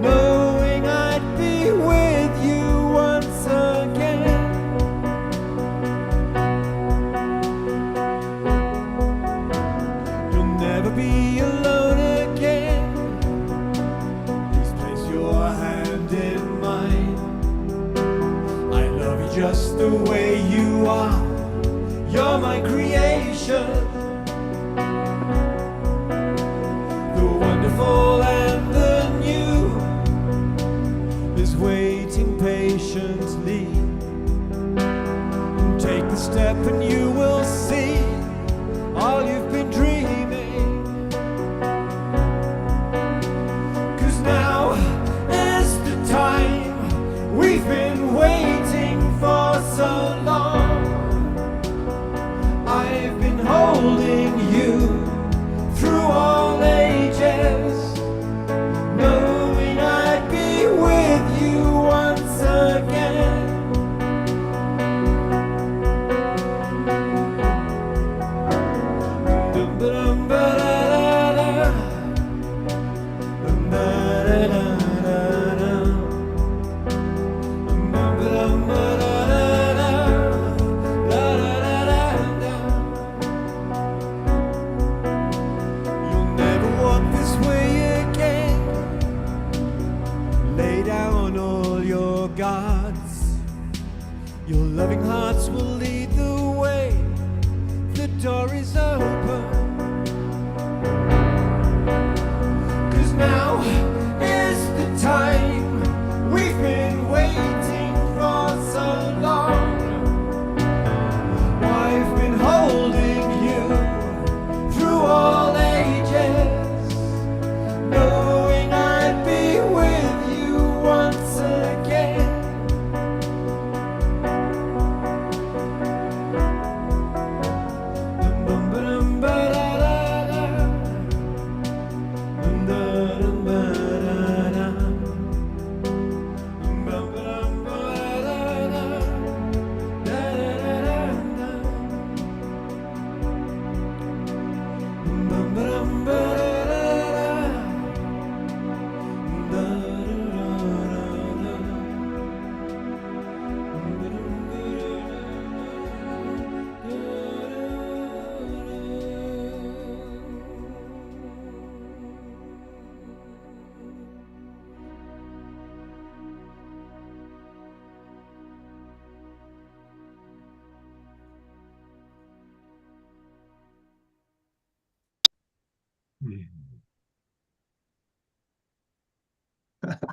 Knowing I'd be with you once again. You'll never be alone again. Please place your hand in mine. I love you just the way you are. You're my creation. The wonderful and the new is waiting patiently. Take the step and you will see all you've been dreaming. 'Cause now is the time we've been waiting for Your loving hearts will lead the way. The door is open. 'Cause now is the time we've been waiting for so long. I've been holding you through all ages, knowing I'd be with you once again.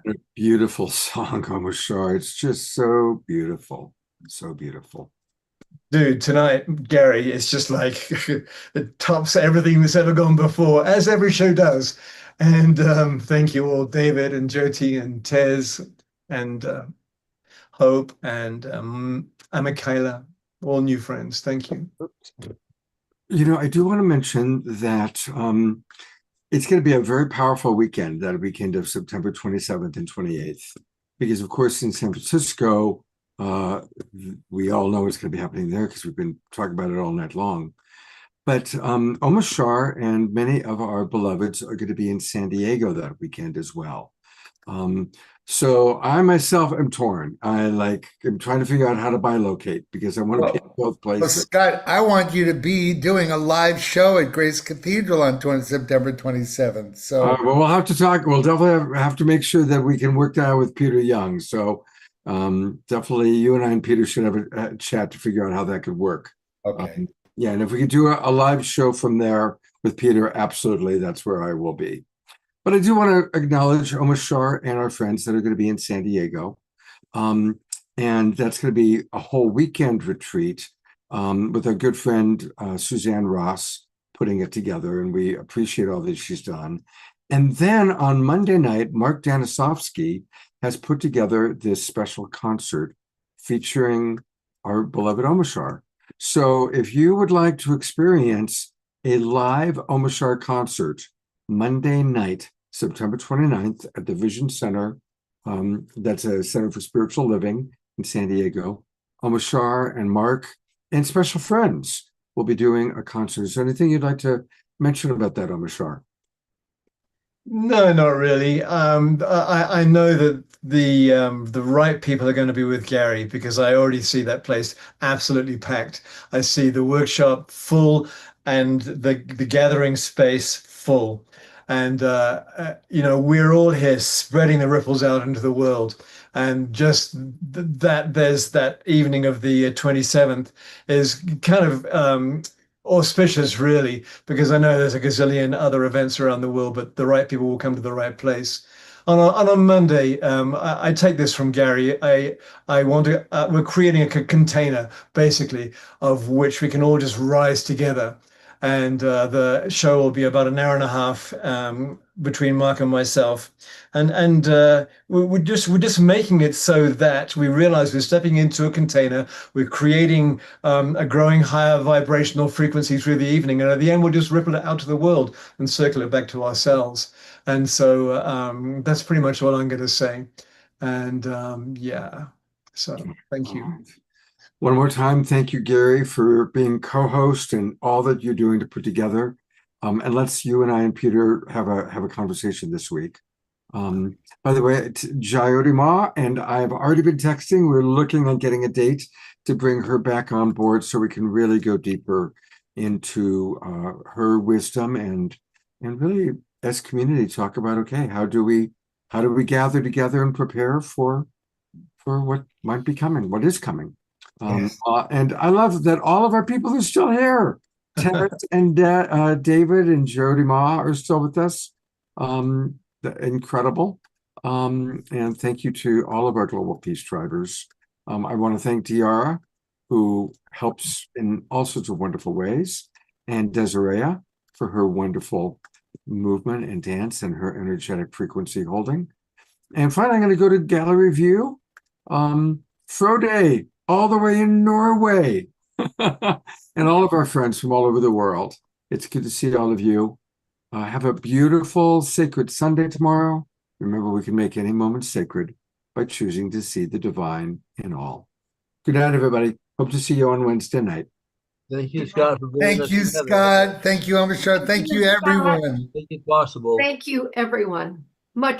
What a beautiful song, Omashar. It's just so beautiful. So beautiful. Dude, tonight, Gary, it's just like it tops everything that's ever gone before, as every show does. And thank you all, David and Jyoti and Tez and Hope and Michaela, all new friends. Thank you. You know, I do want to mention that it's going to be a very powerful weekend, that weekend of September 27th and 28th, because of course in San Francisco, we all know what's going to be happening there because we've been talking about it all night long. But Omashar and many of our beloveds are going to be in San Diego that weekend as well. So I myself am torn. I'm trying to figure out how to bilocate because I want to be in both Well, places. Scott, I want you to be doing a live show at Grace Cathedral on September 27th. So Well, we'll have to talk. We'll definitely have to make sure that we can work that out with Peter Young. So definitely you and I and Peter should have a chat to figure out how that could work. okay. Yeah, and if we could do a live show from there with Peter, absolutely, that's where I will be. But I do want to acknowledge Omashar and our friends that are going to be in San Diego. And that's going to be a whole weekend retreat with our good friend Suzanne Ross putting it together. And we appreciate all that she's done. And then on Monday night, Mark Danisovsky has put together this special concert featuring our beloved Omashar. So if you would like to experience a live Omashar concert Monday night, September 29th at the Vision Center, that's a Center for Spiritual Living in San Diego, Omashar and Mark and special friends will be doing a concert. Is there anything you'd like to mention about that, Omashar? No, not really. I know that the right people are going to be with Gary because I already see that place absolutely packed. I see the workshop full and the gathering space full. And you know, we're all here spreading the ripples out into the world. And just that there's that evening of the 27th is kind of auspicious, really, because I know there's a gazillion other events around the world, but the right people will come to the right place. On a Monday, I take this from Gary. I want to. We're creating a container, basically, of which we can all just rise together. And the show will be about an hour and a half between Mark and myself, and we're just making it so that we realize we're stepping into a container. We're creating a growing higher vibrational frequency through the evening, and at the end we'll just ripple it out to the world and circle it back to ourselves. And so that's pretty much all I'm going to say. And yeah, so thank you. One more time, thank you, Gary, for being co-host and all that you're doing to put together. And let's you and I and Peter have a conversation this week. By the way, Jayoti Ma and I have already been texting. We're looking on getting a date to bring her back on board so we can really go deeper into her wisdom and really as community talk about, okay, how do we gather together and prepare for what might be coming, what is coming. Yes. And I love that all of our people are still here. Terrence and David and Jody Ma are still with us. Incredible. And thank you to all of our Global Peace Drivers. I want to thank Diara, who helps in all sorts of wonderful ways, and Desiree for her wonderful movement and dance and her energetic frequency holding. And finally, I'm going to go to gallery view. Frode, all the way in Norway, and all of our friends from all over the world. It's good to see all of you. Have a beautiful, sacred Sunday tomorrow. Remember, we can make any moment sacred by choosing to see the divine in all. Good night, everybody. Hope to see you on Wednesday night. Thank you, Scott, for bringing Thank us you, together. Scott. Thank you, Amritsar. Thank you, Scott. everyone. Make it possible. Thank you, everyone. Much